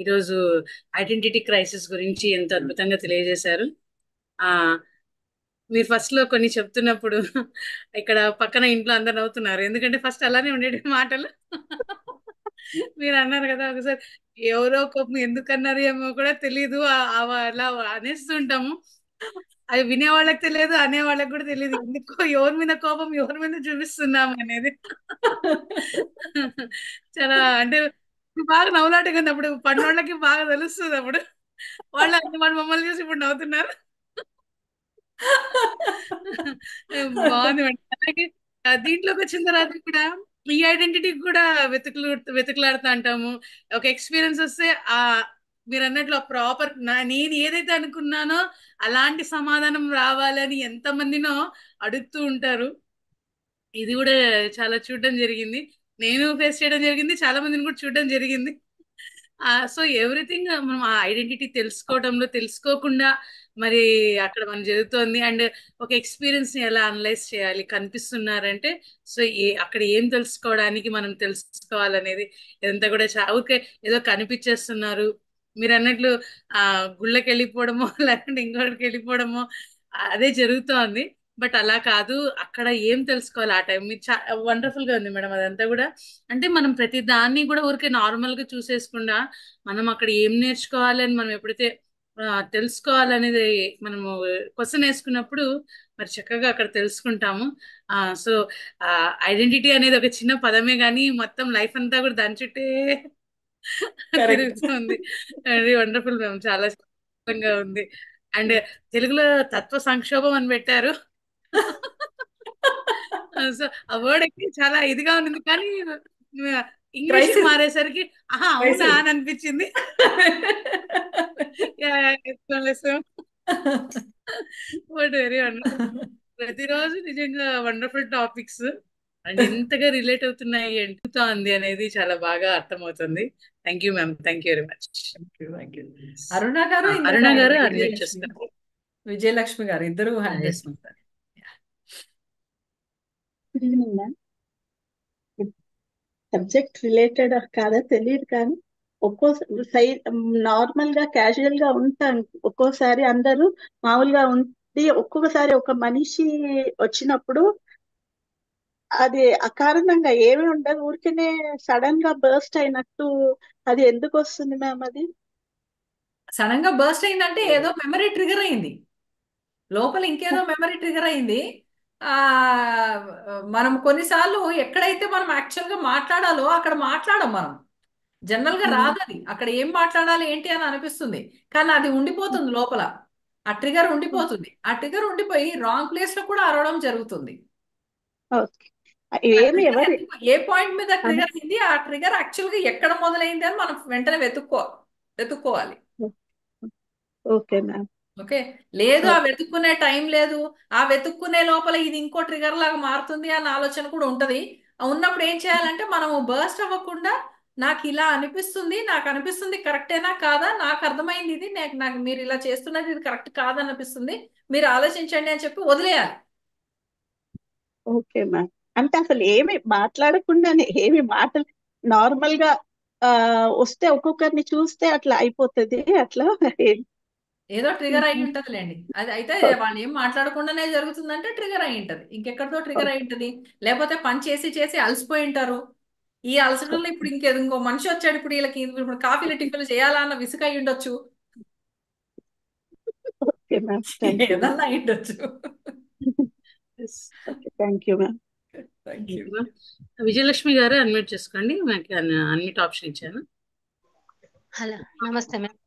ఈరోజు ఐడెంటిటీ క్రైసిస్ గురించి ఎంత అద్భుతంగా తెలియజేశారు. ఆ మీరు ఫస్ట్ లో కొన్ని చెప్తున్నప్పుడు ఇక్కడ పక్కన ఇంట్లో అందరు నవ్వుతున్నారు, ఎందుకంటే ఫస్ట్ అలానే ఉండేవి మాటలు. మీరు అన్నారు కదా ఒకసారి, ఎవరో కోపం ఎందుకు అన్నారు ఏమో కూడా తెలియదు, అలా అనేస్తుంటాము. అది వినేవాళ్ళకి తెలియదు, అనేవాళ్ళకి కూడా తెలియదు ఎందుకో ఎవరి మీద కోపం ఎవరి మీద చూపిస్తున్నాము అనేది. చాలా అంటే బాగా నవ్వులాటగా ఉంది. అప్పుడు పన్నోళ్ళకి బాగా తెలుస్తుంది. అప్పుడు వాళ్ళు మమ్మల్ని చూసి ఇప్పుడు నవ్వుతున్నారు. బాగుంది మేడం. అలాగే దీంట్లోకి వచ్చిన తర్వాత కూడా ఈ ఐడెంటిటీ కూడా వెతుకులాడుతూ అంటాము. ఒక ఎక్స్పీరియన్స్ వస్తే ఆ మీరు అన్నట్లు ప్రాపర్ నేను ఏదైతే అనుకున్నానో అలాంటి సమాధానం రావాలని ఎంతమందినో అడుగుతూ ఉంటారు. ఇది కూడా చాలా చూడడం జరిగింది, నేను ఫేస్ చేయడం జరిగింది, చాలా మందిని కూడా చూడడం జరిగింది. సో ఎవ్రీథింగ్ మనం ఆ ఐడెంటిటీ తెలుసుకోవడంలో తెలుసుకోకుండా మరి అక్కడ మనం జరుగుతోంది. అండ్ ఒక ఎక్స్పీరియన్స్ ని ఎలా అనలైజ్ చేయాలి కనిపిస్తున్నారంటే, సో అక్కడ ఏం తెలుసుకోవడానికి మనం తెలుసుకోవాలనేది ఇదంతా కూడా ఊరికే ఏదో కనిపించేస్తున్నారు మీరు అన్నట్లు ఆ గుళ్ళకి వెళ్ళిపోవడమో లేకుంటే ఇంకోటికి వెళ్ళిపోవడమో అదే జరుగుతోంది. బట్ అలా కాదు, అక్కడ ఏం తెలుసుకోవాలి ఆ టైం. మీరు వండర్ఫుల్ గా ఉంది మేడం అదంతా కూడా. అంటే మనం ప్రతి దాన్ని కూడా ఊరికే నార్మల్ గా చూసేసుకుండా మనం అక్కడ ఏం నేర్చుకోవాలి అని మనం ఎప్పుడైతే తెలుసుకోవాలనేది మనము క్వశ్చన్ వేసుకున్నప్పుడు మరి చక్కగా అక్కడ తెలుసుకుంటాము. సో ఐడెంటిటీ అనేది ఒక చిన్న పదమే కానీ మొత్తం లైఫ్ అంతా కూడా దాని చుట్టే తిరుగుతుంది. వెరీ వండర్ఫుల్ మ్యామ్, చాలా సంతోషంగా ఉంది. అండ్ తెలుగులో తత్వ సంక్షోభం అని పెట్టారు. సో ఆ వర్డ్ చాలా ఇదిగా ఉంది, కానీ ఇంగ్లీష్ మారేసరికి ఆహా అవునా అని అనిపించింది. But very wonderful. ప్రతిరోజు నిజంగా వండర్ఫుల్ టాపిక్స్ అండ్ ఎంతగా రిలేట్ అవుతున్నాయి అంటుంది అనేది చాలా బాగా అర్థమవుతుంది. Thank you ma'am, thank you very much. Aruna garu, Aruna గారు అన్మ్యూట్ చేస్తారు, విజయలక్ష్మి గారు ఇద్దరు హ్యాండ్ చేసుకుంటారు. Good evening ma'am. Subject related కాదా తెలియదు, కానీ ఒక్కోసారి నార్మల్ గా క్యాజువల్ గా ఉంటాను, ఒక్కోసారి అందరూ మామూలుగా ఉండి ఒక్కొక్కసారి ఒక మనిషి వచ్చినప్పుడు అది అకారణంగా ఏమీ ఉండదు, ఊరికనే సడన్ గా బర్స్ట్ అయినట్టు. అది ఎందుకు వస్తుంది మ్యామ్? అది సడన్ గా బర్స్ట్ అయిందంటే ఏదో మెమరీ ట్రిగర్ అయింది, లోపల ఇంకేదో మెమరీ ట్రిగర్ అయింది. ఆ మనం కొన్నిసార్లు ఎక్కడైతే మనం యాక్చువల్ గా మాట్లాడాలో అక్కడ మాట్లాడం మనం. జనరల్ గా రాదు అది. అక్కడ ఏం మాట్లాడాలి ఏంటి అని అనిపిస్తుంది, కానీ అది ఉండిపోతుంది లోపల. ఆ ట్రిగర్ ఉండిపోతుంది. ఆ ట్రిగర్ ఉండిపోయి రాంగ్ ప్లేస్ లో కూడా అరవడం జరుగుతుంది. ఓకే. ఆ ఏమి ట్రిగర్ ఎవరి ఎందుకు, ఏ పాయింట్ మీద ట్రిగర్ అయింది, ఆ ట్రిగర్ యాక్చువల్ గా ఎక్కడ మొదలైంది అని మనం వెంటనే వెతుక్కోవాలి. Okay ma'am. ఓకే. లేదు ఆ ఓకే. వెతుక్కునే టైం లేదు, ఆ వెతుక్కునే లోపల ఇది ఇంకో ట్రిగర్ లాగా మారుతుంది అన్న ఆలోచన కూడా ఉంటది. ఉన్నప్పుడు ఏం చేయాలంటే మనము బర్స్ట్ అవ్వకుండా, నాకు ఇలా అనిపిస్తుంది, నాకు అనిపిస్తుంది కరెక్టేనా కాదా, నాకు అర్థమైంది ఇది, నాకు మీరు ఇలా చేస్తున్నది ఇది కరెక్ట్ కాదనిపిస్తుంది, మీరు ఆలోచించండి అని చెప్పి వదిలేయాలి. Okay ma'am. అంటే అసలు ఏమి మాట్లాడకుండానే ఏమి మాటలు నార్మల్ గా ఆ వస్తే ఒక్కొక్కరిని చూస్తే అట్లా అయిపోతుంది అట్లా. ఏదో ట్రిగర్ అయి ఉంటదిలేండి. అది అయితే వాళ్ళు ఏం మాట్లాడకుండానే జరుగుతుందంటే ట్రిగర్ అయి ఉంటది. ఇంకెక్కడితో ట్రిగర్ అయి ఉంటది. లేకపోతే పని చేసి చేసి అలసిపోయి ఉంటారు. ఈ అలసటలో ఇప్పుడు ఇంకో మనిషి వచ్చాడు, ఇప్పుడు వీళ్ళకి ఇప్పుడు కాఫీలు టిఫిన్లు చేయాలా అన్న విసుగు అయి ఉండొచ్చు. Okay ma'am. Thank you ma'am. ఏదన్నా అయి ఉండొచ్చు. Okay, thank you ma'am. Thank you. Vijayalakshmi గారు అన్మ్యూట్ చేసుకోండి, నాకు అన్మ్యూట్ ఆప్షన్ ఇచ్చాను. హలో, నమస్తే మ్యామ్.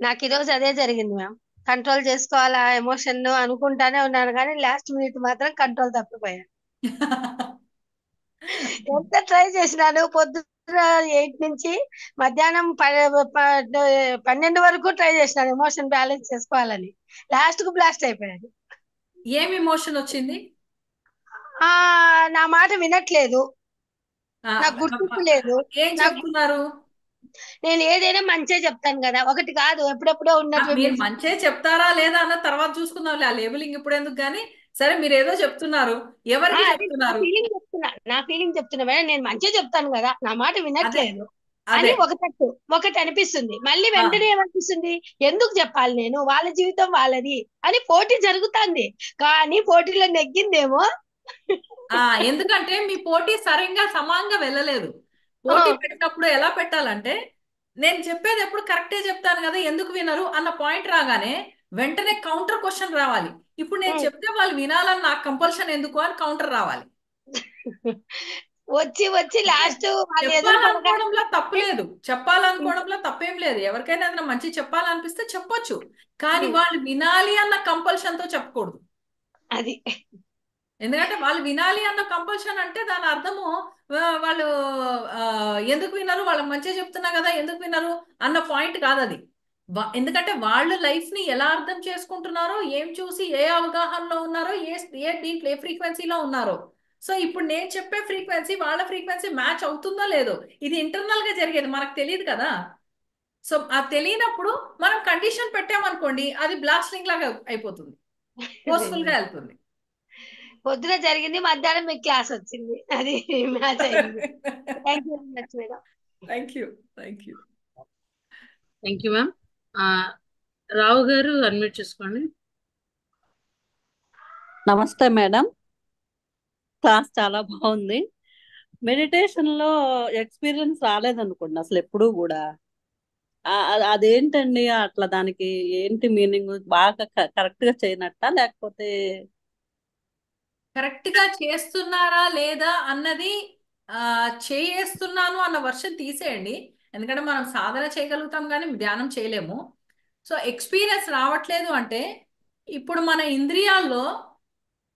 నాకు ఈరోజు అదే జరిగింది మ్యామ్. కంట్రోల్ చేసుకోవాలా ఎమోషన్ అనుకుంటానే ఉన్నాను, కానీ లాస్ట్ మినిట్ మాత్రం కంట్రోల్ తప్పిపోయాను. ఎంత ట్రై చేసినాను, పొద్దున్న 8 నుంచి మధ్యాహ్నం 12 వరకు ట్రై చేసినాను ఎమోషన్ బ్యాలెన్స్ చేసుకోవాలని. లాస్ట్ కు బ్లాస్ట్ అయిపోయాను. ఏం ఎమోషన్ వచ్చింది? నా మాట వినట్లేదు, నాకు గుర్తింపు లేదు. ఏం చెప్తున్నారు? నేను ఏదైనా మంచిగా చెప్తాను కదా, ఒకటి కాదు ఎప్పుడెప్పుడో ఉన్నట్టు మీరు మంచిగా చెప్తారా లేదా అన్న తర్వాత చూసుకుందాం, ఆ లేబులింగ్ ఇప్పుడు ఎందుకు గానీ. సరే, మీరు ఏదో చెప్తున్నారు, ఎవరికి చెప్తున్నారు? నా ఫీలింగ్ చెప్తున్నా మేడం. నేను మంచిగా చెప్తాను కదా, నా మాట అదే వినట్లేదు అదే అని ఒకటి అనిపిస్తుంది. మళ్ళీ వెంటనే ఏమనిపిస్తుంది, ఎందుకు చెప్పాలి నేను, వాళ్ళ జీవితం వాళ్ళది అని పోటీ జరుగుతుంది. కానీ పోటీలో నెగ్గిందేమో. ఎందుకంటే మీ పోటీ సరిగ్గా సమానంగా వెళ్ళలేదు. పోటీ పెట్టినప్పుడు ఎలా పెట్టాలంటే, నేను చెప్పేది ఎప్పుడు కరెక్టే చెప్తాను కదా, ఎందుకు వినరు అన్న పాయింట్ రాగానే వెంటనే కౌంటర్ క్వశ్చన్ రావాలి. ఇప్పుడు నేను చెప్తే వాళ్ళు వినాలని నాకు కంపల్షన్ ఎందుకు అని కౌంటర్ రావాలి. వచ్చి లాస్ట్ చెప్పాలనుకోవడంలో తప్పు లేదు, చెప్పాలనుకోవడంలో తప్పేం లేదు. ఎవరికైనా ఏదైనా మంచి చెప్పాలనిపిస్తే చెప్పొచ్చు, కానీ వాళ్ళు వినాలి అన్న కంపల్షన్ తో చెప్పకూడదు. అది ఎందుకంటే వాళ్ళు వినాలి అన్న కంపల్షన్ అంటే దాని అర్థము వాళ్ళు ఎందుకు వినరు, వాళ్ళకి మంచిగా చెప్తున్నా కదా ఎందుకు వినరు అన్న పాయింట్ కాదు అది. ఎందుకంటే వాళ్ళు లైఫ్ ని ఎలా అర్థం చేసుకుంటున్నారో, ఏం చూసి ఏ అవగాహనలో ఉన్నారో, దీంట్లో ఏ ఫ్రీక్వెన్సీలో ఉన్నారో. సో ఇప్పుడు నేను చెప్పే ఫ్రీక్వెన్సీ వాళ్ళ ఫ్రీక్వెన్సీ మ్యాచ్ అవుతుందో లేదో, ఇది ఇంటర్నల్ గా జరిగేది, మనకు తెలియదు కదా. సో అది తెలియనప్పుడు మనం కండిషన్ పెట్టామనుకోండి, అది బ్లాస్టింగ్ లాగా అయిపోతుంది, ఫోర్స్ఫుల్ గా వెళ్తుంది. పొద్దున జరిగింది, మధ్యాహ్నం మీకు క్లాస్ వచ్చింది, అది మ్యాచ్ అయింది. Thank you very much madam. Thank you. Thank you. Thank you ma'am. Rao garu unmute చేసుకోండి. నమస్తే మేడం, క్లాస్ చాలా బాగుంది. మెడిటేషన్ లో ఎక్స్పీరియన్స్ రాలేదనుకోండి అసలు ఎప్పుడూ కూడా. అదేంటండి అట్లా, దానికి ఏంటి మీనింగ్? బాగా కరెక్ట్ గా చేయనట్ట, లేకపోతే కరెక్ట్ గా చేస్తున్నారా లేదా అన్నది, చేస్తున్నాను అన్న వర్షన్ తీసేయండి. ఎందుకంటే మనం సాధన చేయగలుగుతాం కానీ ధ్యానం చేయలేము. సో ఎక్స్పీరియన్స్ రావట్లేదు అంటే, ఇప్పుడు మన ఇంద్రియాల్లో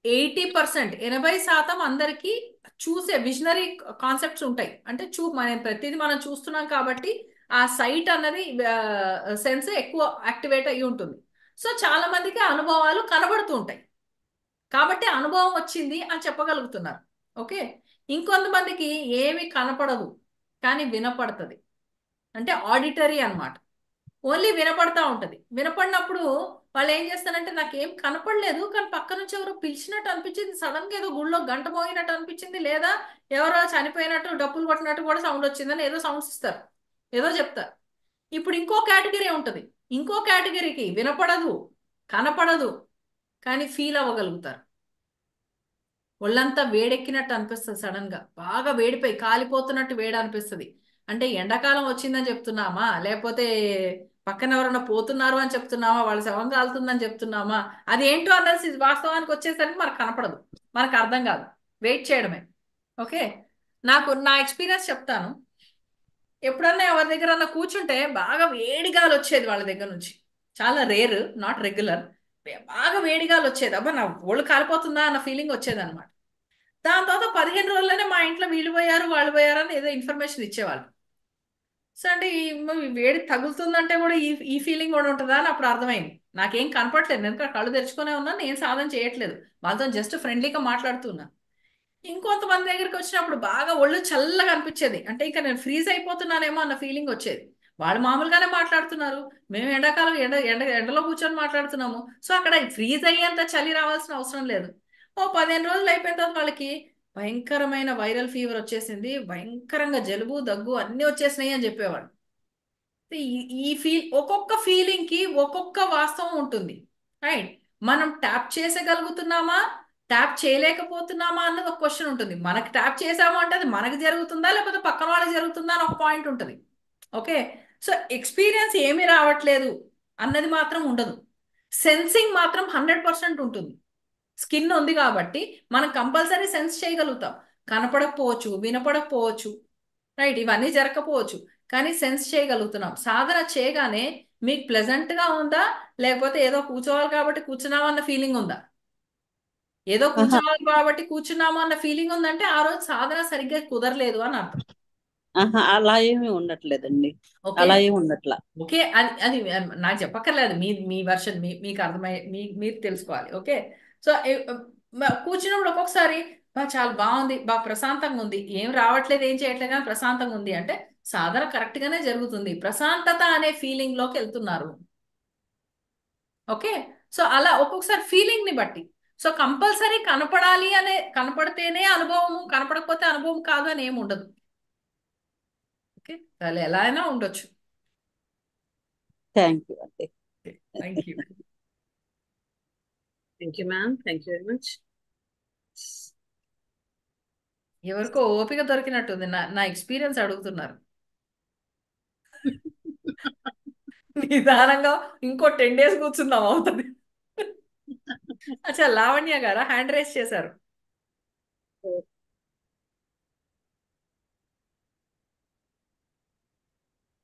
80%, 80% అందరికీ చూసే విజనరీ కాన్సెప్ట్స్ ఉంటాయి. అంటే మనం ప్రతిదీ మనం చూస్తున్నాం కాబట్టి ఆ సైట్ అన్నది సెన్స్ ఎక్కువ యాక్టివేట్ అయ్యి ఉంటుంది. సో చాలా మందికి అనుభవాలు కనబడుతూ ఉంటాయి కాబట్టి అనుభవం వచ్చింది అని చెప్పగలుగుతున్నారు. ఓకే. ఇంకొంతమందికి ఏమి కనపడదు కానీ వినపడుతుంది, అంటే ఆడిటరీ అన్నమాట. ఓన్లీ వినపడతా ఉంటది. వినపడినప్పుడు వాళ్ళు ఏం చేస్తారంటే, నాకేం కనపడలేదు కానీ పక్క నుంచి ఎవరో పిలిచినట్టు అనిపించింది, సడన్ గా ఏదో గుళ్ళో గంట మోగినట్టు అనిపించింది, లేదా ఎవరో చనిపోయినట్టు డప్పులు కొట్టినట్టు కూడా సౌండ్ వచ్చిందని ఏదో సౌండ్స్ ఇస్తారు, ఏదో చెప్తారు. ఇప్పుడు ఇంకో కేటగిరీ ఉంటది. ఇంకో కేటగిరీకి వినపడదు, కనపడదు, కానీ ఫీల్ అవ్వగలుగుతారు. ఒళ్ళంతా వేడెక్కినట్టు అనిపిస్తుంది, సడన్ గా బాగా వేడిపోయి కాలిపోతున్నట్టు వేడి అనిపిస్తుంది. అంటే ఎండాకాలం వచ్చిందని చెప్తున్నామా, లేకపోతే పక్కన ఎవరైనా పోతున్నారు అని చెప్తున్నామా, వాళ్ళ శవం కాలుతుందని చెప్తున్నామా, అది ఏంటో అన్నది వాస్తవానికి వచ్చేసరికి మనకు కనపడదు, మనకు అర్థం కాదు, వెయిట్ చేయడమే. ఓకే, నా ఎక్స్పీరియన్స్ చెప్తాను. ఎప్పుడన్నా ఎవరి దగ్గర కూర్చుంటే బాగా వేడిగాలు వచ్చేది వాళ్ళ దగ్గర నుంచి, చాలా రేర్, నాట్ రెగ్యులర్. బాగా వేడిగాలు వచ్చేది, అబ్బా నా ఒళ్ళు కాలిపోతుందా అన్న ఫీలింగ్ వచ్చేది అనమాట. దాని తర్వాత 15 రోజుల్లోనే మా ఇంట్లో వీళ్ళు పోయారు వాళ్ళు పోయారు అని ఏదో ఇన్ఫర్మేషన్ ఇచ్చేవాళ్ళు. సో అంటే ఈ వేడి తగులుతుందంటే కూడా ఈ ఫీలింగ్ కూడా ఉంటుందా అని అప్పుడు అర్థమైంది. నాకేం కనపడలేదు, నేను కళ్ళు తెరుచుకునే ఉన్నాను, నేను సాధన చేయట్లేదు, వాళ్ళతో జస్ట్ ఫ్రెండ్లీగా మాట్లాడుతున్నా. ఇంకొంతమంది దగ్గరికి వచ్చినప్పుడు బాగా ఒళ్ళు చల్లగా అనిపించేది, అంటే ఇంకా నేను ఫ్రీజ్ అయిపోతున్నానేమో అన్న ఫీలింగ్ వచ్చేది. వాళ్ళు మామూలుగానే మాట్లాడుతున్నారు, మేము ఎండాకాలం ఎండలో కూర్చొని మాట్లాడుతున్నాము. సో అక్కడ ఫ్రీజ్ అయ్యేంత చలి రావాల్సిన అవసరం లేదు. 15 రోజులు అయిపోయిన తర్వాత వాళ్ళకి భయంకరమైన వైరల్ ఫీవర్ వచ్చేసింది, భయంకరంగా జలుబు దగ్గు అన్నీ వచ్చేసినాయి అని చెప్పేవాడు. ఒక్కొక్క ఫీలింగ్ కి ఒక్కొక్క వాస్తవం ఉంటుంది, రైట్? మనం ట్యాప్ చేసగలుగుతున్నామా, ట్యాప్ చేయలేకపోతున్నామా అన్నది ఒక క్వశ్చన్ ఉంటుంది. మనకి ట్యాప్ చేసాము అంటే అది మనకి జరుగుతుందా లేకపోతే పక్కన వాళ్ళకి జరుగుతుందా అని ఒక పాయింట్ ఉంటుంది. ఓకే, సో ఎక్స్పీరియన్స్ ఏమీ రావట్లేదు అన్నది మాత్రం ఉండదు, సెన్సింగ్ మాత్రం 100% ఉంటుంది. స్కిన్ ఉంది కాబట్టి మనం కంపల్సరీ సెన్స్ చేయగలుగుతాం. కనపడకపోవచ్చు, వినపడకపోవచ్చు, రైట్, ఇవన్నీ జరగకపోవచ్చు, కానీ సెన్స్ చేయగలుగుతున్నాం. సాధన చేయగానే మీకు ప్లెజెంట్ గా ఉందా, లేకపోతే ఏదో కూర్చోవాలి కాబట్టి కూర్చున్నాము అన్న ఫీలింగ్ ఉందా? ఏదో ఆహా కూర్చోవాలి కాబట్టి కూర్చున్నాము అన్న ఫీలింగ్ ఉందంటే ఆ రోజు సాధన సరిగ్గా కుదరలేదు అని అర్థం. ఆహా అలా ఏమీ ఉండట్లేదండి, ఓకే, అలా ఏమి ఉండట్లా. ఓకే, అది నాకు చెప్పక్కర్లేదు, మీ వర్షన్ మీకు అర్థమై మీరు తెలుసుకోవాలి. ఓకే, సో కూర్చున్నప్పుడు ఒక్కొక్కసారి చాలా బాగుంది, బాగా ప్రశాంతంగా ఉంది, ఏం రావట్లేదు ఏం చేయట్లేదు కానీ ప్రశాంతంగా ఉంది అంటే సాధన కరెక్ట్ గానే జరుగుతుంది, ప్రశాంతత అనే ఫీలింగ్ లోకి వెళ్తున్నారు. ఓకే, సో అలా ఒక్కొక్కసారి ఫీలింగ్ ని బట్టి. సో కంపల్సరీ కనపడితేనే అనుభవము, కనపడకపోతే అనుభవం కాదు అని ఏమి ఉండదు. ఓకే, అలా ఎలా అయినా ఉండొచ్చు. థ్యాంక్ యూ అండి. Thank you. Thank you ma'am, thank you very much. ఎవరికో ఓపిక దొరికినట్టుంది, నా ఎక్స్పీరియన్స్ అడుగుతున్నారు. నిదానంగా ఇంకో 10 days కూర్చుందాం అవుతుంది. అచ్చా, లావణ్య గారా హ్యాండ్ రైస్ చేశారు?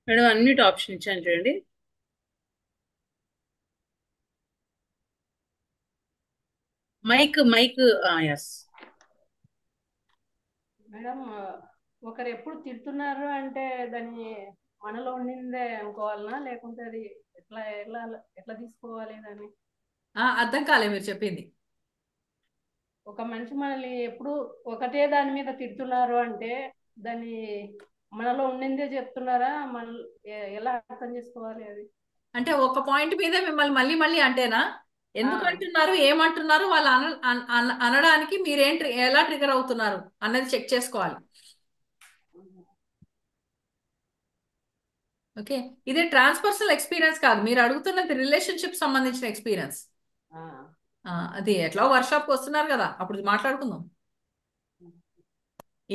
మేడం అన్మ్యూట్ ఆప్షన్ ఇచ్చాను చూడండి. Mic yes. మేడం, ఒకరు ఎప్పుడు తిడుతున్నారు అంటే దాన్ని మనలో ఉండిందే అనుకోవాలనా, లేకుంటే అది ఎట్లా ఎట్లా ఎట్లా తీసుకోవాలి దాన్ని? అర్థం కాలే మీరు చెప్పింది. ఒక మనిషి మనల్ని ఎప్పుడు ఒకటే దాని మీద తిడుతున్నారు అంటే దాన్ని మనలో ఉండిందే చెప్తున్నారా, మన ఎలా అర్థం చేసుకోవాలి అది? అంటే ఒక పాయింట్ మీద మిమ్మల్ని మళ్ళీ మళ్ళీ అంటేనా, ఎందుకు అంటున్నారు, ఏమంటున్నారు, వాళ్ళు అనడానికి మీరేం ఎలా ట్రిగర్ అవుతున్నారు అన్నది చెక్ చేసుకోవాలి. ఓకే, ఇది ట్రాన్స్పర్సనల్ ఎక్స్పీరియన్స్ కాదు, మీరు అడుగుతున్నది రిలేషన్షిప్ సంబంధించిన ఎక్స్పీరియన్స్. అది ఎట్లా వర్క్షాప్కి వస్తున్నారు కదా, అప్పుడు మాట్లాడుకుందాం.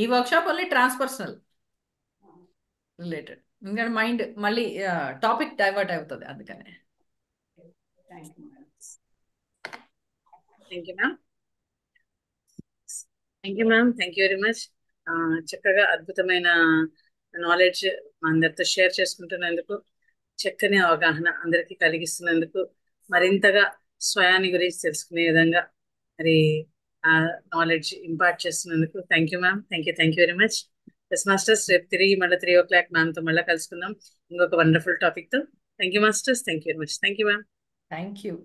ఈ వర్క్షాప్ ఓన్లీ ట్రాన్స్పర్సనల్ రిలేటెడ్, ఎందుకంటే మైండ్ మళ్ళీ టాపిక్ డైవర్ట్ అవుతుంది, అందుకనే. Thank you madam. Thank you ma'am, thank you ma'am, thank you very much. చక్కగా అద్భుతమైన నాలెడ్జ్ అందరితో షేర్ చేసుకుంటున్నందుకు, చక్కని అవగాహన అందరికీ కలిగిస్తున్నందుకు, మరింతగా స్వయాన్ని గురించి తెలుసుకునే విధంగా మరి ఆ నాలెడ్జ్ ఇంపార్ట్ చేస్తున్నందుకు thank you ma'am, thank you very much. Yes masters, రేపు తిరిగి మళ్ళీ 3 o'clock మ్యామ్తో మళ్ళీ కలుసుకుందాం ఇంకొక వండర్ఫుల్ టాపిక్తో. Thank you masters, thank you very much. Thank you ma'am. Thank you.